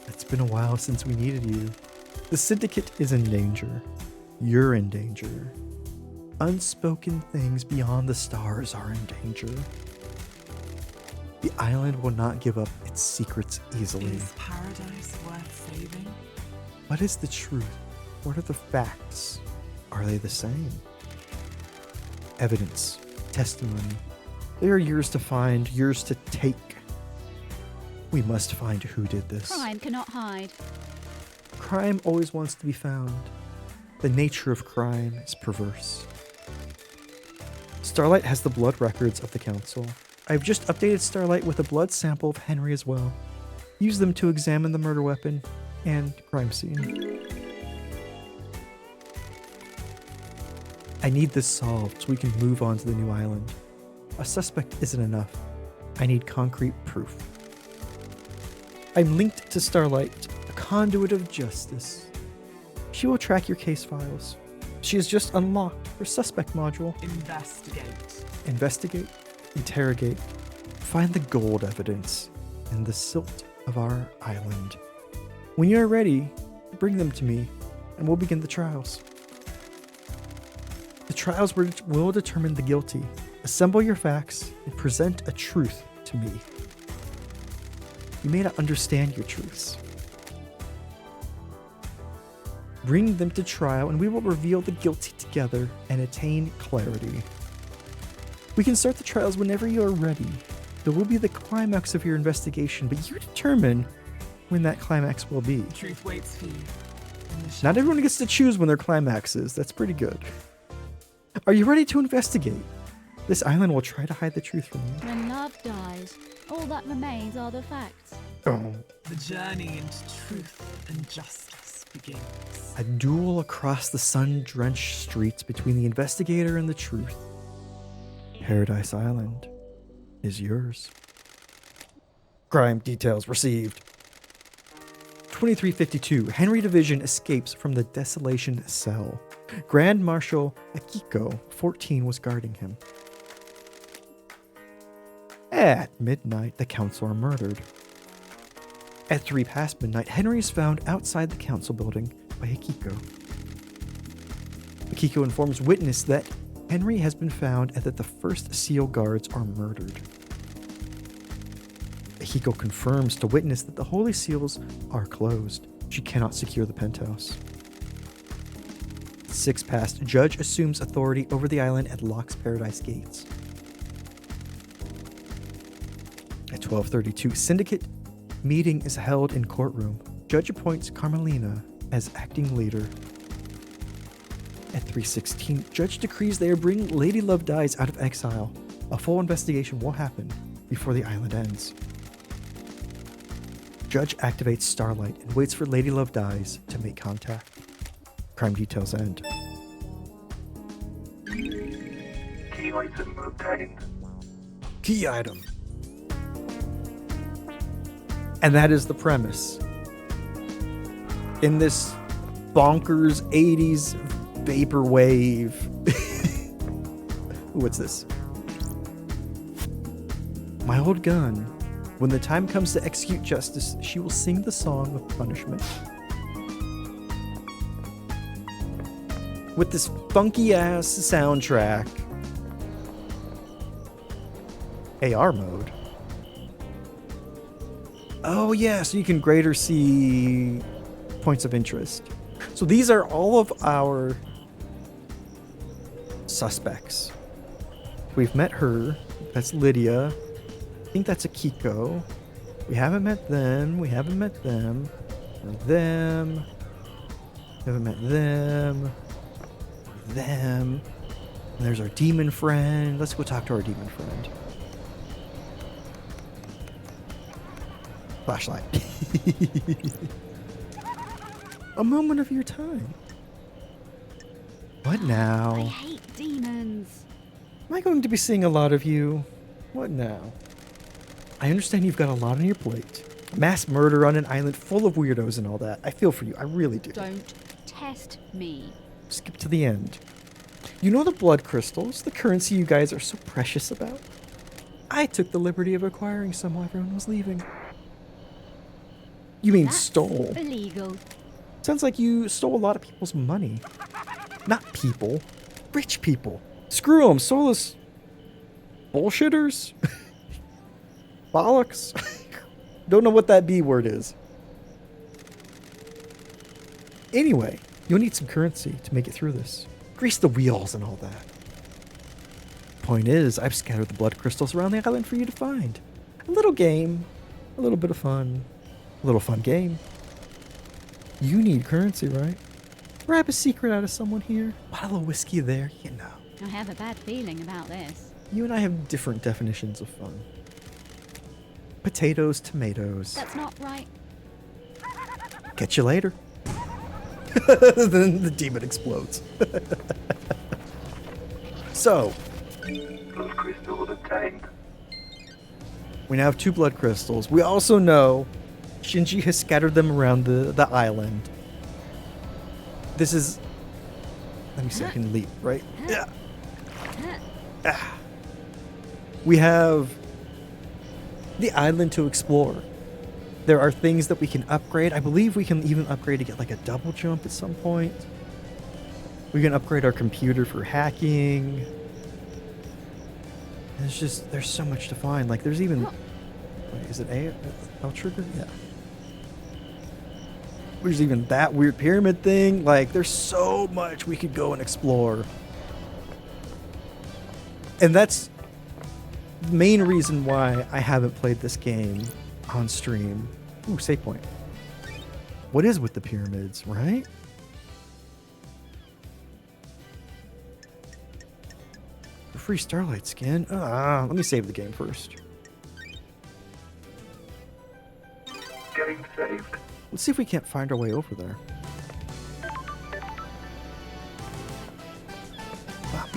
It's been a while since we needed you. The syndicate is in danger. You're in danger. Unspoken things beyond the stars are in danger. The island will not give up its secrets easily. Is paradise worth saving? What is the truth? What are the facts? Are they the same? Evidence, testimony. There are yours to find, yours to take. We must find who did this. Crime cannot hide. Crime always wants to be found. The nature of crime is perverse. Starlight has the blood records of the council. I've just updated Starlight with a blood sample of Henry as well. Use them to examine the murder weapon and crime scene. I need this solved so we can move on to the new island. A suspect isn't enough. I need concrete proof. I'm linked to Starlight, a conduit of justice. She will track your case files. She has just unlocked her suspect module. Investigate. Investigate, interrogate, find the gold evidence in the silt of our island. When you are ready, bring them to me and we'll begin the trials. The trials will determine the guilty. Assemble your facts and present a truth to me. You may not understand your truths. Bring them to trial and we will reveal the guilty together and attain clarity. We can start the trials whenever you are ready. There will be the climax of your investigation, but you determine when that climax will be. Truth waits for you. in the Not shadows. everyone gets to choose when their climax is. That's pretty good. Are you ready to investigate? This island will try to hide the truth from you. When love dies, all that remains are the facts. Oh. The journey into truth and justice begins. A duel across the sun-drenched streets between the investigator and the truth. Paradise Island is yours. Crime details received. 2352. Henry Division escapes from the desolation cell. Grand Marshal Akiko, 14, was guarding him. At midnight, the council are murdered. At 3 past midnight, Henry is found outside the council building by Akiko. Akiko informs witness that Henry has been found and that the first seal guards are murdered. Akiko confirms to witness that the holy seals are closed. She cannot secure the penthouse. 6 past, judge assumes authority over the island and locks paradise gates. At 12:32, syndicate meeting is held in courtroom. Judge appoints Carmelina as acting leader. At 3:16, judge decrees they are bringing Lady Love Dies out of exile. A full investigation will happen before the island ends. Judge activates Starlight and waits for Lady Love Dies to make contact. Crime details end. Key item obtained. Key item. And that is the premise. In this bonkers 80s vaporwave. Ooh, what's this? My old gun. When the time comes to execute justice, she will sing the song of punishment. With this funky ass soundtrack. AR mode. Oh yeah, so you can greater see points of interest. So these are all of our suspects. We've met her. That's Lydia. I think that's Akiko. We haven't met them. We haven't met them. Or them. We haven't met them. Or them. And there's our demon friend. Let's go talk to our demon friend. Flashlight. A moment of your time. What I now? hate demons. Am I going to be seeing a lot of you? What now? I understand you've got a lot on your plate. Mass murder on an island full of weirdos and all that. I feel for you. I really do. Don't test me. Skip to the end. You know the blood crystals, the currency you guys are so precious about? I took the liberty of acquiring some while everyone was leaving. You mean That's stole? illegal. Sounds like you stole a lot of people's money. Not people. Rich people. Screw them, soulless bullshitters. Bollocks. Don't know what that B word is. Anyway, you'll need some currency to make it through this. Grease the wheels and all that. Point is, I've scattered the blood crystals around the island for you to find. A little game. A little bit of fun. A little fun game. You need currency, right? Grab a secret out of someone here. Bottle of whiskey there, you know. I have a bad feeling about this. You and I have different definitions of fun. Potatoes, tomatoes. That's not right. Catch you later. Then the demon explodes. So, Blood crystal obtained. we now have 2 blood crystals. We also know Shinji has scattered them around the island. This is... Let me see, I can leap, right? Yeah. Ah. We have the island to explore. There are things that we can upgrade. I believe we can even upgrade to get like a double jump at some point. We can upgrade our computer for hacking. There's so much to find. Like there's even... Wait, is it L trigger? Yeah. There's even that weird pyramid thing. Like there's so much we could go and explore. And that's main reason why I haven't played this game on stream. Ooh, save point. What is with the pyramids, right? Free Starlight skin. Let me save the game first. Game saved. Let's see if we can't find our way over there.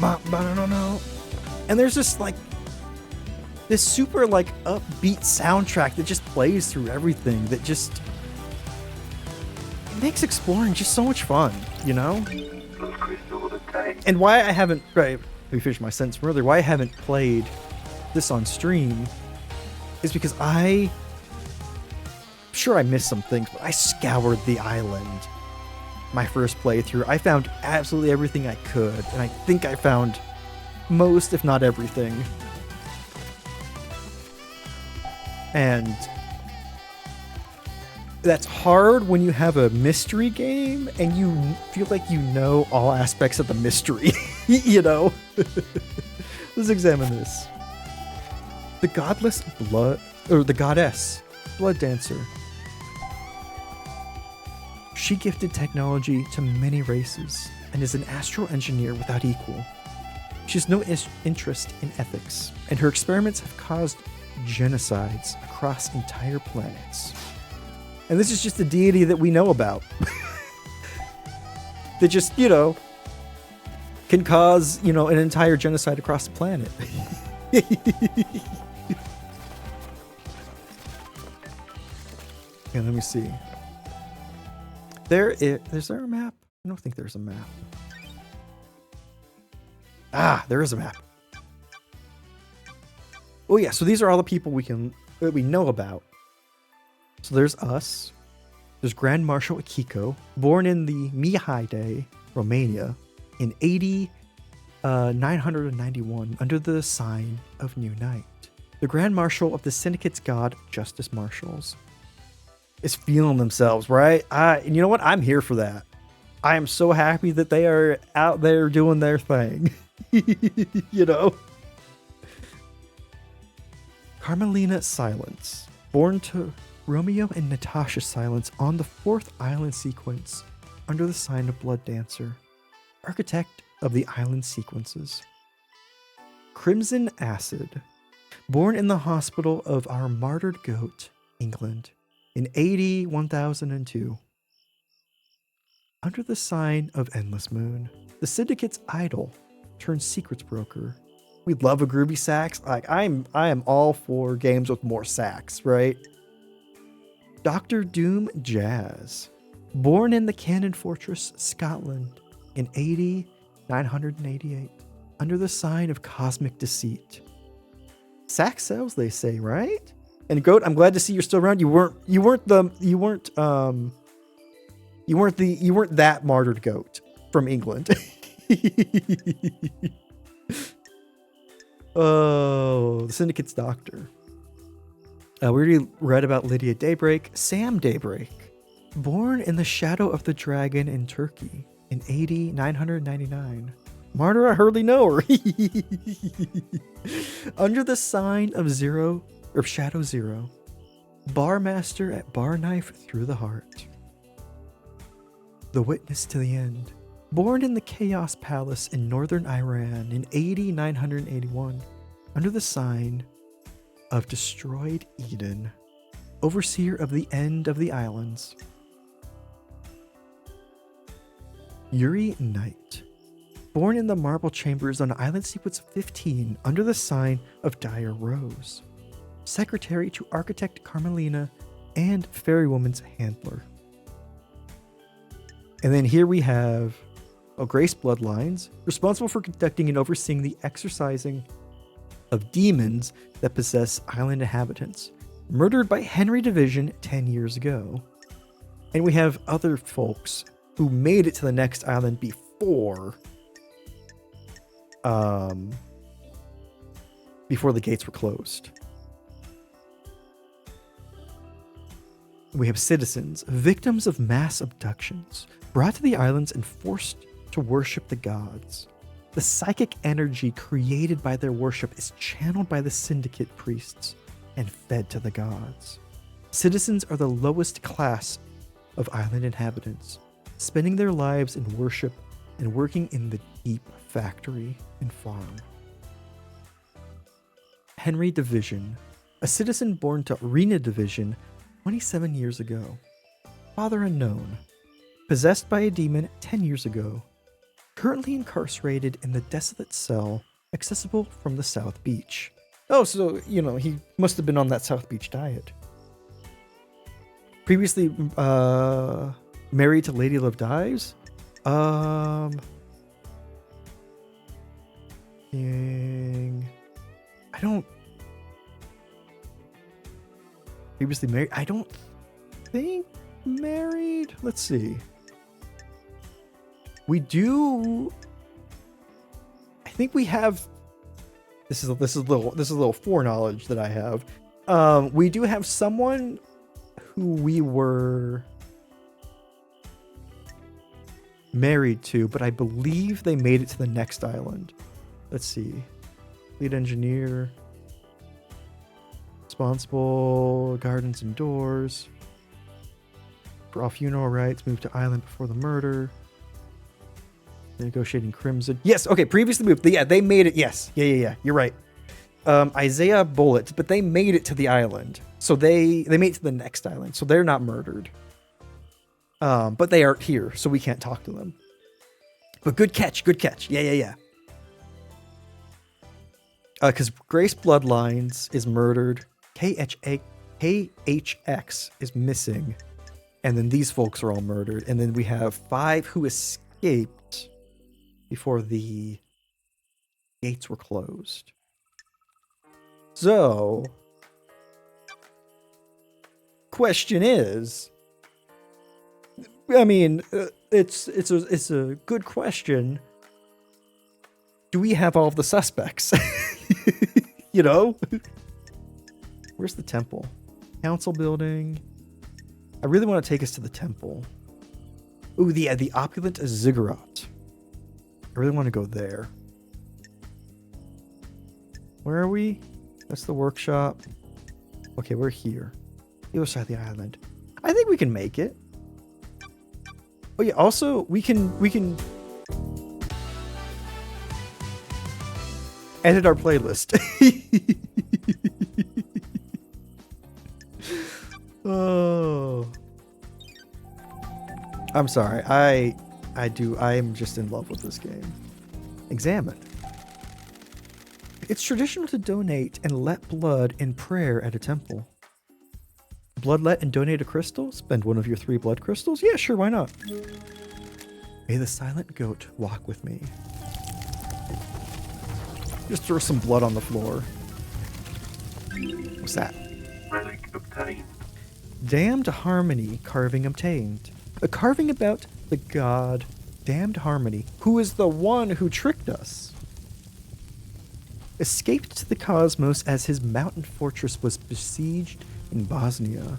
No. And there's just like this super like upbeat soundtrack that just plays through everything that just it makes exploring just so much fun, you know? Those crystals obtained. And why I haven't, right, let me finish my sentence further, why I haven't played this on stream is because sure I missed some things, but I scoured the island my first playthrough. I found absolutely everything I could, and I think I found most, if not everything. And that's hard when you have a mystery game and you feel like you know all aspects of the mystery, you know? Let's examine this. The goddess blood dancer. She gifted technology to many races and is an astral engineer without equal. She has no interest in ethics, and her experiments have caused genocides across entire planets. And this is just a deity that we know about. That just, you know, can cause, you know, an entire genocide across the planet. Okay, let me see. Is there a map? I don't think there's a map. There is a map. Oh yeah, so these are all the people that we know about. So there's us. There's Grand Marshal Akiko, born in the Mihai, Romania, in 991 under the sign of New Night. The Grand Marshal of the Syndicate's god, Justice Marshals, is feeling themselves, right? And you know what? I'm here for that. I am so happy that they are out there doing their thing. You know? Carmelina Silence, born to Romeo and Natasha Silence on the 4th island sequence under the sign of Blood Dancer, architect of the island sequences. Crimson Acid, born in the hospital of our martyred goat, England, in AD 1002. Under the sign of Endless Moon, the Syndicate's idol turned secrets broker. We love a groovy sax. Like I am all for games with more sax, right? Dr. Doom Jazz, born in the Cannon Fortress, Scotland, in AD 988, under the sign of Cosmic Deceit. Sax sells, they say, right? And Goat, I'm glad to see you're still around. You weren't that martyred goat from England. Oh, the Syndicate's doctor. We already read about Lydia Daybreak. Sam Daybreak, born in the shadow of the dragon in Turkey in AD 999. Martyr, I hardly know her. Under the sign of Shadow Zero, Barmaster at Bar Knife Through the Heart. The Witness to the End, born in the Chaos Palace in northern Iran in AD 981, under the sign of Destroyed Eden, overseer of the end of the islands. Yuri Knight, born in the Marble Chambers on Island Sequence 15 under the sign of Dire Rose, secretary to Architect Carmelina and Fairywoman's handler. And then here we have Grace Bloodlines, responsible for conducting and overseeing the exorcising of demons that possess island inhabitants, murdered by Henry Division 10 years ago. And we have other folks who made it to the next island before the gates were closed. We have citizens, victims of mass abductions, brought to the islands and forced to worship the gods. The psychic energy created by their worship is channeled by the syndicate priests and fed to the gods. Citizens are the lowest class of island inhabitants, spending their lives in worship and working in the deep factory and farm. Henry Division, a citizen born to Rena Division 27 years ago. Father unknown. Possessed by a demon 10 years ago. Currently incarcerated in the desolate cell accessible from the South Beach. Oh, so, he must have been on that South Beach diet. Previously married to Lady Love Dives. Previously married. I don't think married. Let's see. We do. I think we have. This is a little foreknowledge that I have. We do have someone who we were married to, but I believe they made it to the next island. Let's see. Lead engineer. Responsible. Gardens and doors. For all funeral rites. Moved to island before the murder. Negotiating Crimson. Yes, okay, previously moved. Yeah, they made it. Yes. Yeah. You're right. Isaiah Bullet, but they made it to the island. So they made it to the next island. So they're not murdered. But they aren't here, so we can't talk to them. But good catch. Yeah. Because Grace Bloodlines is murdered. KHX is missing. And then these folks are all murdered. And then we have 5 who escaped before the gates were closed. So, question is, I mean, it's a good question. Do we have all of the suspects? Where's the temple? Council building. I really want to take us to the temple. Ooh, the opulent ziggurat. I really want to go there. Where are we? That's the workshop. Okay, we're here. The other side of the island. I think we can make it. Oh yeah, also we can edit our playlist. Oh. I'm sorry. I am just in love with this game. Examine. It's traditional to donate and let blood in prayer at a temple. Bloodlet and donate a crystal? Spend one of your 3 blood crystals? Yeah, sure, why not? May the silent goat walk with me. Just throw some blood on the floor. What's that? Relic obtained. Damned Harmony carving obtained. A carving about the god Damned Harmony, who is the one who tricked us. Escaped to the cosmos as his mountain fortress was besieged in Bosnia.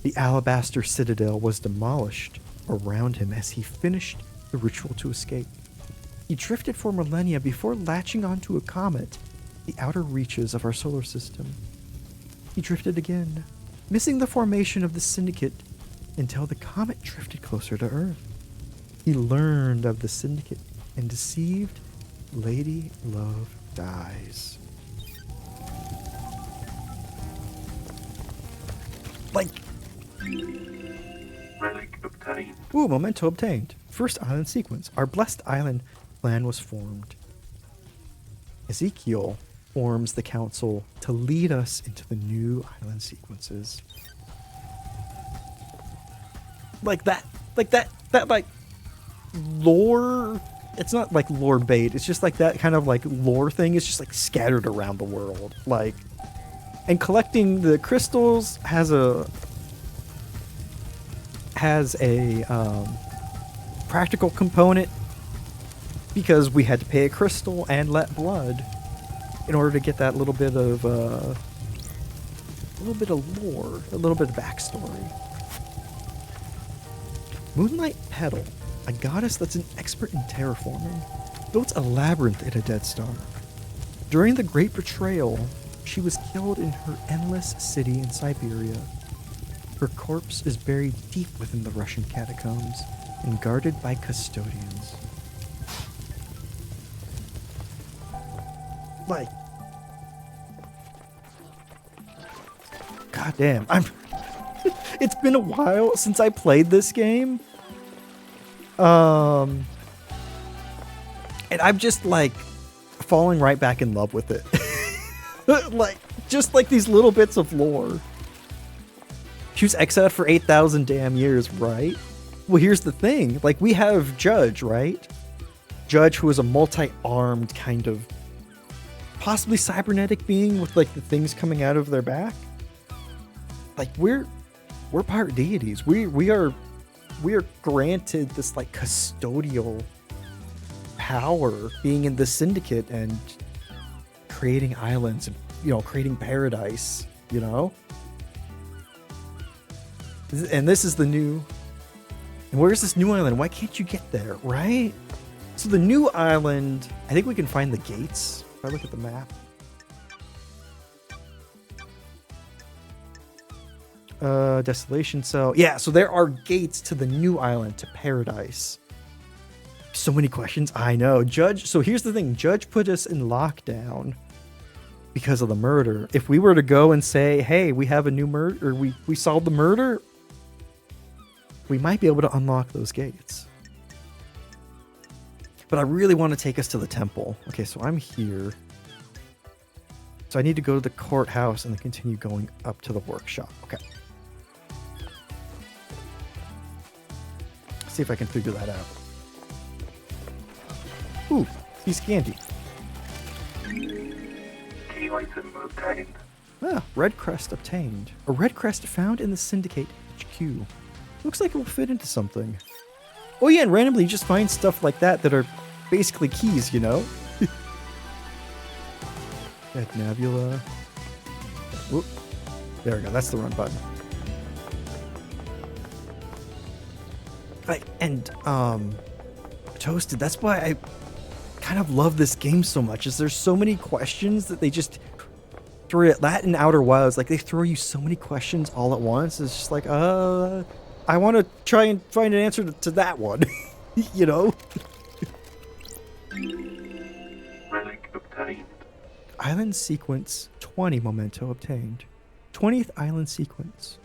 The alabaster citadel was demolished around him as he finished the ritual to escape. He drifted for millennia before latching onto a comet, the outer reaches of our solar system. He drifted again, missing the formation of the syndicate until the comet drifted closer to Earth. He learned of the syndicate and deceived Lady Love Dies. Like... Relic obtained. Ooh, memento obtained. First island sequence. Our blessed island plan was formed. Ezekiel forms the council to lead us into the new island sequences. Like lore. It's not like lore bait. It's just like that kind of like lore thing is just like scattered around the world. Like, and collecting the crystals has a practical component because we had to pay a crystal and let blood in order to get that little bit of lore, a little bit of backstory. Moonlight Petal, a goddess that's an expert in terraforming. built a labyrinth in a Dead Star. During the Great Betrayal, she was killed in her endless city in Siberia. Her corpse is buried deep within the Russian catacombs and guarded by custodians. Like, goddamn, it's been a while since I played this game. And I'm just like falling right back in love with it. Like, just like these little bits of lore. She was exiled for 8,000 damn years, right? Well, here's the thing. Like, we have Judge, right? Judge, who is a multi-armed kind of possibly cybernetic being with like the things coming out of their back. Like, we're part deities. We are granted this like custodial power being in the syndicate and creating islands and, you know, creating paradise, you know? And this is the new... And where's this new island? Why can't you get there, right? So the new island, I think we can find the gates if I look at the map. Desolation cell. Yeah, so there are gates to the new island, to paradise. So many questions. I know. Judge. So here's the thing. Judge put us in lockdown because of the murder. If we were to go and say, hey, we have a new murder, or we solved the murder, we might be able to unlock those gates. But I really want to take us to the temple. Okay, so I'm here. So I need to go to the courthouse and then continue going up to the workshop. Okay. See if I can figure that out. Ooh, piece of candy. Key item obtained. Ah, red crest obtained. A red crest found in the Syndicate HQ. Looks like it will fit into something. Oh yeah, and randomly you just find stuff like that that are basically keys, you know? That nebula. Whoop. There we go, that's the run button. Toasted, that's why I kind of love this game so much, is there's so many questions that they just throw at that in Outer Wilds. Like, they throw you so many questions all at once. It's just like, I want to try and find an answer to that one. You know? Relic obtained. Island sequence 20 memento obtained. 20th island sequence.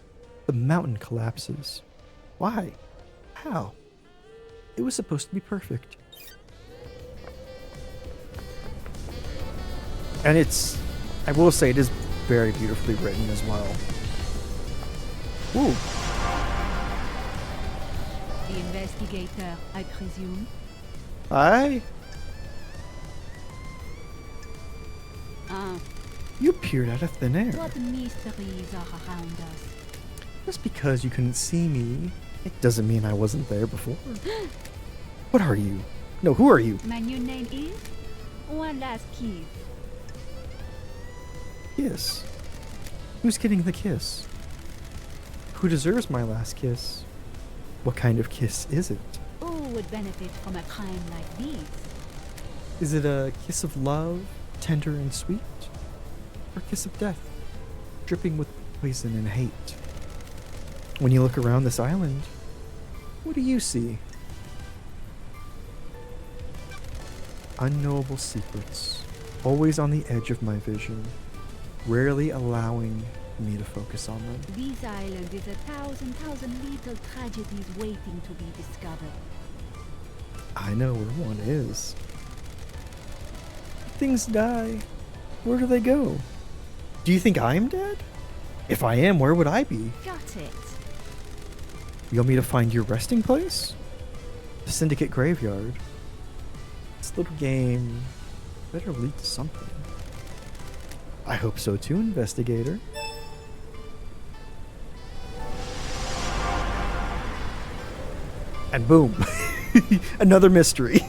The mountain collapses. Why? How? It was supposed to be perfect. And it's, I will say, it is very beautifully written as well. Ooh. The investigator, I presume. Hi. Ah, You appeared out of thin air. what mysteries are around us? Just because you couldn't see me, it doesn't mean I wasn't there before. What are you? No, who are you? My new name is One Last Kiss. Kiss. Who's getting the kiss? Who deserves my last kiss? What kind of kiss is it? Who would benefit from a crime like this? Is it a kiss of love, tender and sweet? Or a kiss of death, dripping with poison and hate? When you look around this island, what do you see? Unknowable secrets, always on the edge of my vision, rarely allowing me to focus on them. This island is a thousand little tragedies waiting to be discovered. I know where one is. If things die, where do they go? Do you think I'm dead? If I am, where would I be? Got it. You want me to find your resting place? The Syndicate Graveyard. This little game better lead to something. I hope so too, investigator. And boom. Another mystery.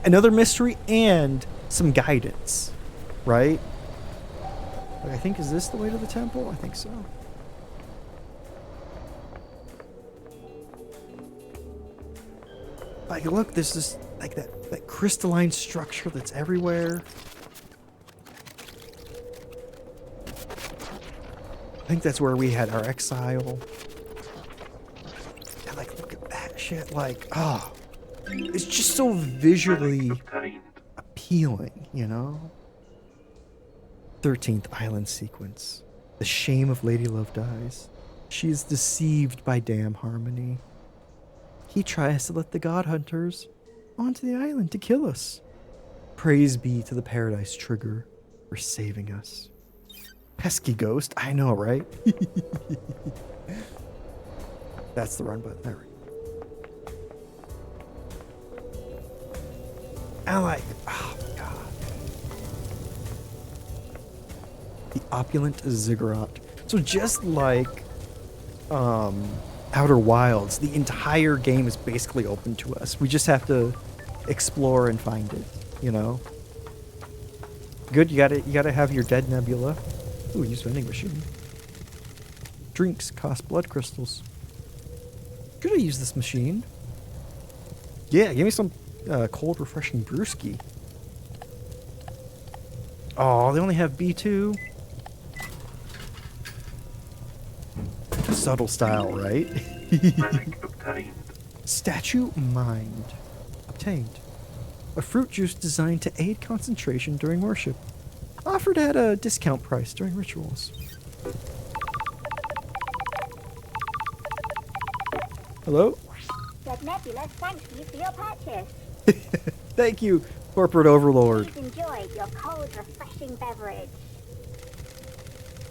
Another mystery and some guidance, right? Like, I think, is this the way to the temple? I think so. Like, look, there's this, like, that crystalline structure that's everywhere. I think that's where we had our exile. And, like, look at that shit. Like, oh, it's just so visually Obtained. appealing, you know? 13th island sequence. The shame of Lady Love dies. She is deceived by Damn Harmony. He tries to let the God Hunters onto the island to kill us. Praise be to the Paradise Trigger for saving us. Pesky ghost, I know, right? That's the run button. There we go. I like, oh my god. The opulent ziggurat. So just like Outer Wilds, the entire game is basically open to us. We just have to explore and find it, you know? Good, you gotta have your dead nebula. Ooh, use vending machine. Drinks cost blood crystals. Should I use this machine? Yeah, give me some cold, refreshing brewski. Oh, they only have B2. Subtle style, right? Relic obtained. Statue Mind. Obtained. A fruit juice designed to aid concentration during worship. Offered at a discount price during rituals. Hello? Red Nebula thanks you for your purchase. Thank you, Corporate Overlord. Please enjoy your cold, refreshing beverage.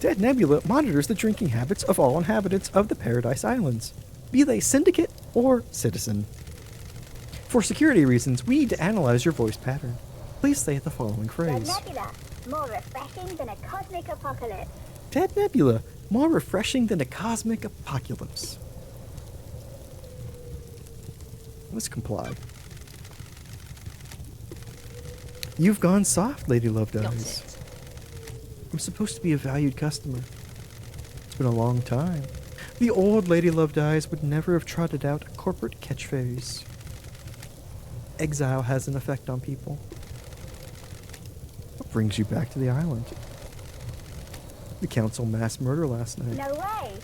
Dead Nebula monitors the drinking habits of all inhabitants of the Paradise Islands, be they syndicate or citizen. For security reasons, we need to analyze your voice pattern. Please say the following Red phrase. Nebula, more refreshing than a cosmic apocalypse. Dead Nebula, more refreshing than a cosmic apocalypse. Let's comply. You've gone soft, Lady Love Got Dies. it. I'm supposed to be a valued customer. It's been a long time. The old Lady Love Dies would never have trotted out a corporate catchphrase. Exile has an effect on people. What brings you back to the island? The council mass murder last night. No way.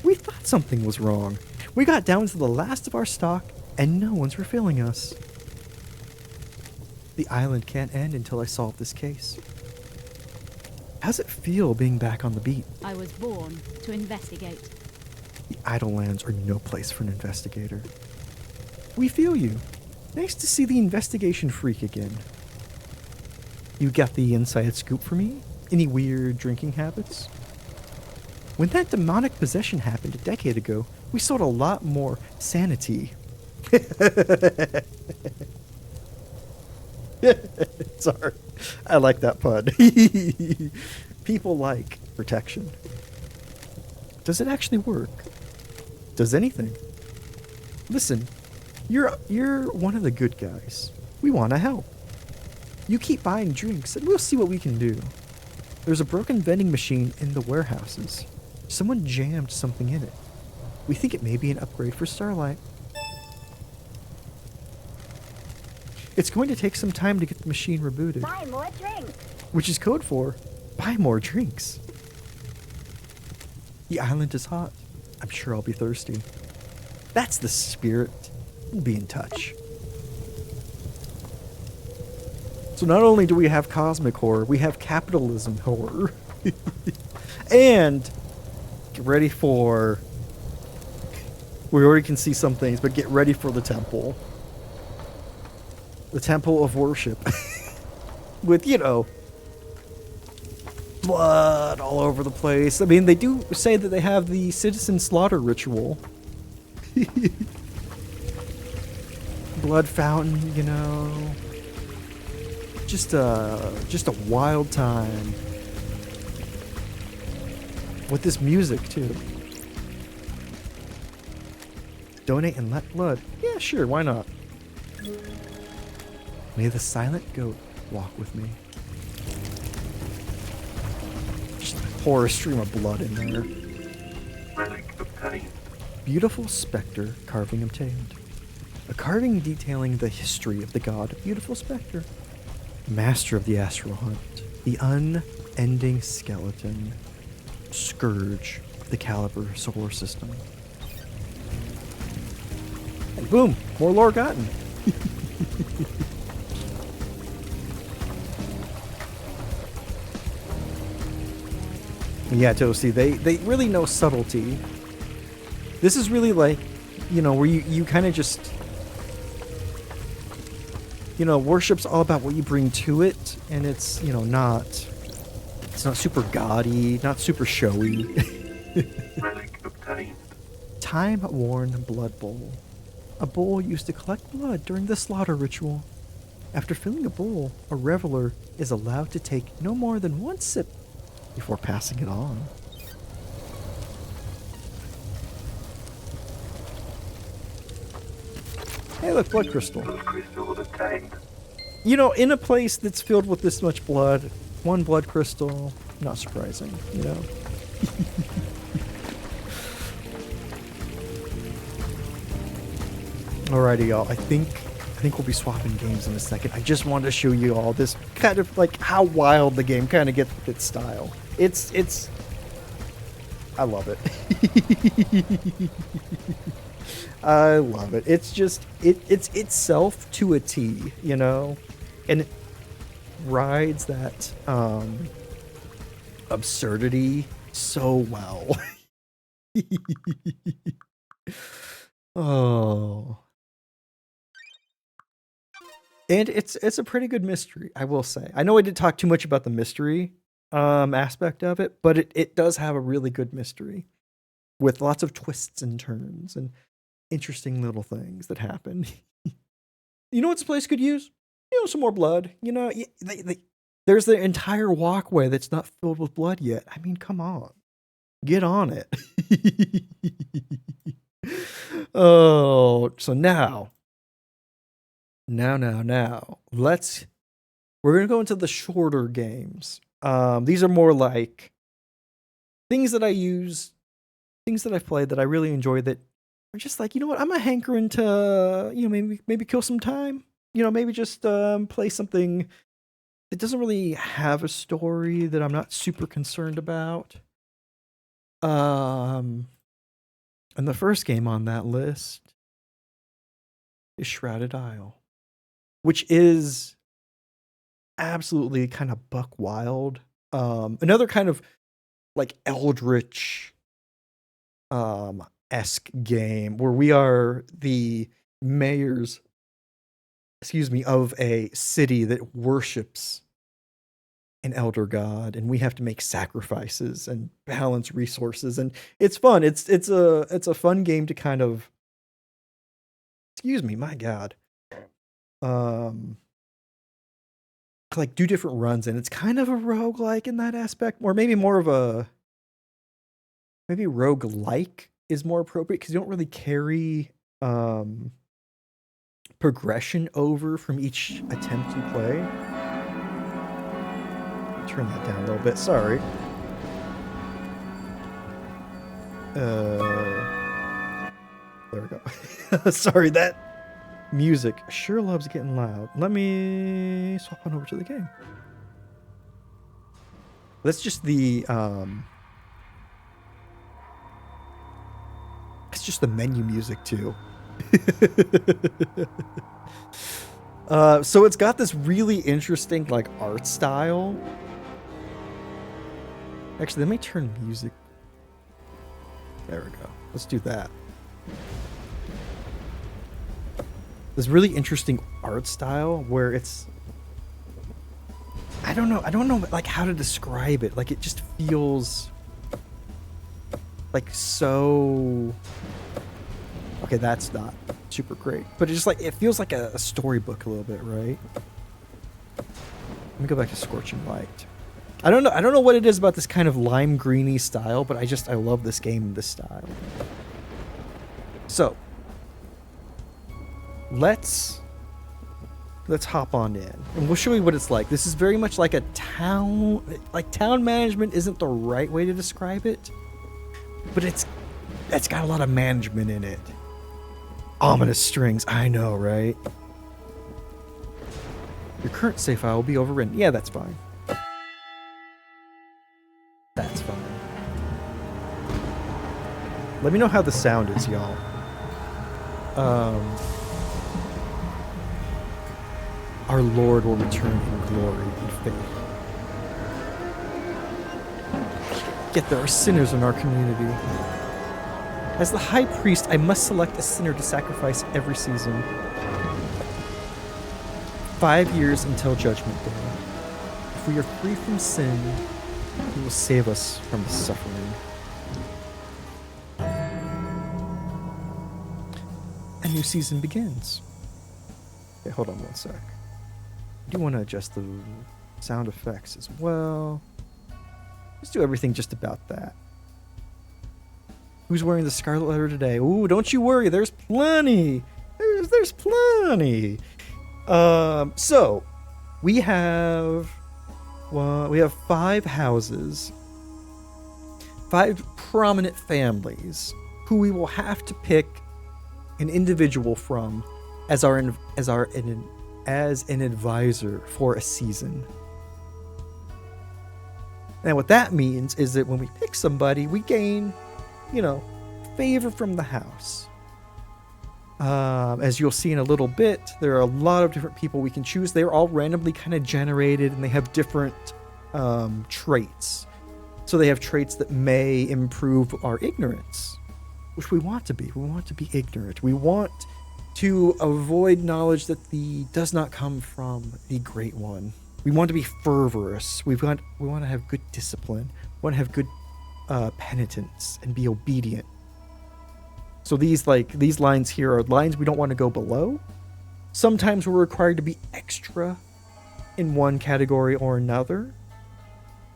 We thought something was wrong. We got down to the last of our stock, and no one's refilling us. The island can't end until I solve this case. How's it feel being back on the beat? I was born to investigate. The Idlelands are no place for an investigator. We feel you. Nice to see the investigation freak again. You got the inside scoop for me? Any weird drinking habits? When that demonic possession happened a decade ago, we sold a lot more sanity. Sorry. I like that pun. People like protection. Does it actually work? Does anything? Listen, you're one of the good guys. We want to help. You keep buying drinks and we'll see what we can do. There's a broken vending machine in the warehouses. Someone jammed something in it. We think it may be an upgrade for Starlight. It's going to take some time to get the machine rebooted, Buy more drinks. which is code for buy more drinks. The island is hot. I'm sure I'll be thirsty. That's the spirit. We'll be in touch. So not only do we have cosmic horror, we have capitalism horror. And get ready for... We already can see some things, but get ready for the temple. The temple of worship. With, you know, blood all over the place. I mean, they do say that they have the citizen slaughter ritual. Blood fountain, you know. Just a wild time. With this music, too. Donate and let blood. Yeah, sure, why not? May the silent goat walk with me. Just pour a stream of blood in there. Relic obtained. Beautiful specter carving obtained. A A carving detailing the history of the god, Beautiful Spectre. Master of the astral hunt. The unending skeleton. Scourge of the Caliber solar system. And boom! More lore gotten. Yeah, Toasty, they really know subtlety. This is really like, you know, where you kind of just, you know, worship's all about what you bring to it, and it's, you know, it's not super gaudy, not super showy. Relic obtained. Time-worn blood bowl. A bowl used to collect blood during the slaughter ritual. After filling a bowl, a reveler is allowed to take no more than one sip before passing it on. Hey, look, blood crystal. Blood crystal obtained. You know, in a place that's filled with this much blood, one blood crystal, not surprising, you know? Alrighty, y'all. I think we'll be swapping games in a second. I just wanted to show you all this kind of like how wild the game kind of gets with its style. It's I love it. I love it. It's just it's itself to a T, you know, and it rides that absurdity so well. Oh. And it's a pretty good mystery, I will say. I know I didn't talk too much about the mystery aspect of it, but it does have a really good mystery with lots of twists and turns and interesting little things that happen. You know what this place could use? You know, some more blood. You know, there's the entire walkway that's not filled with blood yet. I mean, come on. Get on it. Oh, so now, we're going to go into the shorter games. These are more like things that I use, things that I've played that I really enjoy that are just like, you know what, I'm a hankering to, you know, maybe kill some time. You know, maybe just play something that doesn't really have a story that I'm not super concerned about. And the first game on that list is Shrouded Isle, which is absolutely kind of buck wild. Another kind of like Eldritch esque game where we are the mayors, of a city that worships an elder god, and we have to make sacrifices and balance resources, and it's fun. It's a fun game to kind of, my god, like do different runs, and it's kind of a roguelike in that aspect, or maybe more of a roguelike is more appropriate because you don't really carry progression over from each attempt you play. Turn that down a little bit. Sorry. There we go. Sorry, that music sure loves getting loud. Let me swap on over to the game. That's just the it's just the menu music too. So it's got this really interesting like art style. Actually, let me turn music. There we go. Let's do that. This really interesting art style where it's, I don't know like how to describe it. Like it just feels like so, okay, that's not super great, but it just like, it feels like a storybook a little bit, right? Let me go back to Scorching Light. I don't know what it is about this kind of lime greeny style, but I love this game in this style. So let's hop on in and we'll show you what it's like. This is very much like a town, like town management isn't the right way to describe it, but it's got a lot of management in it. Ominous strings. I know, right? Your current save file will be overwritten. Yeah, that's fine. That's fine. Let me know how the sound is, y'all. Our Lord will return in glory and faith. Yet there are sinners in our community. As the high priest, I must select a sinner to sacrifice every season. 5 years until Judgment Day. If we are free from sin, He will save us from the suffering. A new season begins. Okay, hold on one sec. I do want to adjust the sound effects as well. Let's do everything just about that. Who's wearing the scarlet letter today? Ooh, don't you worry. There's plenty. There's plenty. So we have 5 houses, 5 prominent families who we will have to pick an individual from as an advisor for a season. And what that means is that when we pick somebody, we gain, favor from the house. As you'll see in a little bit, there are a lot of different people we can choose. They're all randomly kind of generated, and they have different traits. So they have traits that may improve our ignorance, which we want to be. We want to be ignorant. We want to avoid knowledge that does not come from the Great One. We want to be fervorous. We want to have good discipline. We want to have good penitence and be obedient. So these lines here are lines we don't want to go below. Sometimes we're required to be extra in one category or another.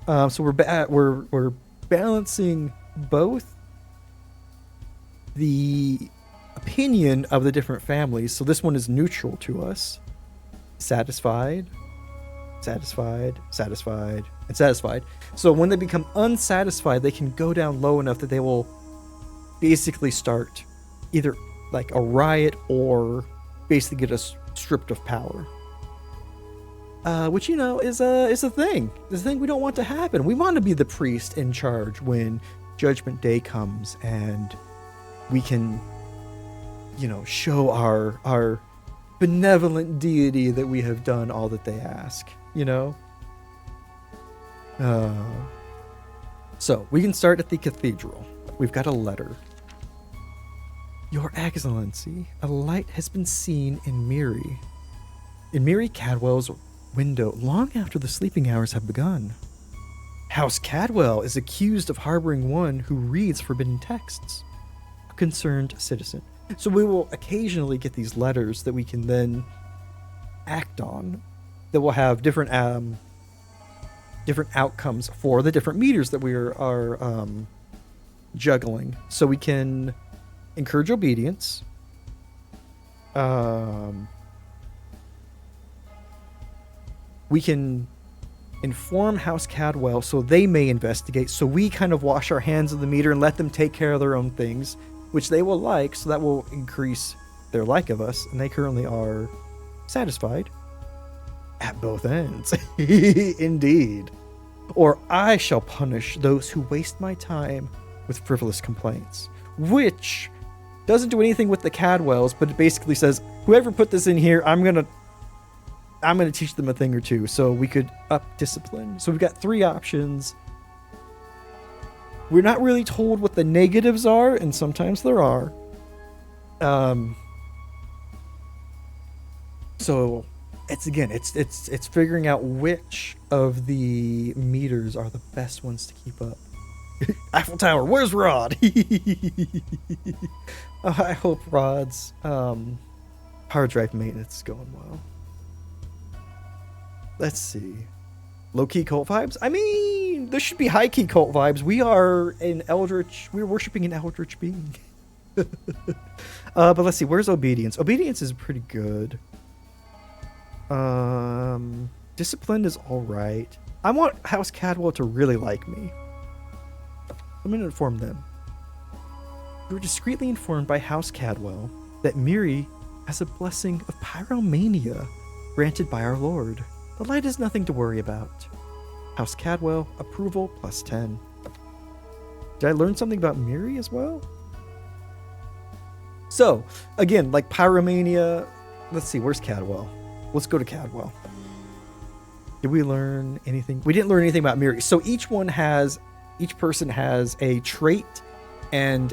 So we're balancing both the opinion of the different families. So this one is neutral to us. Satisfied, satisfied, satisfied, and satisfied. So when they become unsatisfied, they can go down low enough that they will basically start either like a riot or basically get us stripped of power. Which, is a thing. It's a thing we don't want to happen. We want to be the priest in charge when Judgment Day comes, and we can, show our benevolent deity that we have done all that they ask, So we can start at the cathedral. We've got a letter. Your Excellency, a light has been seen in Miri Cadwell's window long after the sleeping hours have begun. House Cadwell is accused of harboring one who reads forbidden texts. A concerned citizen. So we will occasionally get these letters that we can then act on, that will have different outcomes for the different meters that we are juggling. So we can encourage obedience. We can inform House Cadwell so they may investigate. So we kind of wash our hands of the meter and let them take care of their own things, which they will like. So that will increase their like of us. And they currently are satisfied at both ends. Indeed. Or I shall punish those who waste my time with frivolous complaints, which doesn't do anything with the Cadwells, but it basically says, whoever put this in here, I'm gonna teach them a thing or two. So we could up discipline. So we've got 3 options. We're not really told what the negatives are, and sometimes there are. So it's figuring out which of the meters are the best ones to keep up. Eiffel Tower, where's Rod? I hope Rod's hard drive maintenance is going well. Let's see. Low-key cult vibes? I mean, there should be high-key cult vibes. We're worshipping an eldritch being. But let's see, where's obedience? Obedience is pretty good. Discipline is alright. I want House Cadwell to really like me. I'm going to inform them. You were discreetly informed by House Cadwell that Miri has a blessing of pyromania granted by our Lord. The light is nothing to worry about. House Cadwell, approval +10. Did I learn something about Miri as well? So, again, like pyromania, let's see, where's Cadwell? Let's go to Cadwell. Did we learn anything? We didn't learn anything about Miri. So each person has a trait and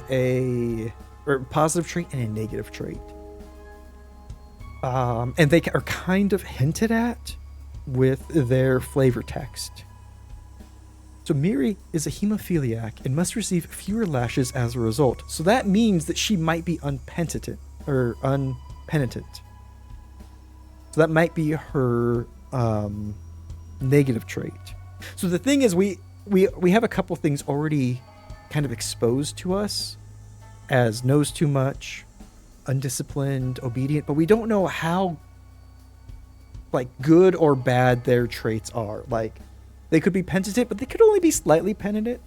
or positive trait and a negative trait. And they are kind of hinted at with their flavor text. So Miri is a hemophiliac and must receive fewer lashes as a result. So that means that she might be unpenitent. So that might be her negative trait. So the thing is, we have a couple things already kind of exposed to us as knows too much, undisciplined, obedient, but we don't know how like good or bad their traits are. Like they could be penitent, but they could only be slightly penitent.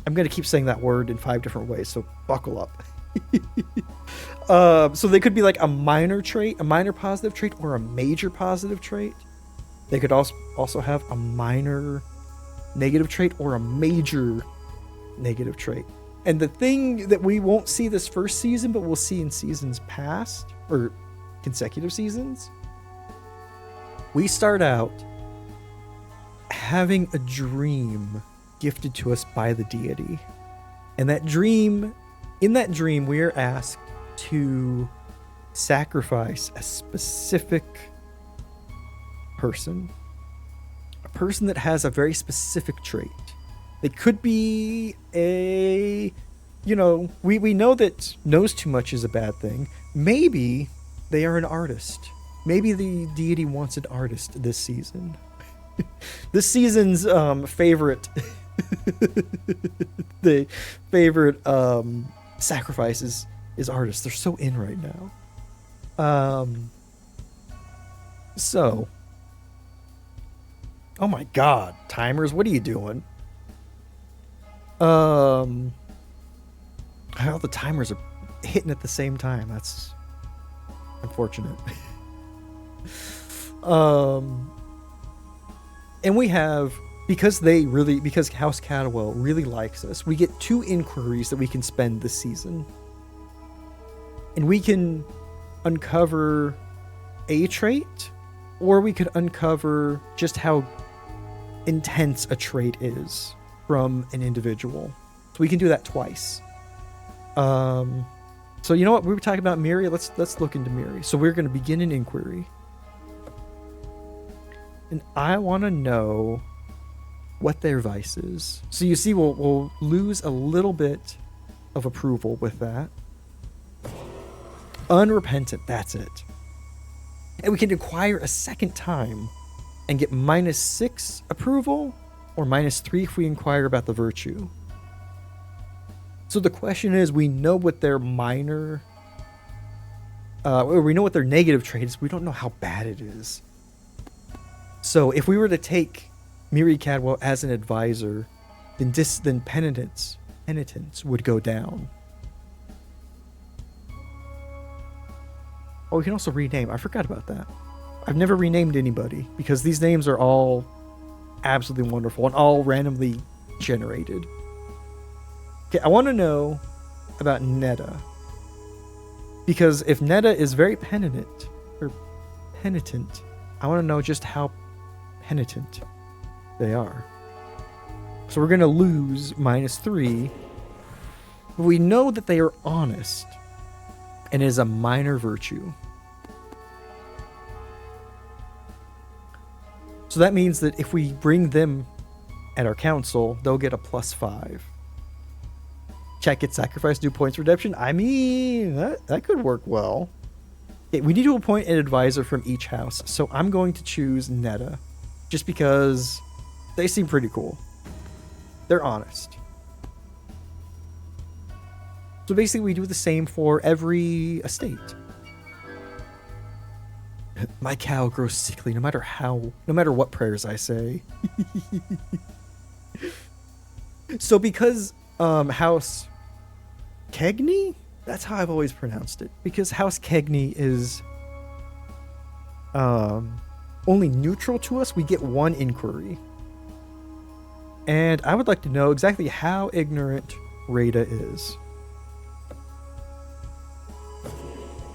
I'm going to keep saying that word in 5 different ways, so buckle up. So they could be like a minor trait, a minor positive trait, or a major positive trait. They could also have a minor negative trait or a major negative trait. And the thing that we won't see this first season, but we'll see in seasons past, or consecutive seasons, we start out having a dream gifted to us by the deity. And in that dream, we are asked to sacrifice a specific person. A person that has a very specific trait. It could be we know that knows too much is a bad thing. Maybe they are an artist. Maybe the deity wants an artist this season. This season's favorite the favorite sacrifice is artists. They're so in right now. So oh my god, timers, what are you doing? All the timers are hitting at the same time. That's unfortunate. And we have, because House Cadwell really likes us, we get 2 inquiries that we can spend this season. And we can uncover a trait, or we could uncover just how intense a trait is from an individual. So we can do that twice. So you know what? We were talking about Miri. Let's look into Miri. So we're going to begin an inquiry. And I want to know what their vice is. So you see, we'll lose a little bit of approval with that. Unrepentant, that's it. And we can inquire a second time and get -6 approval, or -3 if we inquire about the virtue. So the question is, we know what their minor, or we know what their negative trait is. We don't know how bad it is. So if we were to take Miri Cadwell as an advisor, then penitence would go down. Oh, we can also rename. I forgot about that. I've never renamed anybody because these names are all absolutely wonderful and all randomly generated. Okay, I want to know about Netta. Because if Netta is very penitent, I want to know just how penitent they are. So we're going to lose -3. But we know that they are honest. And it is a minor virtue. So that means that if we bring them at our council, they'll get a +5. Check it, sacrifice, new points redemption. I mean, that could work well. Okay, we need to appoint an advisor from each house. So I'm going to choose Netta. Just because they seem pretty cool. They're honest. So basically we do the same for every estate. My cow grows sickly no matter what prayers I say. So because House Kegney That's how I've always pronounced it. Because House Cagney is only neutral to us. We get one inquiry. And I would like to know exactly how ignorant Rada is.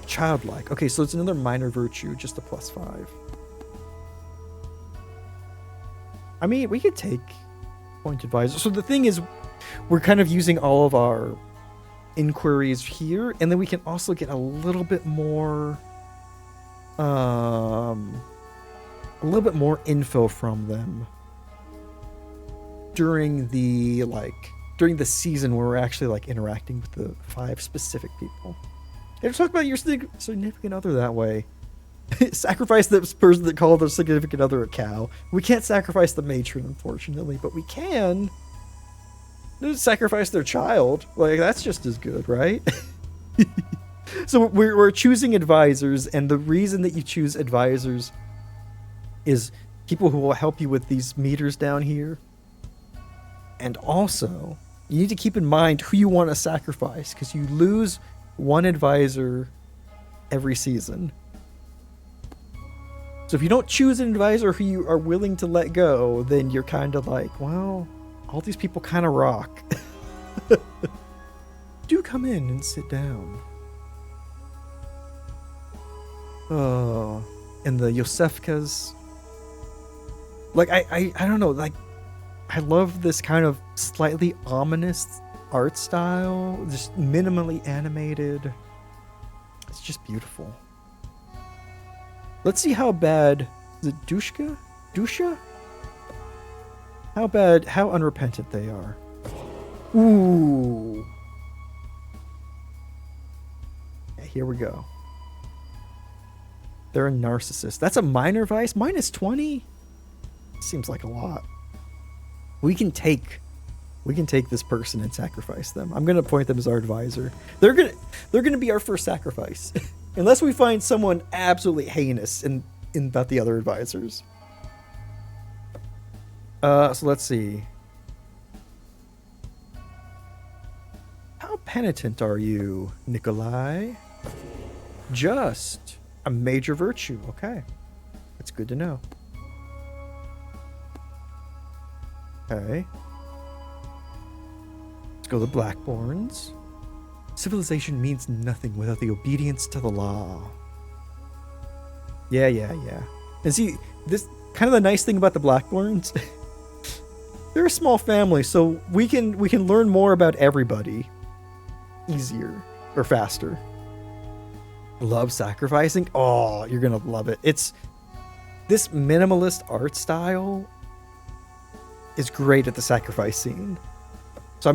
Childlike. Okay, so it's another minor virtue, just a +5. I mean, we could take point advisor. So the thing is, we're kind of using all of our inquiries here, and then we can also get a little bit more info from them during the season where we're actually like interacting with the 5 specific people. And talk about your significant other that way. Sacrifice the person that called their significant other a cow. We can't sacrifice the matron, unfortunately, but we can sacrifice their child. Like, that's just as good, right? So we're choosing advisors, and the reason that you choose advisors is people who will help you with these meters down here. And also, you need to keep in mind who you want to sacrifice, because you lose one advisor every season. So if you don't choose an advisor who you are willing to let go, then you're kind of like, well, all these people kind of rock. Do come in and sit down. Oh, and the Yosefkas. Like, I don't know, like, I love this kind of slightly ominous art style, just minimally animated. It's just beautiful. Let's see how bad is it. Dusha? How unrepentant they are. Ooh. Yeah, here we go. They're a narcissist. That's a minor vice. -20? Seems like a lot. We can take this person and sacrifice them. I'm gonna appoint them as our advisor. They're gonna be our first sacrifice. Unless we find someone absolutely heinous in about the other advisors. So let's see. How penitent are you, Nikolai? Just a major virtue. Okay. That's good to know. Okay. Let's go to the Blackborns. Civilization means nothing without the obedience to the law. Yeah. And see, this kind of the nice thing about the Blackborns. They're a small family, so we can learn more about everybody easier or faster. Love sacrificing? Oh, you're gonna love it. It's this minimalist art style is great at the sacrifice scene. So I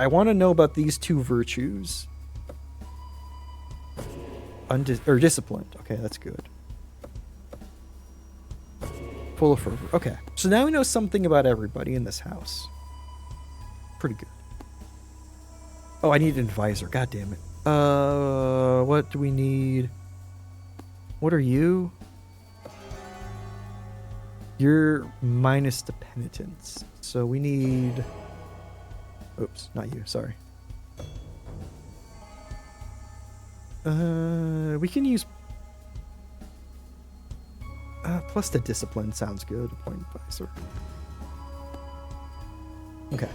want to know about these 2 virtues. Disciplined. Okay, that's good. Full of fervor. Okay, so now we know something about everybody in this house. Pretty good. Oh, I need an advisor. God damn it. What do we need? What are you? You're minus the penitence. So we need... Oops, not you. Sorry. We can use... plus the discipline sounds good. Point advisor. Okay.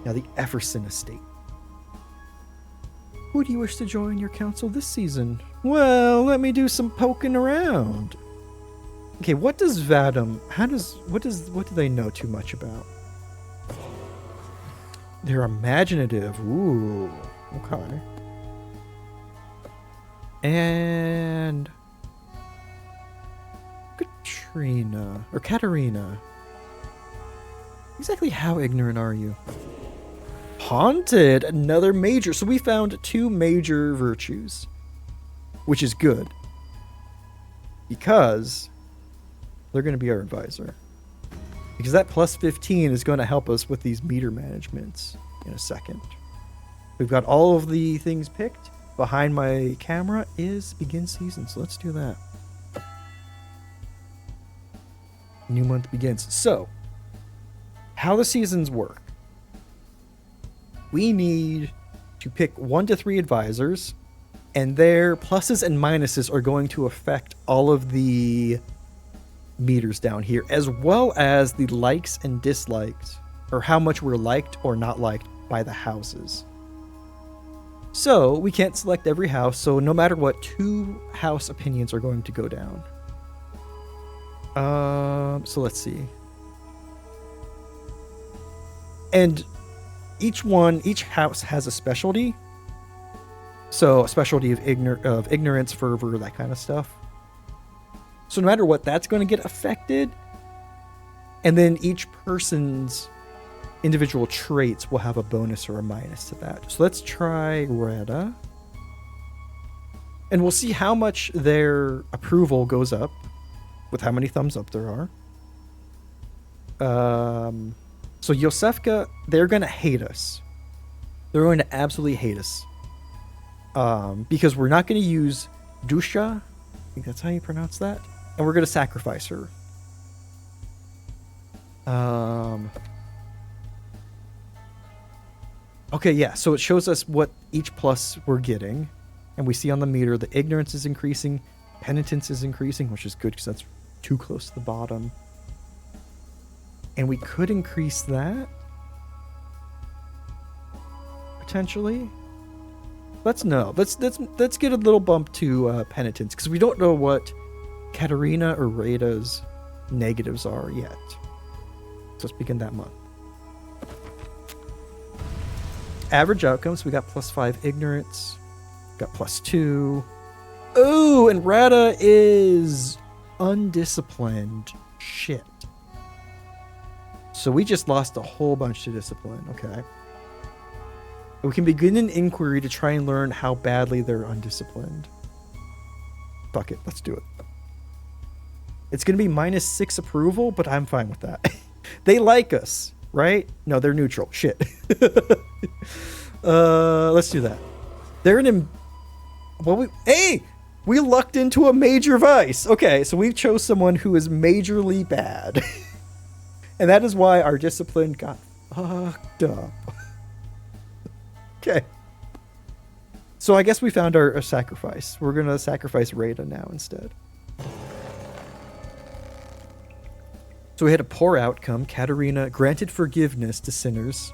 Now the Efferson estate. Who do you wish to join your council this season? Well, let me do some poking around. Okay, what does Vadum... What do they know too much about? They're imaginative. Ooh, okay. And... Katerina. Exactly how ignorant are you? Haunted, another major. So we found 2 major virtues, which is good because they're going to be our advisor. Because that +15 is going to help us with these meter managements in a second. We've got all of the things picked. Behind my camera is begin season, so let's do that. New month begins. So, how the seasons work we need to pick 1 to 3 advisors, and their pluses and minuses are going to affect all of the meters down here, as well as the likes and dislikes, or how much we're liked or not liked by the houses. So we can't select every house, so no matter what, 2 house opinions are going to go down. So let's see. And each house has a specialty. So a specialty of ignorance, fervor, that kind of stuff. So no matter what, that's going to get affected. And then each person's individual traits will have a bonus or a minus to that. So let's try Retta. And we'll see how much their approval goes up with how many thumbs up there are. So Yosefka, they're going to hate us. They're going to absolutely hate us. Because we're not going to use Dusha. I think that's how you pronounce that. And we're going to sacrifice her. Okay, yeah. So it shows us what each plus we're getting. And we see on the meter the ignorance is increasing. Penitence is increasing, which is good because that's too close to the bottom. And we could increase that. Potentially. Let's get a little bump to penitence, because we don't know what Katerina or Rada's negatives are yet. So let's begin that month. Average outcomes, we got +5 ignorance, got +2. Ooh, and Rada is undisciplined. Shit. So we just lost a whole bunch to discipline. Okay. We can begin an inquiry to try and learn how badly they're undisciplined. Fuck it, let's do it. It's going to be -6 approval, but I'm fine with that. They like us, right? No, they're neutral. Shit. Let's do that. They're we lucked into a major vice. Okay, so we chose someone who is majorly bad. And that is why our discipline got fucked up. Okay. So I guess we found our sacrifice. We're going to sacrifice Rada now instead. So we had a poor outcome. Katerina granted forgiveness to sinners.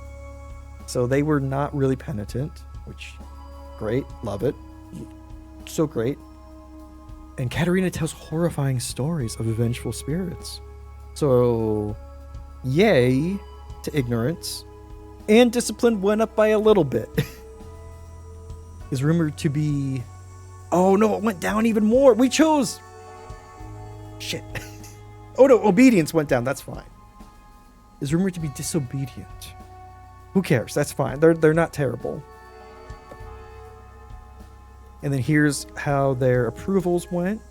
So they were not really penitent, which, great, love it. So great. And Katerina tells horrifying stories of vengeful spirits. So, yay to ignorance. And discipline went up by a little bit. Is rumored to be... Oh no, it went down even more. We chose... Shit. Oh no, obedience went down. That's fine. Is rumored to be disobedient. Who cares? That's fine. They're not terrible. And then here's how their approvals went.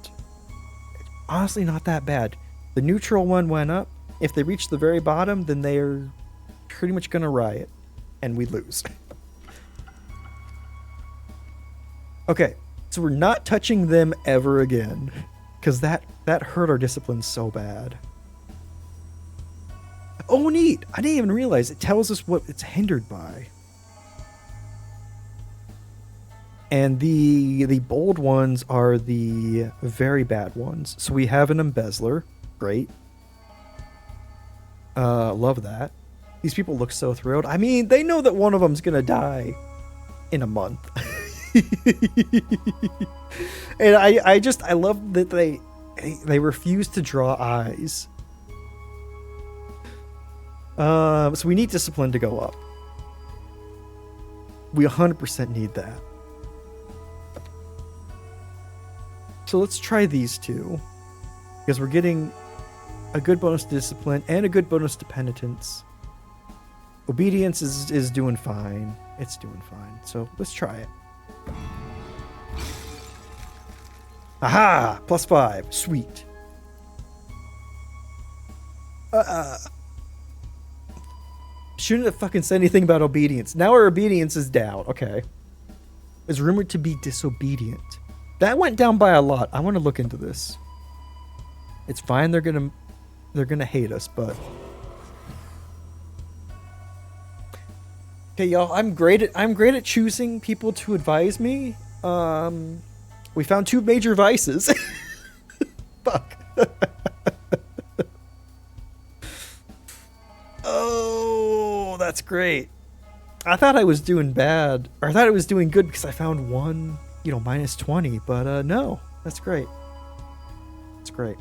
It's honestly not that bad. The neutral one went up. If they reach the very bottom, then they're pretty much gonna riot. And we lose. Okay, so we're not touching them ever again. Because that hurt our discipline so bad. Oh, neat. I didn't even realize. It tells us what it's hindered by. And the bold ones are the very bad ones. So we have an embezzler. Great. Love that. These people look so thrilled. I mean, they know that one of them's going to die in a month. And I love that they refuse to draw eyes. So we need discipline to go up. We 100% need that. So let's try these two. Because we're getting a good bonus to discipline and a good bonus to penitence. Obedience is doing fine. It's doing fine. So let's try it. Aha! +5. Sweet. Shouldn't have fucking said anything about obedience. Now our obedience is down. Okay. Is rumored to be disobedient. That went down by a lot. I want to look into this. It's fine. They're gonna hate us, but Okay, y'all, I'm great at choosing people to advise me. We found 2 major vices. Fuck. Oh, that's great. I thought I was doing bad, or I thought I was doing good because I found 1, minus 20, but no, that's great. That's great.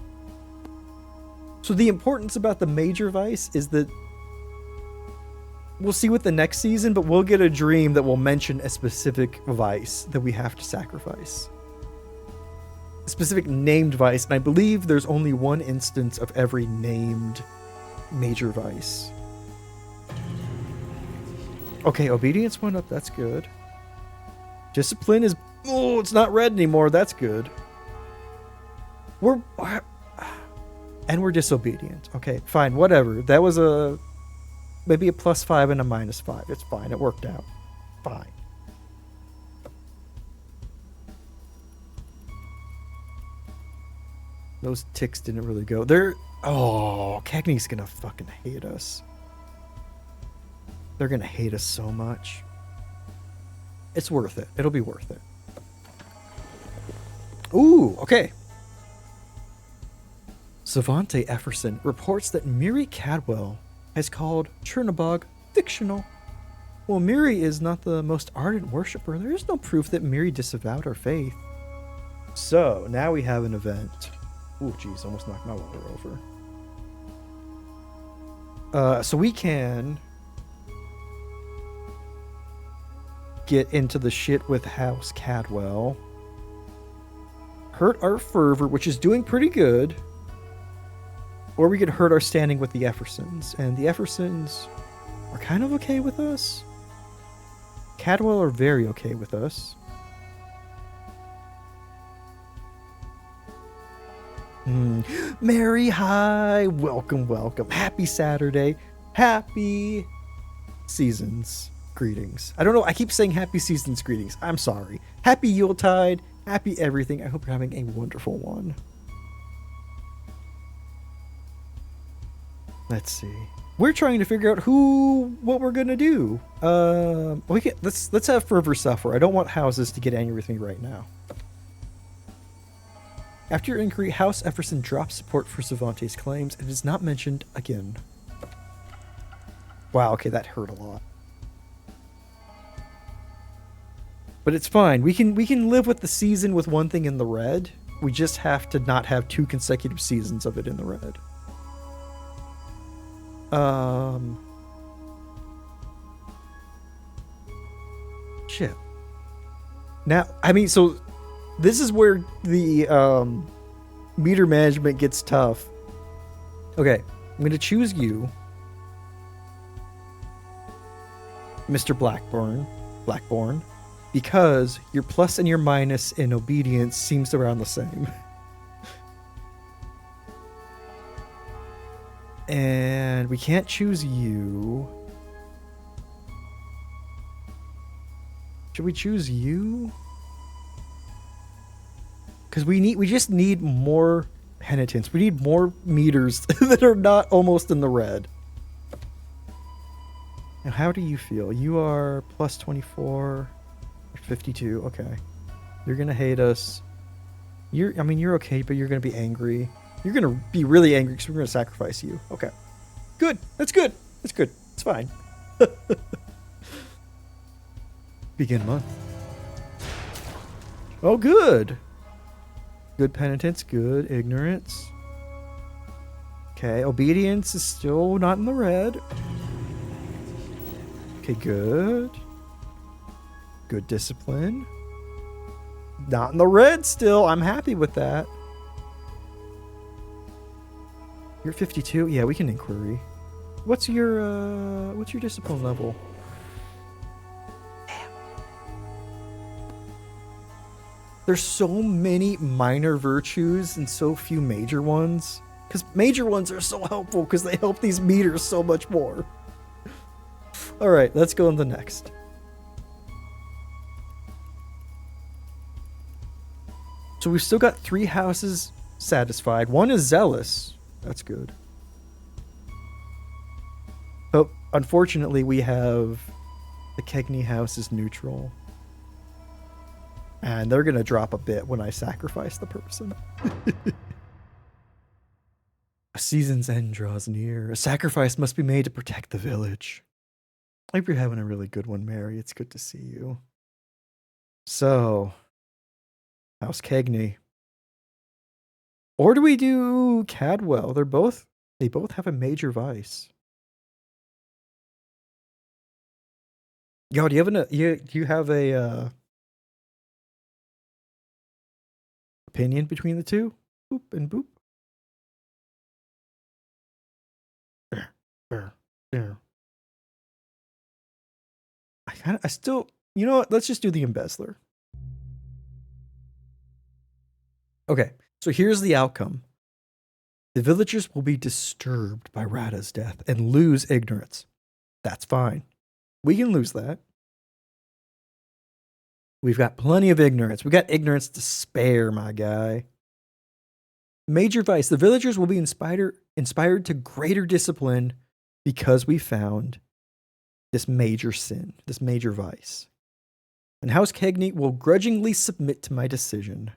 So the importance about the major vice is that we'll see with the next season, but we'll get a dream that will mention a specific vice that we have to sacrifice. A specific named vice, and I believe there's only 1 instance of every named major vice. Okay, obedience went up, that's good. Discipline is... Oh, it's not red anymore, that's good. And we're disobedient. Okay, fine, whatever. That was maybe a +5 and a -5. It's fine, it worked out. Fine. Those ticks didn't really go. Oh, Cagney's gonna fucking hate us. They're gonna hate us so much. It's worth it. It'll be worth it. Ooh, okay. Savante Efferson reports that Miri Cadwell has called Chernobog fictional. While Miri is not the most ardent worshipper, there is no proof that Miri disavowed her faith. So, now we have an event. Ooh, jeez, almost knocked my water over. So we can get into the shit with House Cadwell. Hurt our fervor, which is doing pretty good. Or we could hurt our standing with the Effersons. And the Effersons are kind of okay with us. Cadwell are very okay with us. Mary, hi. Welcome, welcome. Happy Saturday. Happy seasons. Greetings. I don't know. I keep saying happy seasons greetings. I'm sorry. Happy Yuletide. Happy everything. I hope you're having a wonderful one. Let's see. We're trying to figure out what we're gonna do. Let's have Fervor suffer. I don't want houses to get angry with me right now. After your inquiry, House Efferson drops support for Savante's claims and is not mentioned again. Wow, okay, that hurt a lot. But it's fine. We can live with the season with 1 thing in the red. We just have to not have 2 consecutive seasons of it in the red. Shit. Now, I mean, so this is where the meter management gets tough. Okay, I'm going to choose you, Mr. Blackburn, because your plus and your minus in obedience seems around the same. And we can't choose you. Should we choose you? Because we just need more penitents. We need more meters that are not almost in the red. Now, how do you feel? You are plus 24, 52. Okay, you're gonna hate us. You're okay, but you're gonna be angry. You're gonna be really angry because we're gonna sacrifice you. Okay, good. That's good. That's good. It's fine. Begin month. Oh, good. Good penitence. Good ignorance. Okay, obedience is still not in the red. Okay, good. Good discipline. Not in the red still. I'm happy with that. You're 52? Yeah, we can inquiry. What's your discipline level? Damn. There's so many minor virtues and so few major ones. Because major ones are so helpful because they help these meters so much more. Alright, let's go on the next. So we've still got 3 houses satisfied. 1 is zealous. That's good. But unfortunately, we have The Kegney house is neutral. And they're going to drop a bit when I sacrifice the person. A season's end draws near. A sacrifice must be made to protect the village. I hope you're having a really good one, Mary. It's good to see you. So, House Kegney. Or do we do Cadwell? They both have a major vice. Yo, do you have a opinion between the two? Boop and boop. There. I still, you know what? Let's just do the embezzler. Okay, so here's the outcome. The villagers will be disturbed by Rada's death and lose ignorance. That's fine. We can lose that. We've got plenty of ignorance. We've got ignorance to spare, my guy. Major vice. The villagers will be inspired to greater discipline because we found this major sin, this major vice. And House Kegney will grudgingly submit to my decision.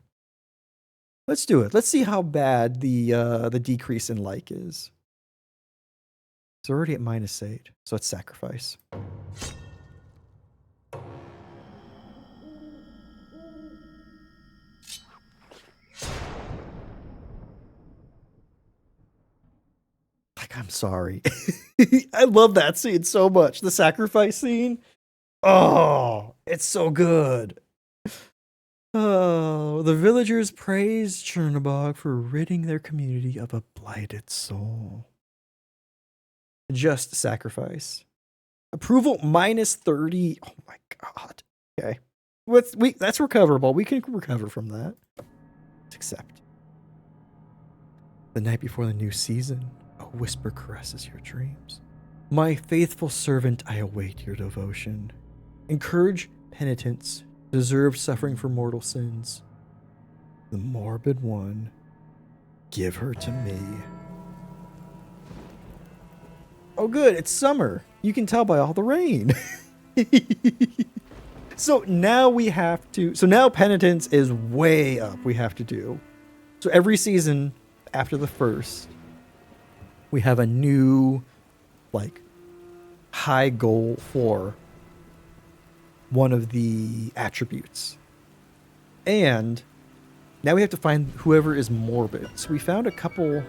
Let's do it. Let's see how bad the decrease in like is. It's already at -8, so let's sacrifice. Like, I'm sorry. I love that scene so much. The sacrifice scene. Oh, it's so good. Oh, the villagers praise Chernobog for ridding their community of a blighted soul. Just sacrifice. Approval -30. Oh my god. Okay. That's recoverable. We can recover from that. Let's accept. The night before the new season, a whisper caresses your dreams. My faithful servant, I await your devotion. Encourage penitence, deserve suffering for mortal sins. The morbid one, give her to me. Oh good, it's summer. You can tell by all the rain. So now now penitence is way up we have to do. So every season after the first, we have a new, like, high goal for one of the attributes. And now we have to find whoever is morbid. So we found a couple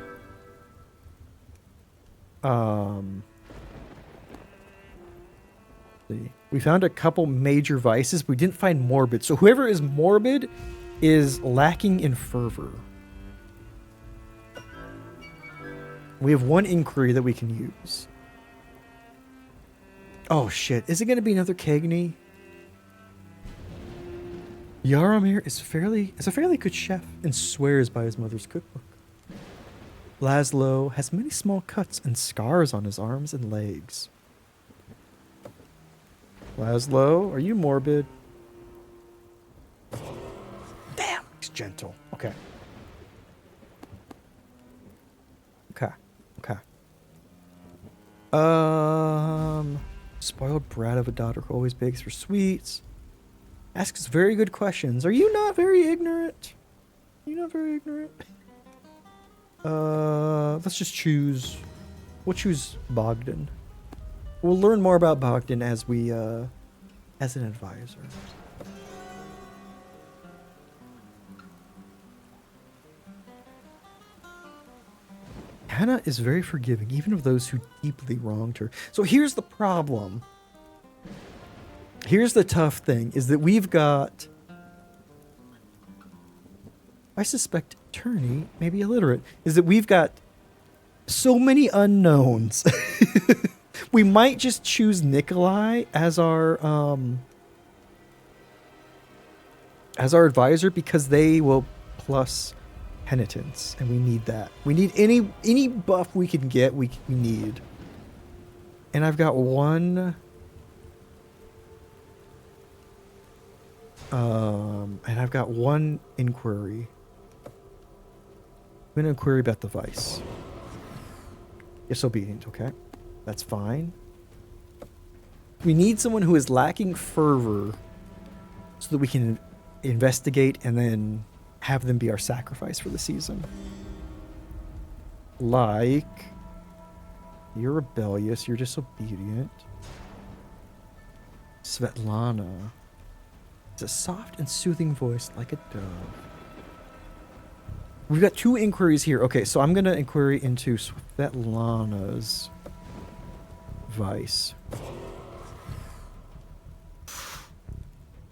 we found a couple major vices, but we didn't find morbid. So whoever is morbid is lacking in fervor. We have one inquiry that we can use. Oh shit, is it going to be another Kegney? Yaromir is a fairly good chef and swears by his mother's cookbook. Laszlo has many small cuts and scars on his arms and legs. Laszlo, are you morbid? Damn, he's gentle. Okay. Spoiled brat of a daughter who always begs for sweets. Asks very good questions. Are you not very ignorant? You're not very ignorant? Let's just choose. We'll choose Bogdan. We'll learn more about Bogdan as we, as an advisor. Hannah is very forgiving, even of those who deeply wronged her. So here's the problem. Here's the tough thing, is that we've got... I suspect Turney may be illiterate. Is that we've got so many unknowns. We might just choose Nikolai as our advisor, because they will plus penitence, and we need that. We need any buff we can get. We need. And I've got one. And I've got one inquiry. I'm gonna inquiry about the vice. Disobedient, okay. That's fine. We need someone who is lacking fervor so that we can investigate and then have them be our sacrifice for the season. Like, you're rebellious, you're disobedient. Svetlana. It's a soft and soothing voice like a dove. We've got 2 inquiries here. Okay, so I'm going to inquiry into Svetlana's vice.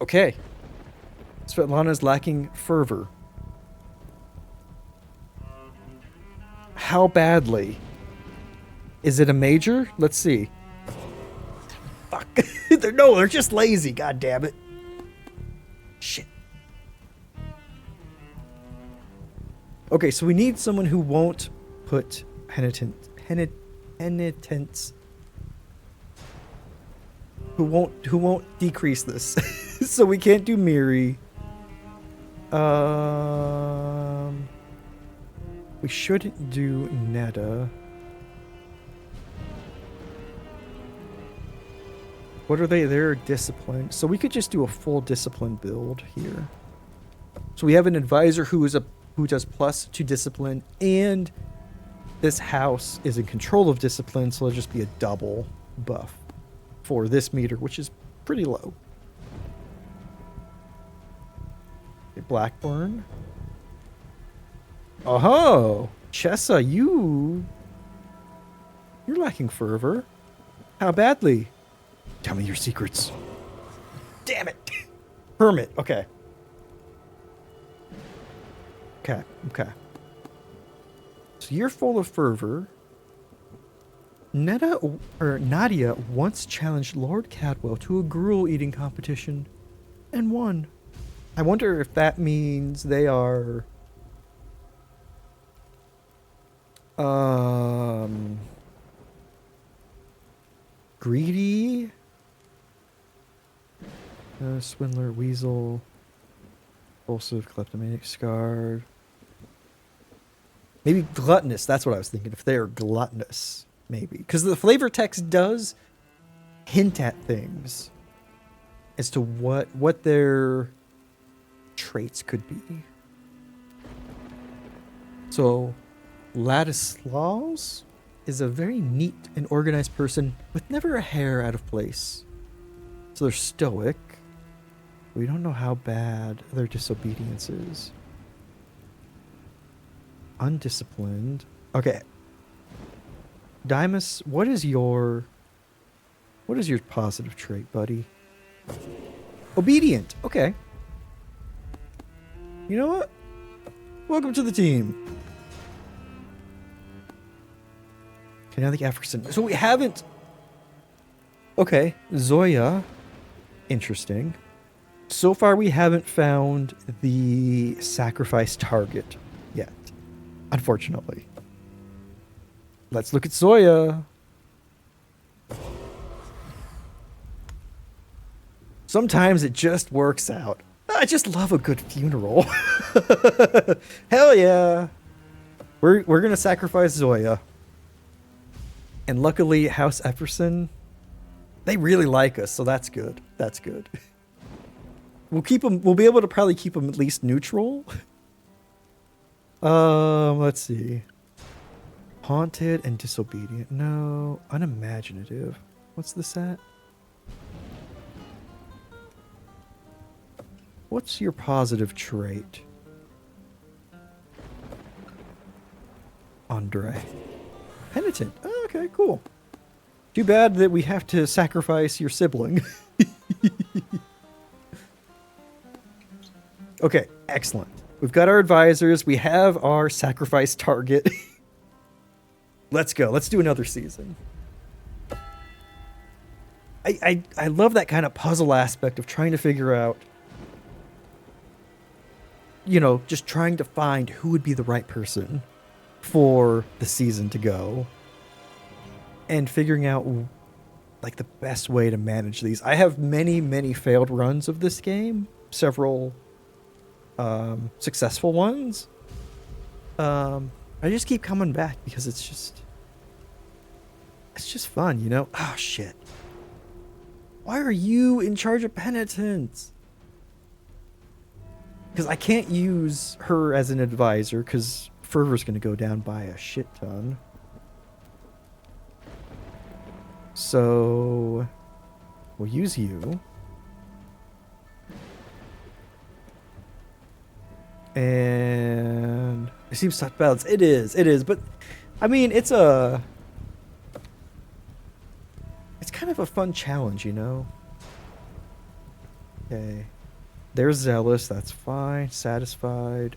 Okay. Svetlana's lacking fervor. How badly? Is it a major? Let's see. Fuck. They're just lazy, god damn it. Shit. Okay, so we need someone who won't put penitence who won't decrease this. So we can't do Miri. We shouldn't do Netta. What are they? They're disciplined. So we could just do a full discipline build here. So we have an advisor who does plus 2 discipline, and this house is in control of discipline, so it'll just be a double buff for this meter, which is pretty low. Okay, Blackburn. Oh, Chessa, you're lacking fervor. How badly? Tell me your secrets. Damn it. Hermit. Okay. Okay. So you're full of fervor. Nadia once challenged Lord Cadwell to a gruel eating competition and won. I wonder if that means they are greedy. Swindler, weasel, impulsive, kleptomaniac, scarred. Maybe gluttonous. That's what I was thinking. If they are gluttonous, maybe. Because the flavor text does hint at things as to what their traits could be. So, Ladislaus is a very neat and organized person with never a hair out of place. So they're stoic. We don't know how bad their disobedience is. Undisciplined. Okay. Dymas, what is your positive trait, buddy? Obedient. Okay. You know what? Welcome to the team. Okay, now the Efferson. So we haven't... Okay, Zoya. Interesting. So far, we haven't found the sacrifice target yet, unfortunately. Let's look at Zoya. Sometimes it just works out. I just love a good funeral. Hell yeah. We're going to sacrifice Zoya. And luckily, House Efferson, they really like us, so that's good. That's good. We'll keep them. We'll be able to probably keep them at least neutral. Let's see. Haunted and disobedient. No, unimaginative. What's this at? What's your positive trait? Andre. Penitent. Oh, okay, cool. Too bad that we have to sacrifice your sibling. Okay, excellent. We've got our advisors. We have our sacrifice target. Let's go. Let's do another season. I love that kind of puzzle aspect of trying to figure out, you know, just trying to find who would be the right person for the season to go. And figuring out, like, the best way to manage these. I have many, many failed runs of this game. Several... successful ones. I just keep coming back because it's just fun, you know? Oh shit. Why are you in charge of penitence? Because I can't use her as an advisor because fervor's going to go down by a shit ton. So we'll use you. And it seems tough balance. It is. But I mean, it's kind of a fun challenge, you know? Okay. They're zealous. That's fine. Satisfied.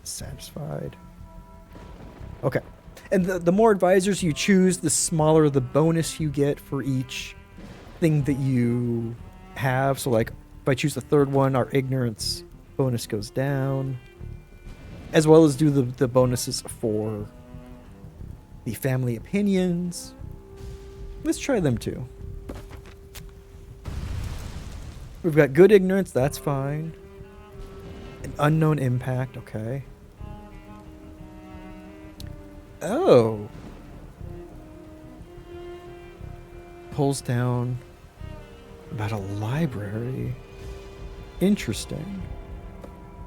Okay. And the more advisors you choose, the smaller the bonus you get for each thing that you have. So, like, if I choose the third one, our ignorance bonus goes down. As well as do the bonuses for the family opinions. Let's try them too. We've got good ignorance, that's fine. An unknown impact, okay. Oh. Pulls down about a library. Interesting.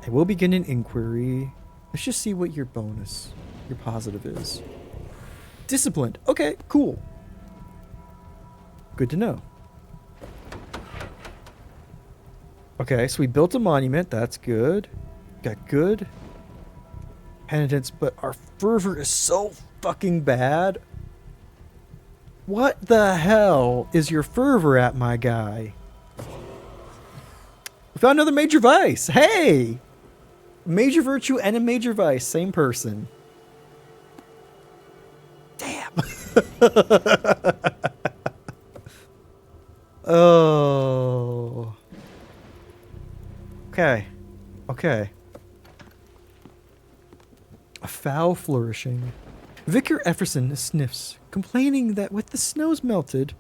I will begin an inquiry. Let's just see what your bonus, your positive is. Disciplined. Okay, cool. Good to know. Okay, so we built a monument. That's good. Got good penitence, but our fervor is so fucking bad. What the hell is your fervor at, my guy? We found another major vice. Hey! Major virtue and a major vice. Same person. Damn. Oh. Okay. A foul flourishing. Vicar Efferson sniffs, complaining that with the snows melted,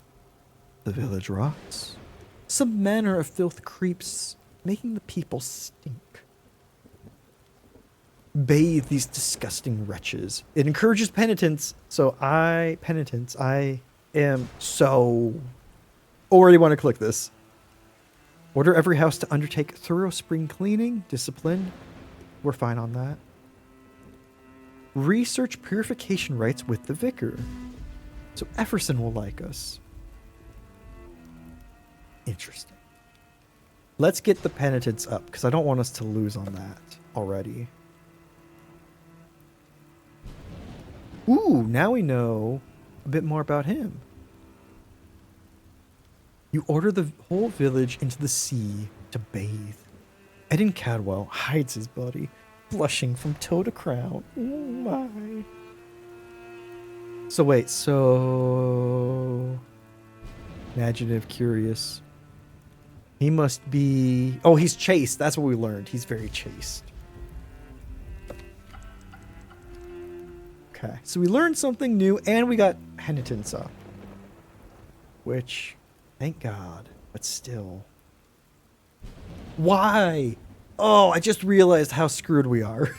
the village rots. Some manner of filth creeps, making the people stink. Bathe these disgusting wretches. It encourages penitence, so I am so... already want to click this. Order every house to undertake thorough spring cleaning. Discipline. We're fine on that. Research purification rites with the vicar. So Efferson will like us. Interesting. Let's get the penitence up, because I don't want us to lose on that already. Ooh, now we know a bit more about him. You order the whole village into the sea to bathe. Edin Cadwell hides his body, blushing from toe to crown. Oh my. So wait, so... Imaginative, curious. He must be... Oh, he's chaste. That's what we learned. He's very chaste. Okay, so we learned something new, and we got penitence up. Which, thank God, but still. Why? Oh, I just realized how screwed we are.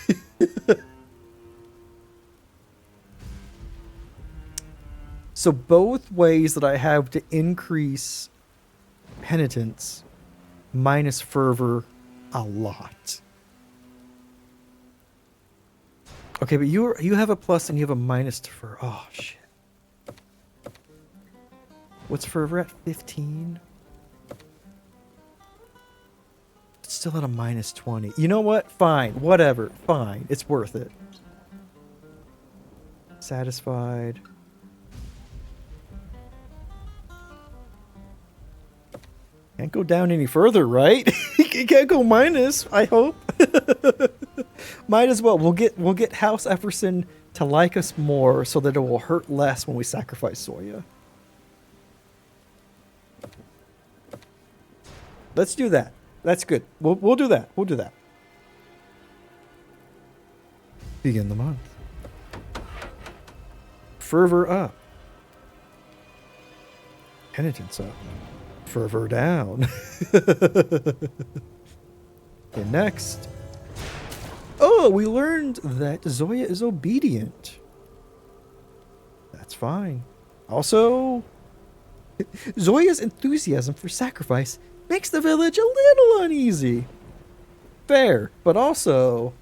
So both ways that I have to increase penitence minus fervor a lot. Okay, but you have a plus and you have a minus to fervor. Oh, shit. What's fervor at? 15? It's still at a minus 20. You know what? Fine. Whatever. Fine. It's worth it. Satisfied. Can't go down any further, right? You can't go minus, I hope. Might as well. We'll get House Efferson to like us more so that it will hurt less when we sacrifice Soya. Let's do that. That's good. We'll do that. We'll do that. Begin the month. Fervor up. Penitence up. Fervor down. Okay, next. Oh, we learned that Zoya is obedient. That's fine. Also, Zoya's enthusiasm for sacrifice makes the village a little uneasy. Fair, but also,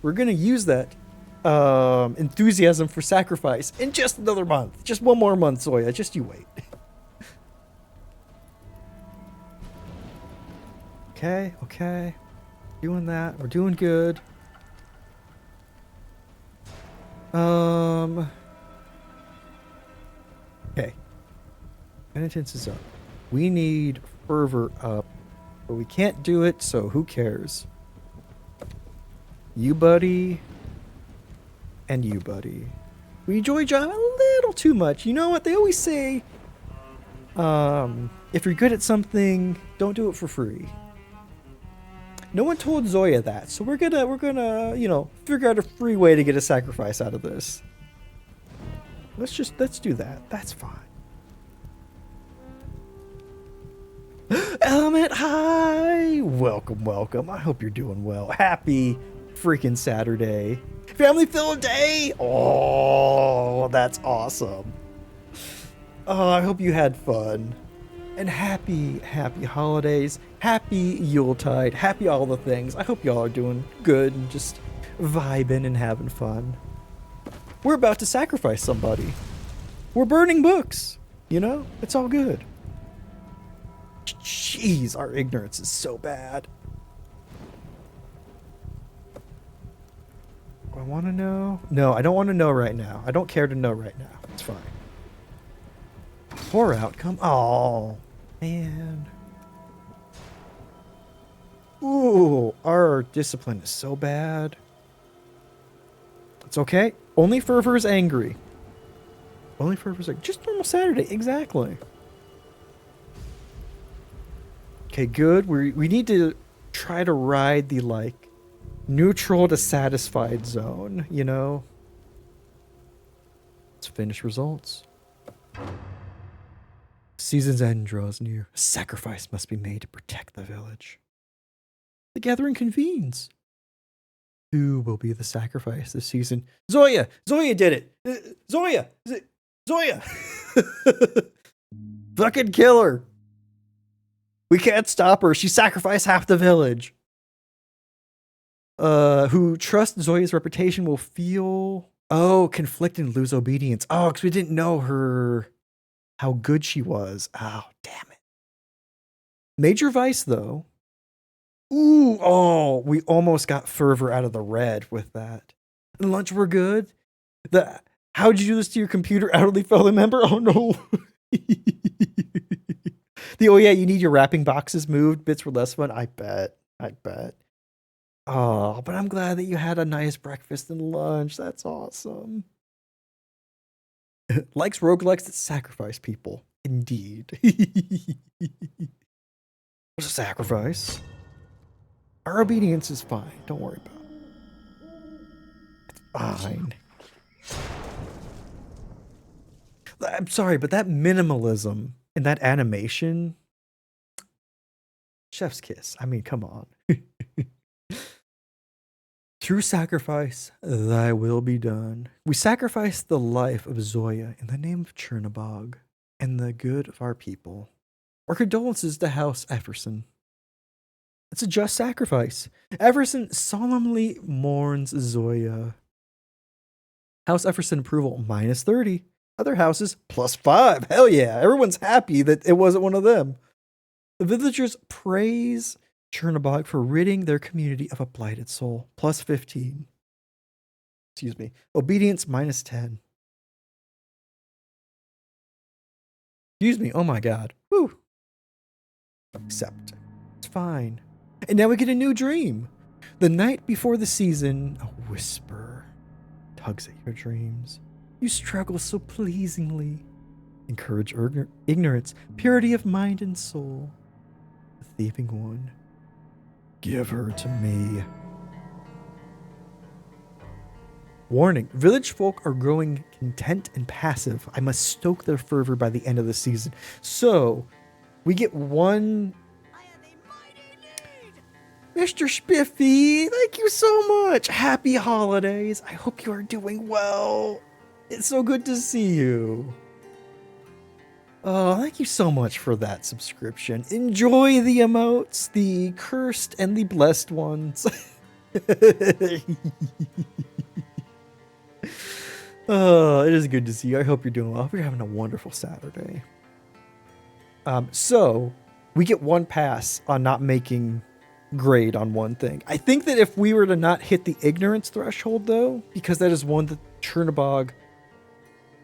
we're gonna use that enthusiasm for sacrifice in just another month. Just one more month, Zoya. Just you wait. Okay. Doing that. We're doing good. Okay. Penitence is up. We need fervor up, but we can't do it, so who cares? You, buddy, and you, buddy. We enjoy John a little too much. You know what they always say? If you're good at something, don't do it for free. No one told Zoya that, so we're gonna, you know, figure out a free way to get a sacrifice out of this. Let's do that. That's fine. Element High! Welcome. I hope you're doing well. Happy freaking Saturday. Family filled day! Oh, that's awesome. Oh, I hope you had fun. And happy holidays. Happy Yuletide. Happy all the things. I hope y'all are doing good and just vibing and having fun. We're about to sacrifice somebody. We're burning books. You know? It's all good. Jeez, our ignorance is so bad. Do I want to know? No, I don't want to know right now. I don't care to know right now. It's fine. Poor outcome. Oh, man. Ooh, our discipline is so bad. It's okay. Only fervor is angry. Only fervor is angry. Just normal Saturday. Exactly. Okay, good. We need to try to ride the, like, neutral to satisfied zone, you know? Let's finish results. Season's end draws near. A sacrifice must be made to protect the village. The gathering convenes. Who will be the sacrifice this season? Zoya! Zoya did it! Zoya! Zoya! Fucking kill her! We can't stop her. She sacrificed half the village. Who trust Zoya's reputation will feel... Oh, conflict and lose obedience. Oh, because we didn't know her... how good she was. Oh, damn it. Major vice, though. Ooh, oh, we almost got fervor out of the red with that. And lunch were good. How'd you do this to your computer? Elderly fellow member? Oh, no. Oh, yeah, you need your wrapping boxes moved. Bits were less fun. I bet. Oh, but I'm glad that you had a nice breakfast and lunch. That's awesome. Likes roguelikes that sacrifice people. Indeed. There's a sacrifice. Our obedience is fine. Don't worry about it. It's fine. I'm sorry, but that minimalism and that animation... Chef's kiss. I mean, come on. Through sacrifice, thy will be done. We sacrifice the life of Zoya in the name of Chernobog and the good of our people. Our condolences to House Efferson. It's a just sacrifice. Efferson solemnly mourns Zoya. House Efferson approval, -30. Other houses, +5. Hell yeah. Everyone's happy that it wasn't one of them. The villagers praise Chernobog for ridding their community of a blighted soul. +15. Excuse me. Obedience, -10. Excuse me. Oh my god. Woo. Accept. It's fine. And now we get a new dream. The night before the season, a whisper tugs at your dreams. You struggle so pleasingly. Encourage ignorance, purity of mind and soul. The thieving one. Give her to me. Warning, village folk are growing content and passive. I must stoke their fervor by the end of the season. So, we get one... Mr. Spiffy, thank you so much. Happy holidays. I hope you are doing well. It's so good to see you. Oh, thank you so much for that subscription. Enjoy the emotes, the cursed and the blessed ones. Oh, it is good to see you. I hope you're doing well. I hope you're having a wonderful Saturday. So we get one pass on not making grade on one thing. I think that if we were to not hit the ignorance threshold, though, because that is one that Chernobog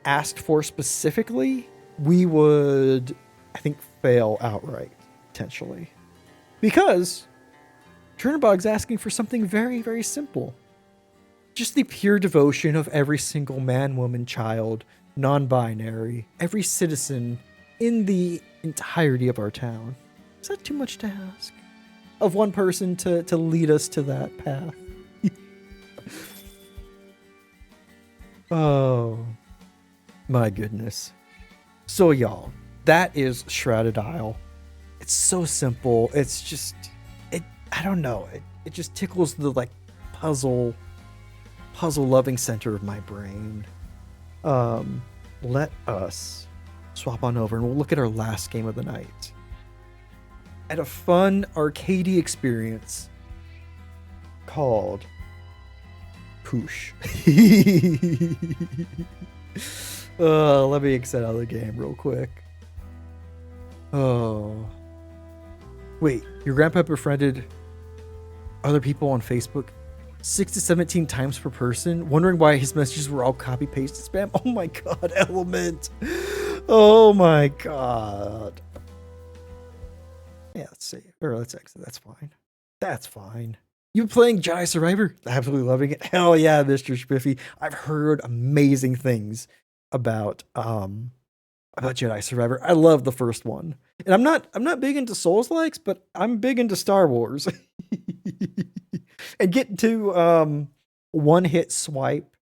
asked for specifically, we would, I think, fail outright, potentially. Because Chernobog's asking for something very, very simple. Just the pure devotion of every single man, woman, child, non-binary, every citizen in the entirety of our town. Is that too much to ask? Of one person to lead us to that path. Oh, my goodness. So y'all, that is Shrouded Isle. It's so simple. It's just, I don't know. It just tickles the like puzzle loving center of my brain. Let us swap on over and we'll look at our last game of the night. At a fun arcadey experience called Poosh. Let me exit out of the game real quick. Oh. Wait, your grandpa befriended other people on Facebook 6 to 17 times per person, wondering why his messages were all copy pasted spam. Oh my god, Element. Oh my god. Yeah, let's see. Or let's exit. That's fine. That's fine. You playing Jedi Survivor? Absolutely loving it. Hell yeah, Mr. Spiffy. I've heard amazing things about Jedi Survivor. I love the first one. And I'm not big into Souls-likes, but I'm big into Star Wars. And getting to one-hit swipe,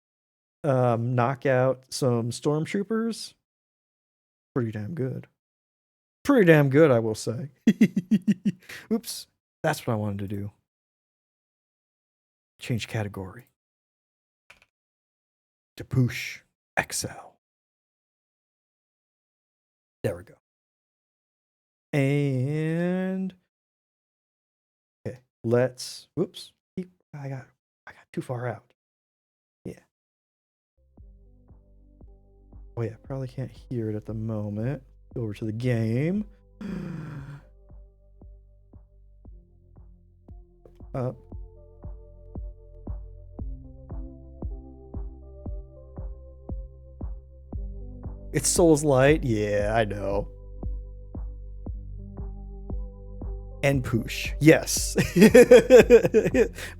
knock out some stormtroopers. Pretty damn good. Pretty damn good, I will say. Oops. That's what I wanted to do. Change category to Poosh XL. There we go. And okay, let's. Whoops. I got too far out. Yeah. Oh yeah, probably can't hear it at the moment. Go over to the game. Up. It's Souls Light. Yeah, I know. And Poosh. Yes.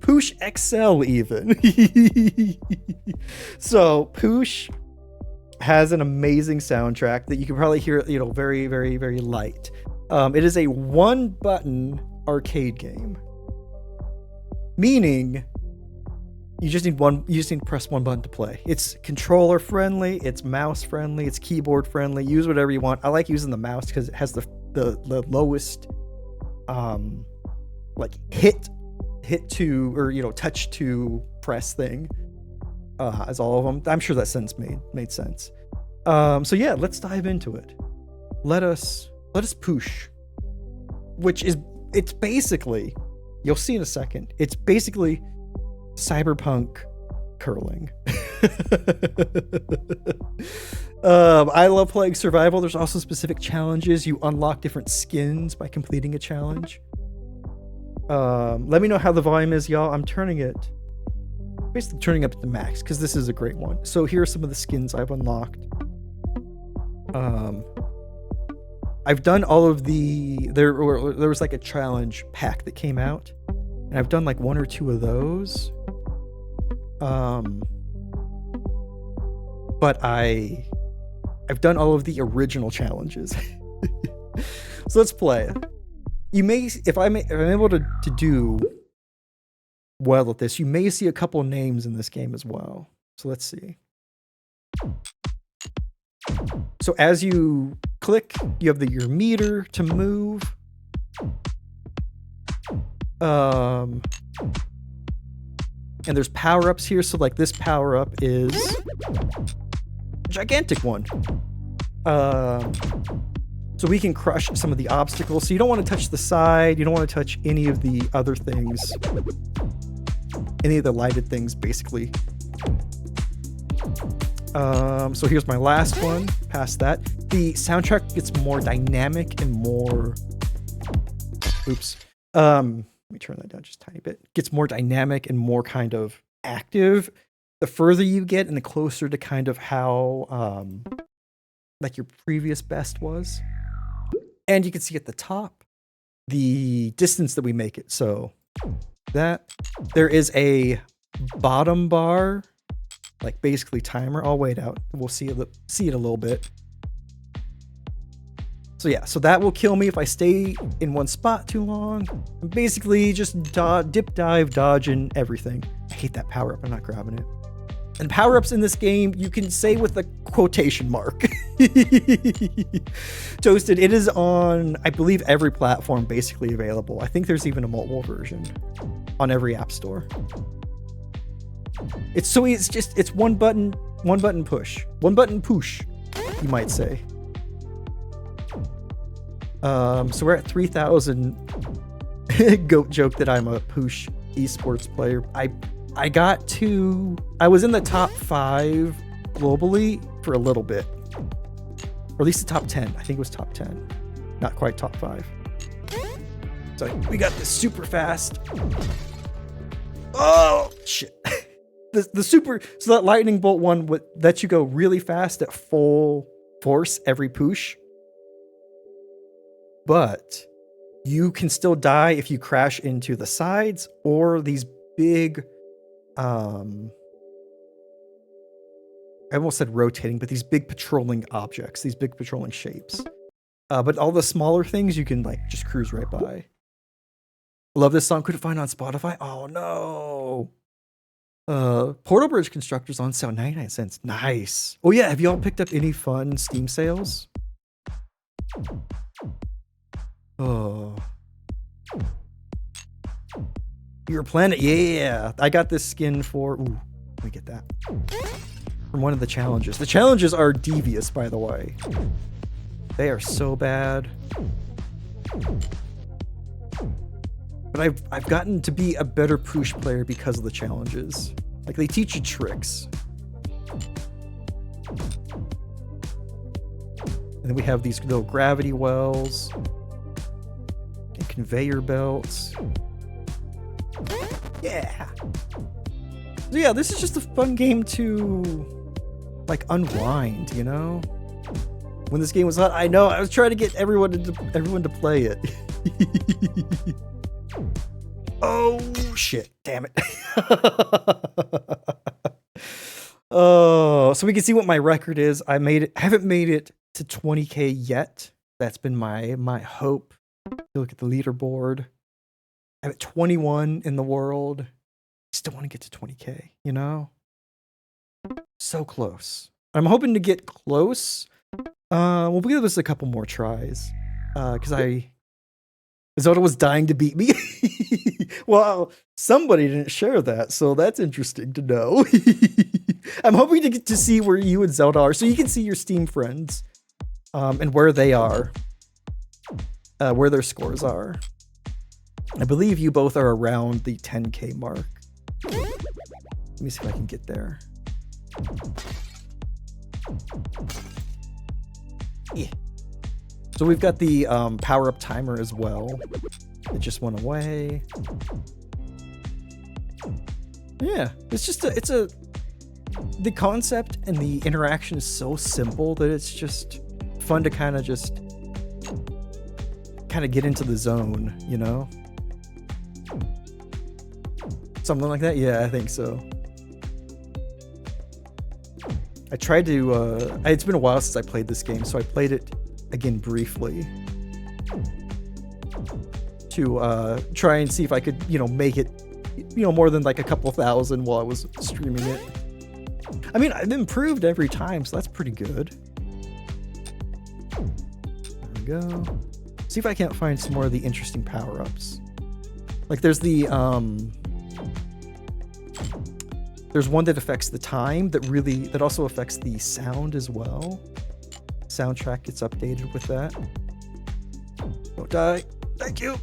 Poosh XL even. So Poosh has an amazing soundtrack that you can probably hear, very, very, very light. It is a one-button arcade game. Meaning you just need to press one button to play. It's controller friendly, it's mouse friendly, it's keyboard friendly. Use whatever you want. I like using the mouse because it has the lowest like hit to, or touch to press thing as all of them. I'm sure that sense made sense. So yeah, let's dive into it. Let us Poosh, it's basically, you'll see in a second, it's basically cyberpunk curling. I love playing survival. There's also specific challenges. You unlock different skins by completing a challenge. Let me know how the volume is, y'all. I'm basically turning up to the max because this is a great one. So here are some of the skins I've unlocked. I've done all of there was like a challenge pack that came out, and I've done like one or two of those. But I've done all of the original challenges. So let's play. If I'm able to do well at this, you may see a couple names in this game as well. So let's see. So as you click, you have your meter to move. And there's power-ups here. So like this power-up is a gigantic one. So we can crush some of the obstacles. So you don't want to touch the side. You don't want to touch any of the other things. Any of the lighted things, basically. So here's my last one. Past that. The soundtrack gets more dynamic and more... Oops. Let me turn that down just a tiny bit. Gets more dynamic and more kind of active. The further you get and the closer to kind of how like your previous best was. And you can see at the top the distance that we make it. So that there is a bottom bar, like basically timer. I'll wait out. We'll see it a little bit. So yeah, so that will kill me if I stay in one spot too long. I'm basically just dip, dive, dodging everything. I hate that power up. I'm not grabbing it. And power-ups in this game, you can say with a quotation mark. Toasted, it is on, I believe, every platform basically available. I think there's even a mobile version on every app store. It's one button push. One button push, you might say. So we're at 3,000. Goat joke that I'm a Poosh esports player. I was in the top 5 globally for a little bit. Or at least the top 10. I think it was top 10. Not quite top 5. So we got this super fast. Oh, shit. So that lightning bolt one would let you go really fast at full force every push. But you can still die if you crash into the sides or these big... I almost said rotating, but these big patrolling objects, these big patrolling shapes. But all the smaller things, you can like just cruise right by. Love this song. Couldn't find it on Spotify. Oh no. Portal Bridge Constructor's on sale, 99 cents. Nice. Oh yeah, have y'all picked up any fun Steam sales? Oh. Your Planet, yeah. I got this skin for... Ooh, let me get that. From one of the challenges. The challenges are devious, by the way. They are so bad. But I've gotten to be a better Poosh player because of the challenges. Like, they teach you tricks. And then we have these little gravity wells. And conveyor belts. Yeah. So yeah, this is just a fun game to like unwind, you know? When this game was hot, I know I was trying to get everyone to play it. Oh shit, damn it. Oh, so we can see what my record is. I haven't made it to 20k yet. That's been my hope. Look at the leaderboard. I'm at 21 in the world. Still want to get to 20k, you know? So close. I'm hoping to get close. We'll give this a couple more tries. Because Zelda was dying to beat me. Well, somebody didn't share that, so that's interesting to know. I'm hoping to get to see where you and Zelda are, so you can see your Steam friends. And where they are. Where their scores are. I believe you both are around the 10k mark. Let me see if I can get there. Yeah. So we've got the power-up timer as well. It just went away. Yeah, the concept and the interaction is so simple that it's just fun to kind of get into the zone, you know? Something like that? Yeah, I think so. I tried to, it's been a while since I played this game, so I played it again briefly to try and see if I could, make it, more than like a couple thousand while I was streaming it. I mean, I've improved every time, so that's pretty good. There we go. See if I can't find some more of the interesting power-ups. Like there's the, there's one that affects the time that also affects the sound as well. soundtrack gets updated with that. Don't die. Thank you.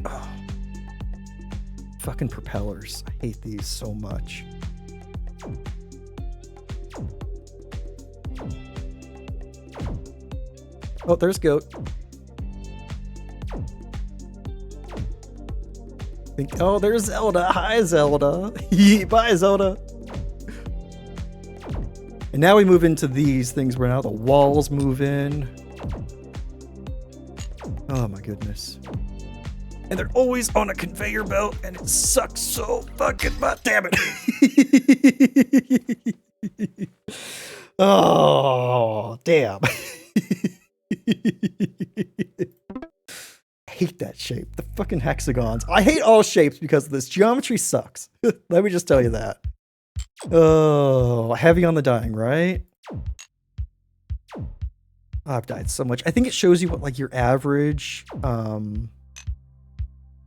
Oh. Fucking propellers. I hate these so much. Oh, there's Goat. Oh, there's Zelda. Hi, Zelda. Bye, Zelda. And now we move into these things where now the walls move in. Oh my goodness. And they're always on a conveyor belt, and it sucks so fucking much. Damn it. Oh, damn. I hate that shape. The fucking hexagons. I hate all shapes because this geometry sucks. Let me just tell you that. Oh, heavy on the dying, right? Oh, I've died so much. I think it shows you what like your average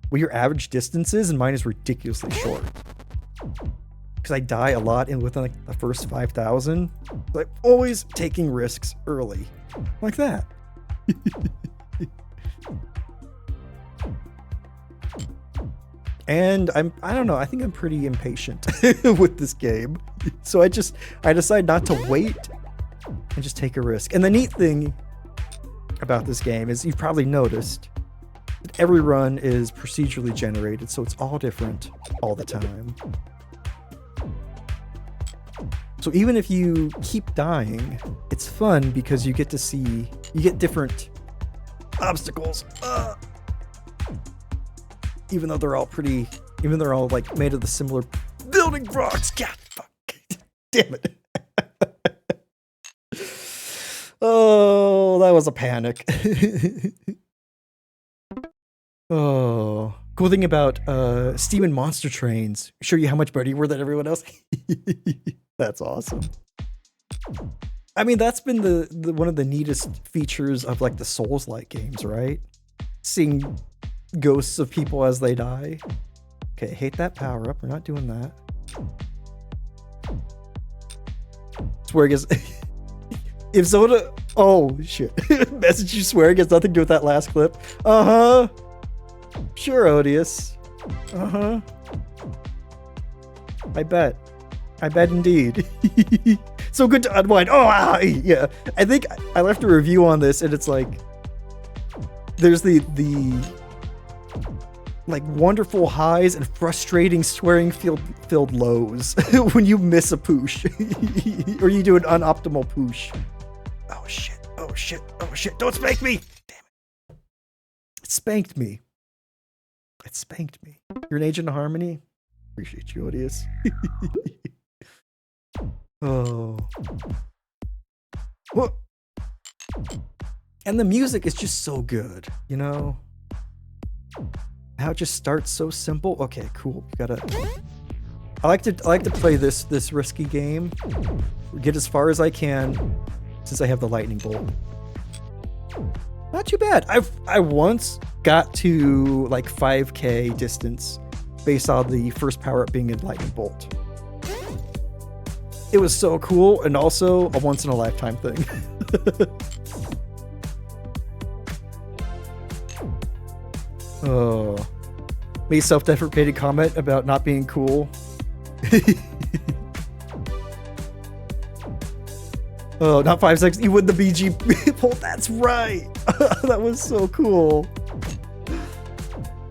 what your average distance is, and mine is ridiculously short. Because I die a lot in within like the first 5,000. So I'm always taking risks early. Like that. And I don't know, I think I'm pretty impatient with this game. So I decide not to wait and just take a risk. And the neat thing about this game is you've probably noticed that every run is procedurally generated, so it's all different all the time. So even if you keep dying, it's fun because you get different obstacles. Even though they're all like made of the similar building blocks. God, fuck. Damn it. Oh, that was a panic. Oh, cool thing about Steam and Monster Trains. Show you how much better you were than everyone else. That's awesome. I mean, that's been the one of the neatest features of like the Souls-like games, right? Seeing ghosts of people as they die. Okay, hate that power up. We're not doing that. Swearing is if Zoda. Oh shit! Message you swearing has nothing to do with that last clip. Sure, Odious. I bet indeed. So good to unwind. Oh yeah. I think I left a review on this, and it's like there's the like wonderful highs and frustrating swearing filled lows when you miss a poosh or you do an unoptimal poosh. Oh shit, oh shit, oh shit, don't spank me! Damn it. It spanked me. It spanked me. You're an agent of harmony? Appreciate you, Odious. Oh. What? And the music is just so good, you know? How it just starts so simple. Okay, cool. You gotta. I like to play this risky game. Get as far as I can, since I have the lightning bolt. Not too bad. I once got to like 5K distance based on the first power up being a lightning bolt. It was so cool, and also a once in a lifetime thing. Oh, me self-deprecating comment about not being cool. Oh, not 5 seconds. You win the BG poll. That's right. That was so cool.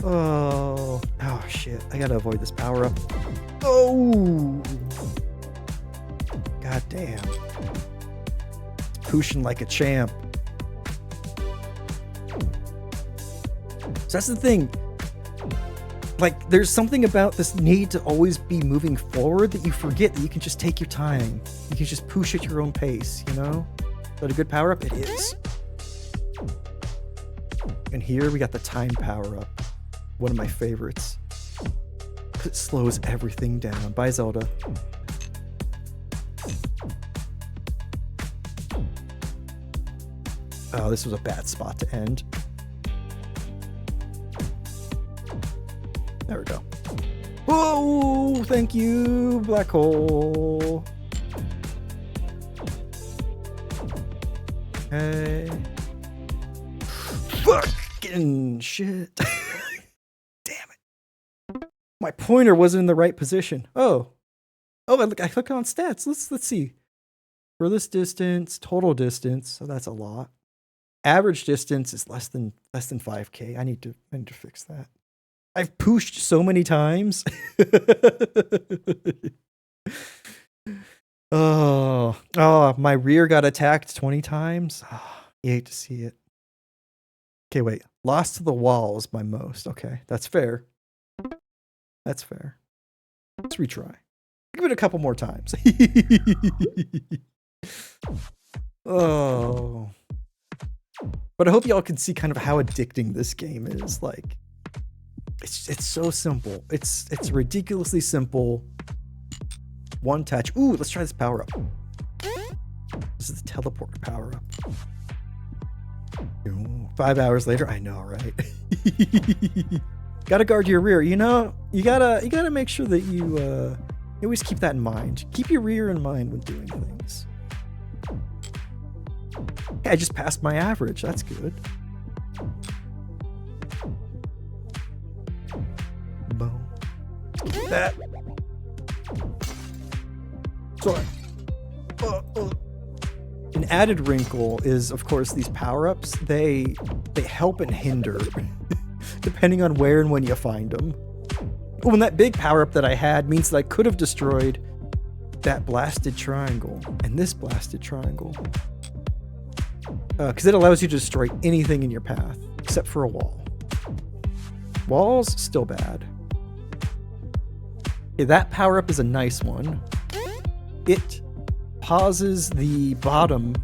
Oh shit! I gotta avoid this power up. Oh, god damn! Pushing like a champ. So that's the thing. Like, there's something about this need to always be moving forward that you forget that you can just take your time. You can just push at your own pace, you know? But a good power up, it is. And here we got the time power up. One of my favorites. It slows everything down. Bye, Zelda. Oh, this was a bad spot to end. There we go. Whoa! Thank you, black hole. Okay. Fucking shit. Damn it. My pointer wasn't in the right position. Oh, I click on stats. Let's see. Furthest distance, total distance. So that's a lot. Average distance is less than 5K. I need to fix that. I've pushed so many times. Oh, my rear got attacked 20 times. Oh, you hate to see it. Okay, wait. Lost to the wall is my most. Okay, that's fair. That's fair. Let's retry. Give it a couple more times. Oh. But I hope y'all can see kind of how addicting this game is. Like, it's so simple. It's ridiculously simple. One touch. Ooh, let's try this power up. This is the teleport power up. 5 hours later, I know, right? Gotta guard your rear. You know, you gotta make sure that you always keep that in mind. Keep your rear in mind when doing things. Hey, I just passed my average. That's good. Boom. That. Sorry. An added wrinkle is, of course, these power-ups. They help and hinder, depending on where and when you find them. Oh, and that big power-up that I had means that I could have destroyed that blasted triangle and this blasted triangle. Because it allows you to destroy anything in your path, except for a wall. Walls, still bad. Okay, that power-up is a nice one. It pauses the bottom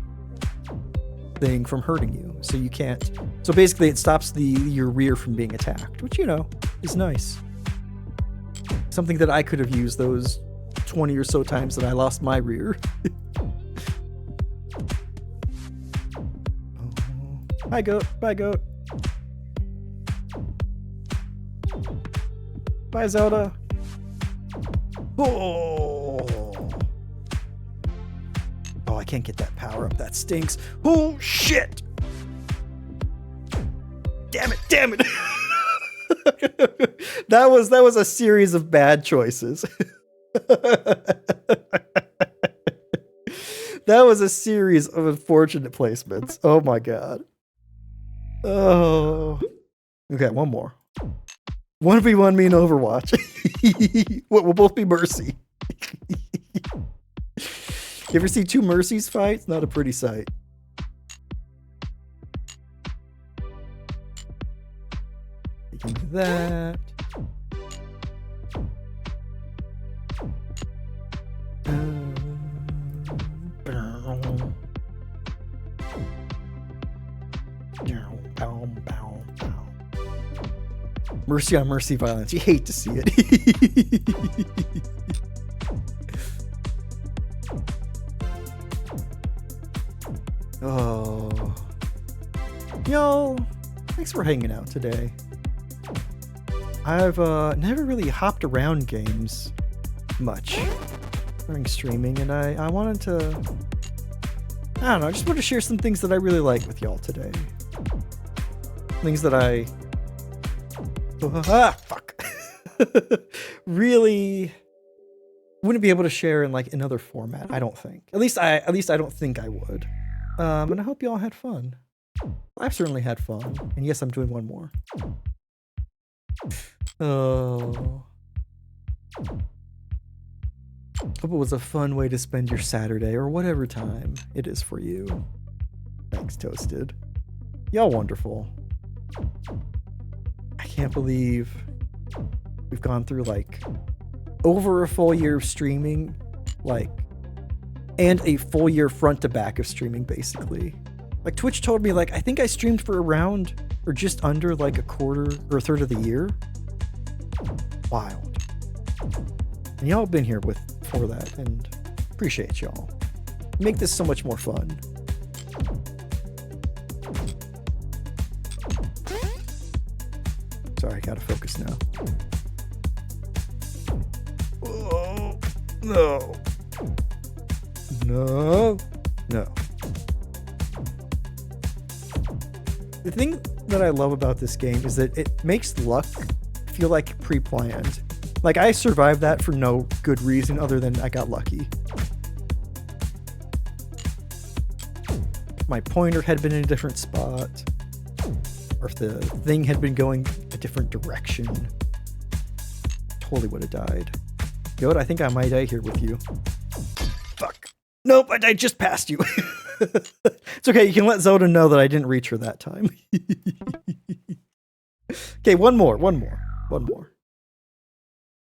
thing from hurting you, so you can't. So basically, it stops your rear from being attacked, which, you know, is nice. Something that I could have used those 20 or so times that I lost my rear. Hi, goat. Bye, goat. Bye, Zelda. Oh, I can't get that power up. That stinks. Oh, shit. Damn it. That was a series of bad choices. That was a series of unfortunate placements. Oh my god. Oh. Okay, one more. 1v1 me in Overwatch. We'll both be Mercy. You ever see two Mercies fight? It's not a pretty sight. You can do that. Mercy on mercy violence. You hate to see it. Oh. Yo, thanks for hanging out today. I've never really hopped around games much during streaming, and I wanted to, I don't know, I just want to share some things that I really like with y'all today. Things that I really wouldn't be able to share in like another format, I don't think. At least I don't think I would. And I hope y'all had fun. I've certainly had fun. And yes, I'm doing one more. Oh. Hope it was a fun way to spend your Saturday or whatever time it is for you. Thanks, Toasted. Y'all wonderful. I can't believe we've gone through like over a full year of streaming, like, and a full year front to back of streaming, basically. Like, Twitch told me, like, I think I streamed for around or just under like a quarter or a third of the year. Wild. And y'all have been here for that, and appreciate y'all. Make this so much more fun. Sorry, gotta focus now. Oh, no. No. No. The thing that I love about this game is that it makes luck feel like pre-planned. Like, I survived that for no good reason other than I got lucky. My pointer had been in a different spot, or if the thing had been going a different direction, totally would have died. Goat, I think I might die here with you. Fuck. Nope, I died just past you. It's okay, you can let Zelda know that I didn't reach her that time. Okay, one more. Want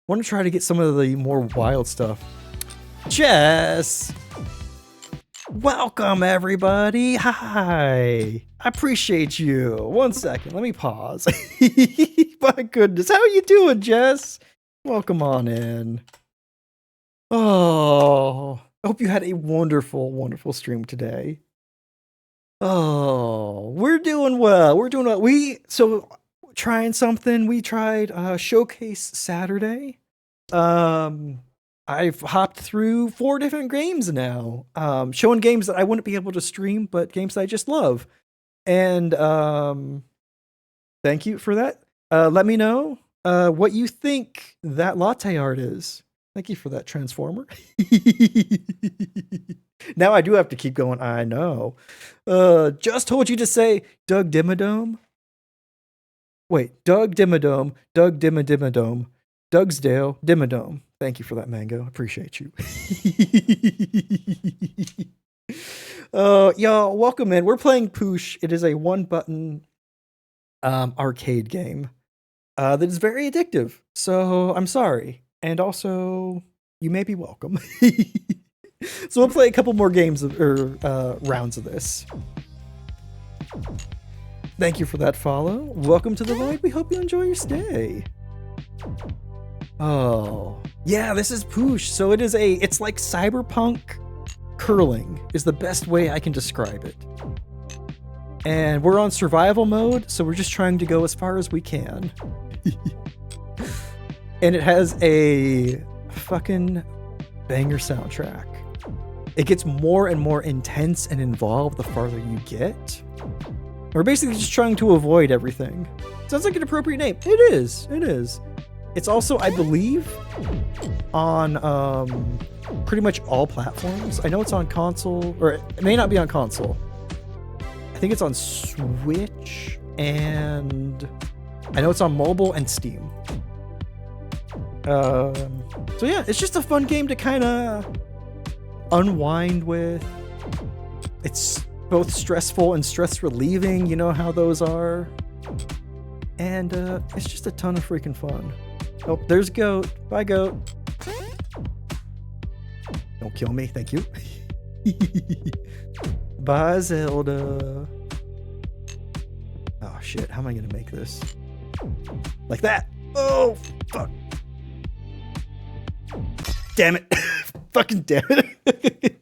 to try to get some of the more wild stuff. Jess! Welcome, everybody. Hi. I appreciate you. 1 second. Let me pause. My goodness. How you doing, Jess? Welcome on in. Oh, I hope you had a wonderful, wonderful stream today. Oh, we're doing well. So trying something. We tried Showcase Saturday. I've hopped through 4 different games now, showing games that I wouldn't be able to stream, but games that I just love. And thank you for that. Let me know what you think that latte art is. Thank you for that, Transformer. Now I do have to keep going. I know. Just told you to say Doug Dimmadome. Wait, Doug Dimmadome, Doug Dimmadome, Dougsdale Dimmadome. Thank you for that, Mango. Appreciate you. Y'all, welcome in. We're playing Poosh. It is a 1-button arcade game that is very addictive. So I'm sorry. And also, you may be welcome. So we'll play a couple more games or rounds of this. Thank you for that follow. Welcome to the void. We hope you enjoy your stay. Oh, yeah, this is Poosh. So it's like cyberpunk curling is the best way I can describe it. And we're on survival mode, so we're just trying to go as far as we can. And it has a fucking banger soundtrack. It gets more and more intense and involved the farther you get. We're basically just trying to avoid everything. Sounds like an appropriate name. It is. It's also, I believe, on pretty much all platforms. I know it's on console, or it may not be on console. I think it's on Switch, and I know it's on mobile and Steam. So yeah, it's just a fun game to kind of unwind with. It's both stressful and stress relieving, you know how those are. And it's just a ton of freaking fun. Oh, there's Goat. Bye, Goat. Don't kill me, thank you. Bye, Zelda. Oh shit, how am I gonna make this? Like that. Oh, fuck. Damn it. Fucking damn it.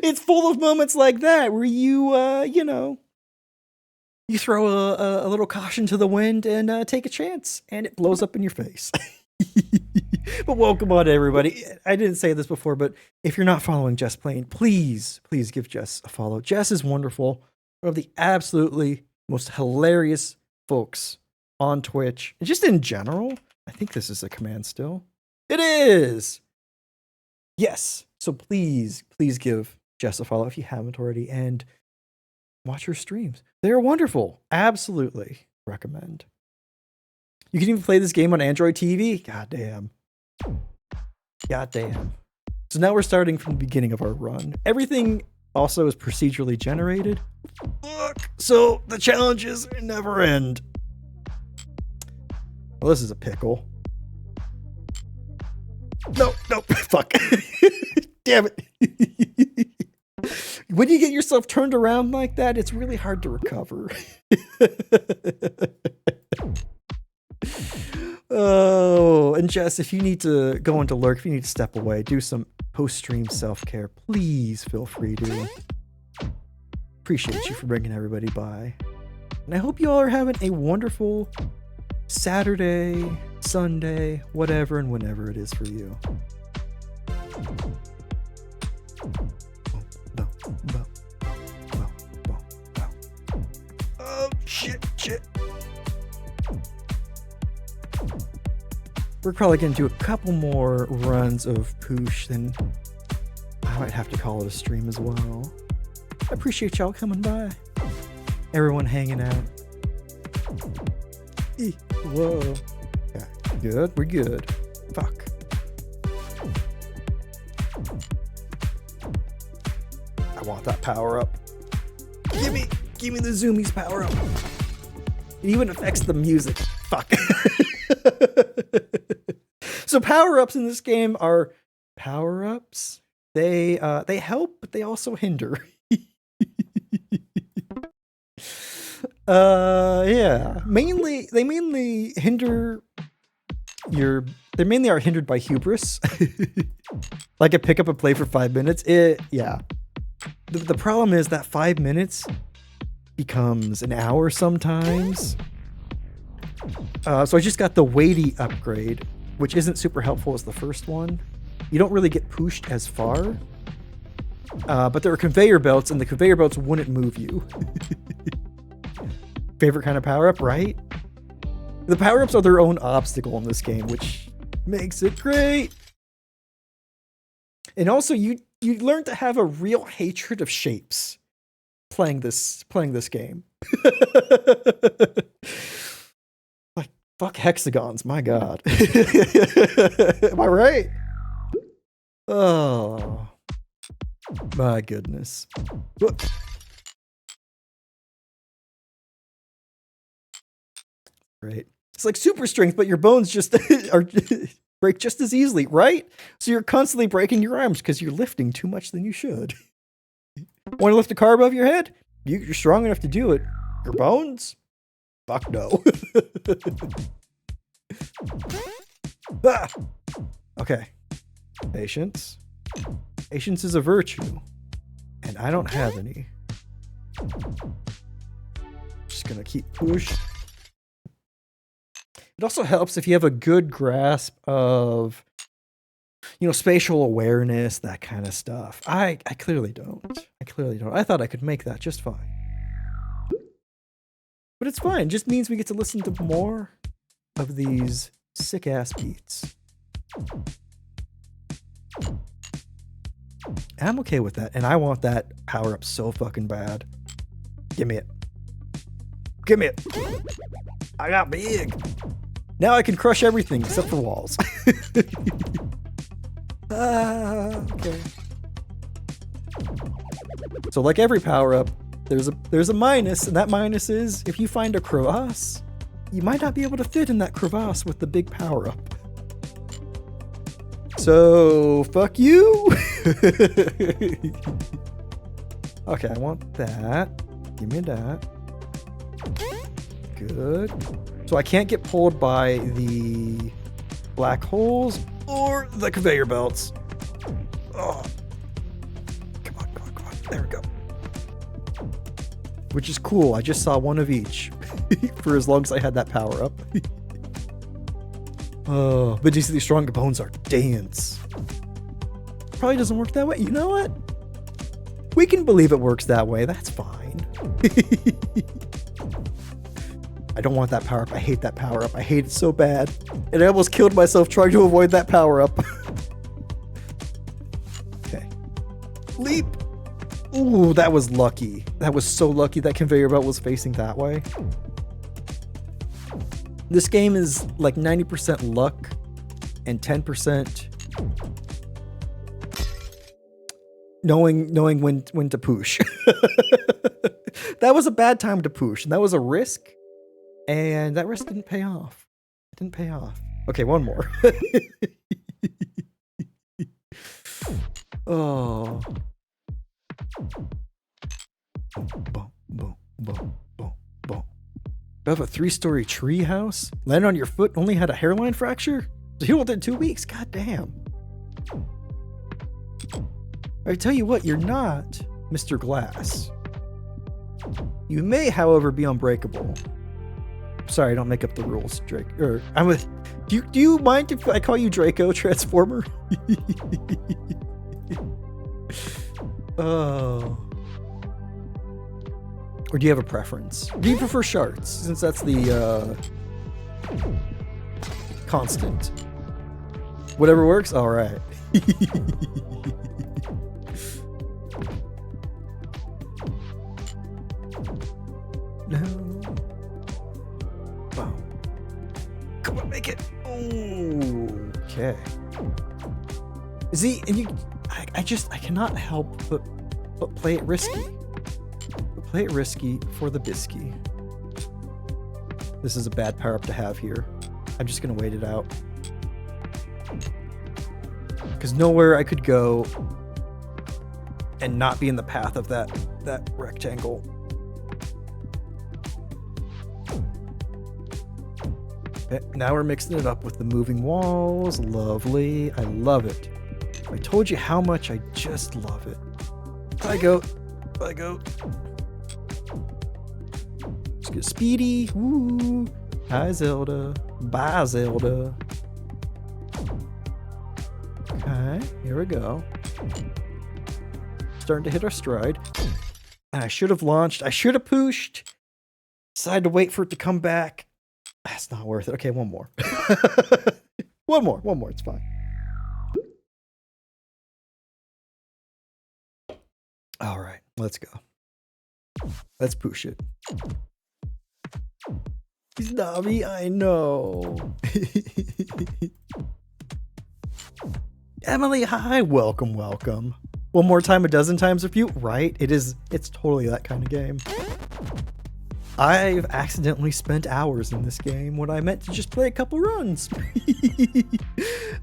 It's full of moments like that where you, you throw a little caution to the wind and take a chance, and it blows up in your face. But welcome on, everybody. I didn't say this before, but if you're not following Jess playing, please give Jess a follow. Jess is wonderful. One of the absolutely most hilarious folks on Twitch, and just in general. I think this is a command still. It is! Yes. So please give Jess a follow if you haven't already, and watch her streams. They're wonderful. Absolutely recommend. You can even play this game on Android TV. Goddamn. So now we're starting from the beginning of our run. Everything also is procedurally generated. Look, so the challenges never end. Well, this is a pickle. No, fuck. Damn it. When you get yourself turned around like that, it's really hard to recover. Oh, and Jess, if you need to go into lurk, if you need to step away, do some post-stream self-care, please feel free to. Appreciate you for bringing everybody by. And I hope you all are having a wonderful Saturday, Sunday, whatever and whenever it is for you. Oh Shit. We're probably gonna do a couple more runs of Poosh, then I might have to call it a stream as well. I appreciate y'all coming by. Everyone hanging out. Whoa. Yeah, good, we're good. Fuck. I want that power up. Give me the zoomies power up. It even affects the music. Fuck. So power-ups in this game are power-ups. They help, but they also hinder. Yeah. They mainly hinder your. They mainly are hindered by hubris. Like a pick up a play for 5 minutes. Yeah. The problem is that 5 minutes becomes an hour sometimes. So I just got the weighty upgrade, which isn't super helpful as the first one. You don't really get pushed as far. But there are conveyor belts, and the conveyor belts wouldn't move you. Favorite kind of power-up, right? The power-ups are their own obstacle in this game, which makes it great. And also, you learn to have a real hatred of shapes playing this game. Like, fuck hexagons, my god. Am I right? Oh, my goodness. Right. It's like super strength, but your bones just break just as easily, right? So you're constantly breaking your arms because you're lifting too much than you should. Want to lift a car above your head? You're strong enough to do it. Your bones? Fuck no. Ah! Okay. Patience. Patience is a virtue. And I don't have any. Just gonna keep push. It also helps if you have a good grasp of, spatial awareness, that kind of stuff. I clearly don't. I thought I could make that just fine. But it's fine. It just means we get to listen to more of these sick-ass beats. And I'm okay with that. And I want that power-up so fucking bad. Give me it. Give me it. I got big. Now I can crush everything except for walls. Okay. So like every power-up, there's a minus, and that minus is if you find a crevasse, you might not be able to fit in that crevasse with the big power-up. So fuck you. Okay, I want that. Give me that. Good. So I can't get pulled by the black holes or the conveyor belts. Oh. Come on. There we go. Which is cool. I just saw one of each for as long as I had that power up. Oh, but you see these stronger bones are dense. Probably doesn't work that way. You know what? We can believe it works that way. That's fine. I don't want that power up. I hate that power up. I hate it so bad. And I almost killed myself trying to avoid that power up. Okay. Leap. Ooh, that was lucky. That was so lucky that conveyor belt was facing that way. This game is like 90% luck and 10% knowing when to push. That was a bad time to push, and that was a risk. And that risk didn't pay off. It didn't pay off. Okay, one more. Oh. Boom, boom, boom, boom, boom. You have a 3-story tree house? Landed on your foot, only had a hairline fracture? So healed within 2 weeks? God damn. I tell you what, you're not Mr. Glass. You may, however, be unbreakable. Sorry, I don't make up the rules, Drake. Do you mind if I call you Draco Transformer? Oh. Or do you have a preference? Do you prefer shards, since that's the constant? Whatever works? Alright. No. Wow. Come on, make it. Okay. See, and you, I cannot help but play it risky. But play it risky for the bisky. This is a bad power up to have here. I'm just gonna wait it out. Because nowhere I could go and not be in the path of that rectangle. Okay, now we're mixing it up with the moving walls. Lovely. I love it. I told you how much I just love it. Bye, goat. Bye, goat. Let's get speedy. Woo. Hi, Zelda. Bye, Zelda. Okay, here we go. Starting to hit our stride. And I should have launched. I should have pushed. Decided to wait for it to come back. That's not worth it. Okay, one more. One more. It's fine. All right, let's go. Let's push it. He's Navi, I know. Emily, hi, welcome. One more time, a dozen times a few, right? It's totally that kind of game. I've accidentally spent hours in this game when I meant to just play a couple runs.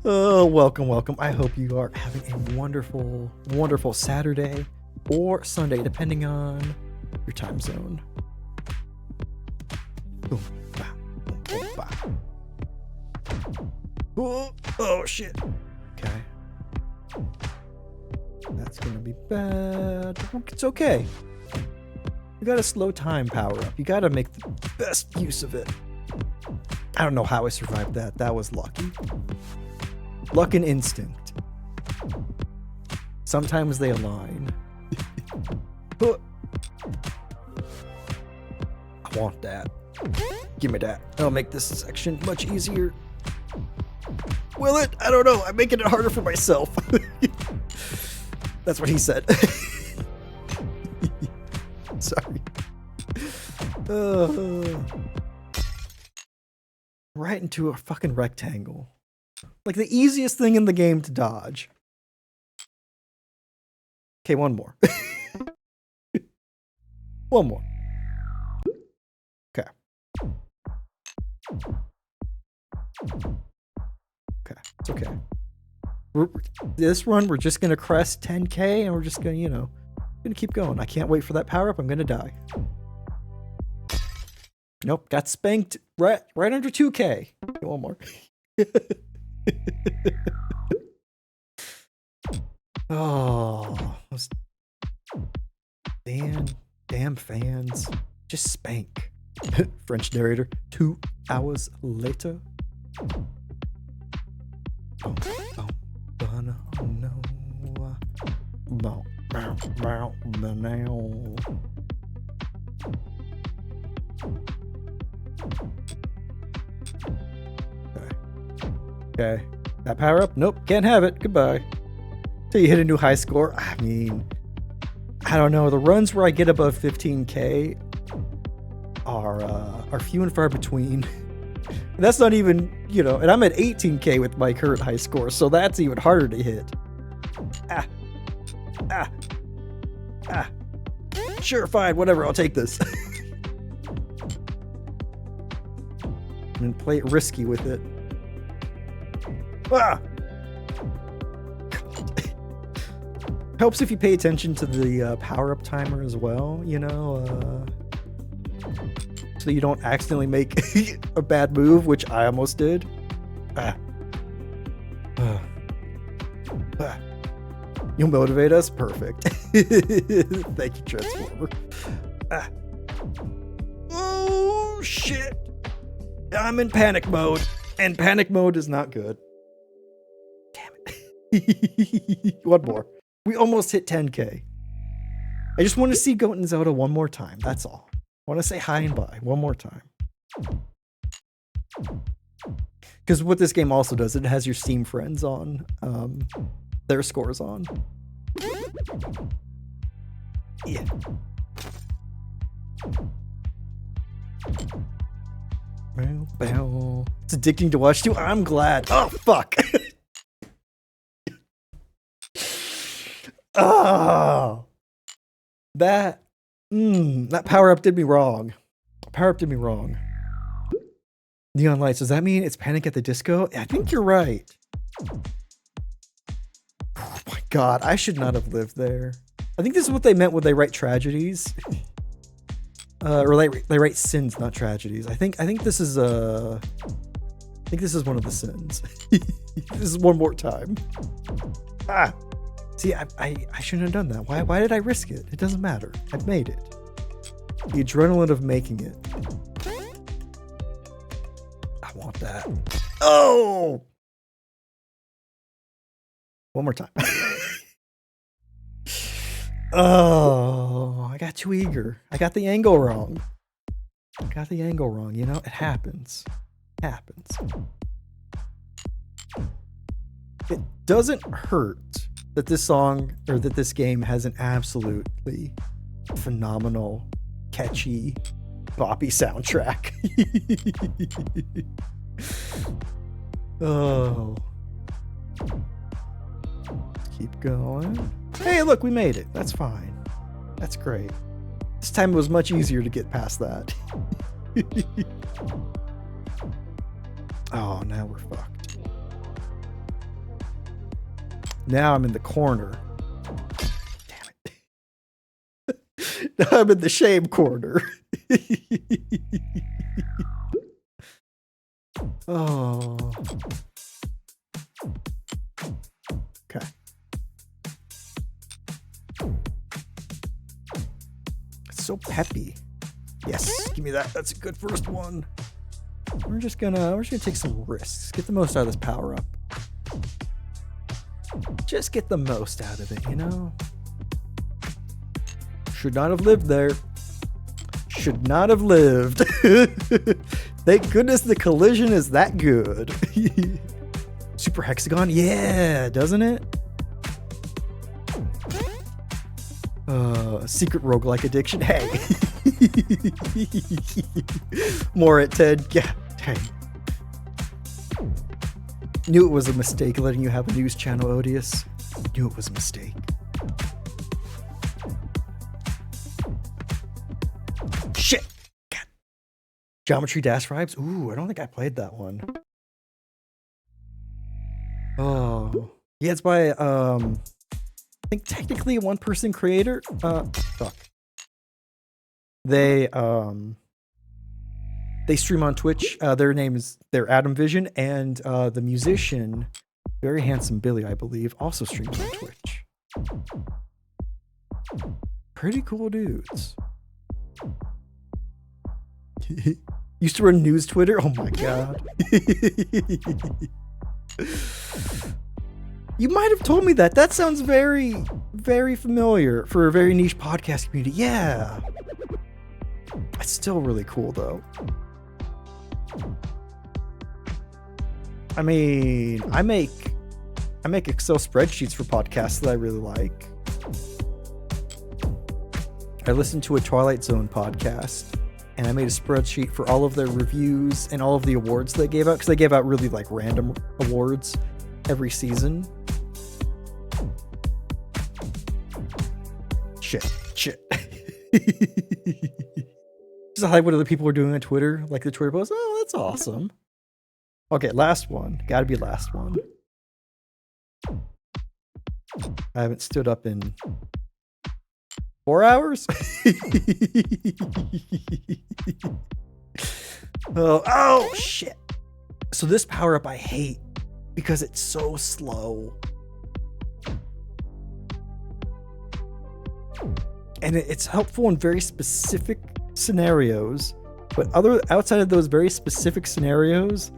Oh, welcome. I hope you are having a wonderful, wonderful Saturday or Sunday, depending on your time zone. Boom, bah, boom, bah. Oh, shit. Okay. That's gonna be bad. It's okay. You gotta slow time power up. You gotta make the best use of it. I don't know how I survived that. That was lucky. Luck and instinct. Sometimes they align. I want that. Give me that. That'll make this section much easier. Will it? I don't know. I'm making it harder for myself. That's what he said. Sorry. Right into a fucking rectangle. Like the easiest thing in the game to dodge. Okay, one more. One more. Okay. Okay, it's okay. This run, we're just gonna crest 10k and we're just gonna, gonna keep going. I can't wait for that power up. I'm gonna die. Nope, got spanked right under 2k. Okay, one more. Oh, those damn fans. Just spank. French narrator. 2 hours later. Okay. That power up? Nope, can't have it. Goodbye. Till you hit a new high score. I mean, I don't know. The runs where I get above 15k are few and far between. And that's not even, and I'm at 18k with my current high score, so that's even harder to hit. Sure, fine, whatever, I'll take this. And play it risky with it. Helps if you pay attention to the power-up timer as well, so you don't accidentally make a bad move, which I almost did. You'll motivate us? Perfect. Thank you, Transformer. Oh, shit. I'm in panic mode, and panic mode is not good. Damn it. One more. We almost hit 10k. I just want to see Goat and Zelda one more time. That's all. I want to say hi and bye one more time. Because what this game also does, it has your Steam friends on, their scores on. Yeah. It's addicting to watch too. I'm glad. Oh fuck. Oh, that power up did me wrong. Power up did me wrong. Neon lights. Does that mean it's Panic at the Disco? I think you're right. Oh my god, I should not have lived there. I think this is what they meant when they write tragedies. Or they write sins, not tragedies. I think this is one of the sins. This is one more time. Ah. See, I shouldn't have done that. Why did I risk it? It doesn't matter. I've made it. The adrenaline of making it. I want that. Oh! One more time. Oh, I got too eager. I got the angle wrong. You know? It happens. It doesn't hurt that this song, or that this game has an absolutely phenomenal, catchy, boppy soundtrack. Oh. Let's keep going. Hey, look, we made it. That's fine. That's great. This time it was much easier to get past that. Oh, now we're fucked. Now I'm in the corner. Damn it. Now I'm in the shame corner. Oh. Okay. It's so peppy. Yes, give me that. That's a good first one. We're just gonna take some risks. Get the most out of this power up. Just get the most out of it, you know? Should not have lived there. Should not have lived. Thank goodness the collision is that good. Super hexagon? Yeah, doesn't it? Secret roguelike addiction. Hey. More at 10. Yeah, dang. Knew it was a mistake letting you have a news channel, Odious. Knew it was a mistake. Shit! God. Geometry Dash Vibes? Ooh, I don't think I played that one. Oh. Yeah, it's by, I think technically a one-person creator. Fuck. They stream on Twitch. They're Adam Vision, and the musician, Very Handsome Billy, I believe, also streams on Twitch. Pretty cool dudes. Used to run news Twitter. Oh my god. You might have told me that. That sounds very, very familiar for a very niche podcast community. Yeah. It's still really cool though. I mean, I make Excel spreadsheets for podcasts that I really like. I listened to a Twilight Zone podcast, and I made a spreadsheet for all of their reviews and all of the awards they gave out, because they gave out really like random awards every season. Shit. Just like what other people are doing on Twitter, like the Twitter post. Oh, that's awesome. Okay, last one. Gotta be last one. I haven't stood up in 4 hours? Oh, shit. So this power up I hate because it's so slow. And it's helpful in very specific scenarios, but outside of those very specific scenarios,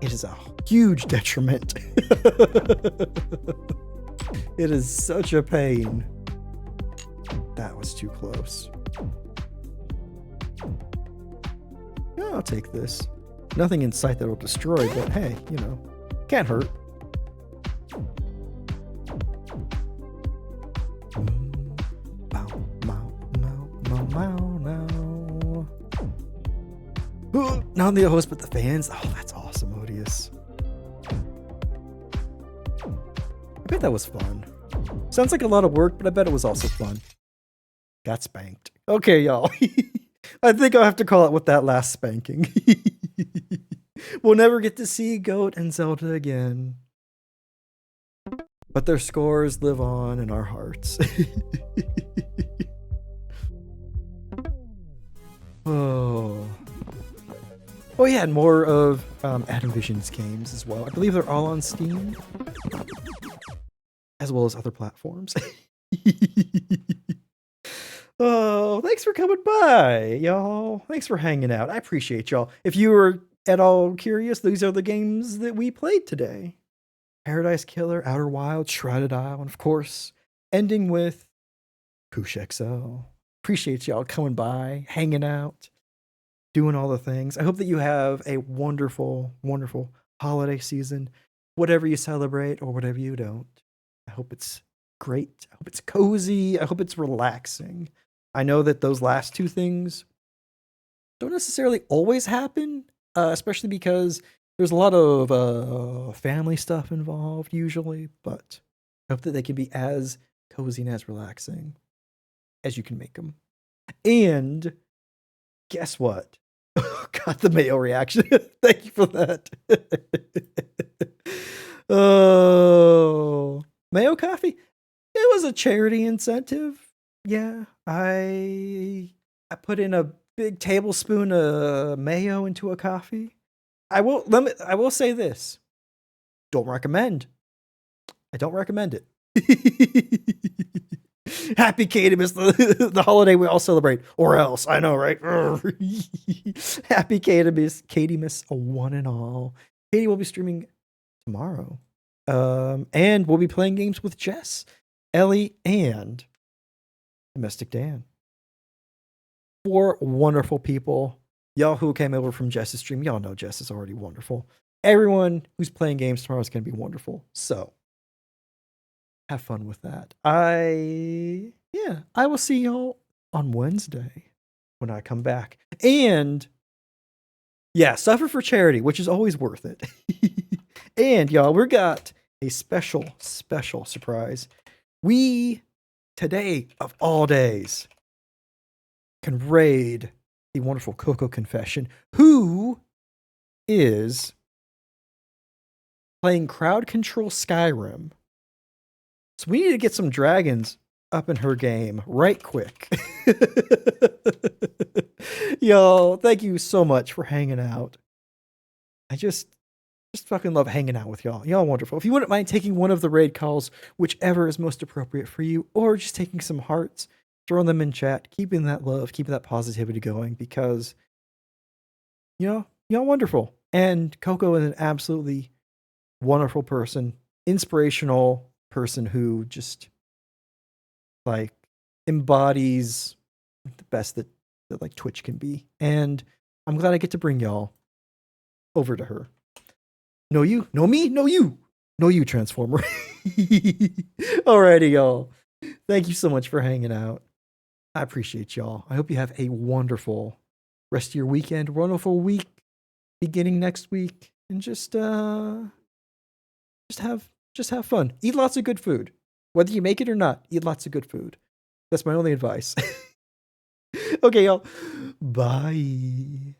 it is a huge detriment. It is such a pain. That was too close. Yeah, I'll take this. Nothing in sight that will destroy, but hey, you know, can't hurt. Not only the host, but the fans. Oh, that's awesome, Odious. I bet that was fun. Sounds like a lot of work, but I bet it was also fun. Got spanked. Okay, y'all. I think I'll have to call it with that last spanking. We'll never get to see Goat and Zelda again. But their scores live on in our hearts. Oh. Oh yeah, and more of Atomision's games as well. I believe they're all on Steam. As well as other platforms. Oh, thanks for coming by, y'all. Thanks for hanging out. I appreciate y'all. If you were at all curious, these are the games that we played today. Paradise Killer, Outer Wilds, Shrouded Isle, and of course, ending with Poosh XL. Appreciate y'all coming by, hanging out, doing all the things. I hope that you have a wonderful, wonderful holiday season, whatever you celebrate or whatever you don't. I hope it's great. I hope it's cozy. I hope it's relaxing. I know that those last two things don't necessarily always happen, especially because there's a lot of family stuff involved usually, but I hope that they can be as cozy and as relaxing as you can make them. And guess what? Got the Mayo reaction. Thank you for that. Oh, Mayo Coffee. It was a charity incentive. Yeah, I put in a big tablespoon of mayo into a coffee. I will say this. Don't recommend. I don't recommend it. Happy Catimus, the holiday we all celebrate, or else. I know, right? Happy Catimus, a one and all. Katie will be streaming tomorrow. And we'll be playing games with Jess, Ellie, and Domestic Dan. 4 wonderful people. Y'all who came over from Jess's stream, y'all know Jess is already wonderful. Everyone who's playing games tomorrow is going to be wonderful. So, have fun with that. I will see y'all on Wednesday when I come back. And yeah, suffer for charity, which is always worth it. And y'all, we got a special surprise. We, today of all days, can raid the wonderful Coco Confession, who is playing Crowd Control Skyrim. So we need to get some dragons up in her game right quick. Yo, thank you so much for hanging out. I just fucking love hanging out with y'all. Y'all wonderful. If you wouldn't mind taking one of the raid calls, whichever is most appropriate for you, or just taking some hearts, throwing them in chat, keeping that love, keeping that positivity going, because, you know, y'all wonderful. And Coco is an absolutely wonderful person, inspirational person who just like embodies the best that like Twitch can be. And I'm glad I get to bring y'all over to her. Know you, know me, know you, know you, Transformer. Alrighty, y'all. Thank you so much for hanging out. I appreciate y'all. I hope you have a wonderful rest of your weekend, wonderful week beginning next week, and just have fun. Eat lots of good food. Whether you make it or not, eat lots of good food. That's my only advice. Okay, y'all. Bye.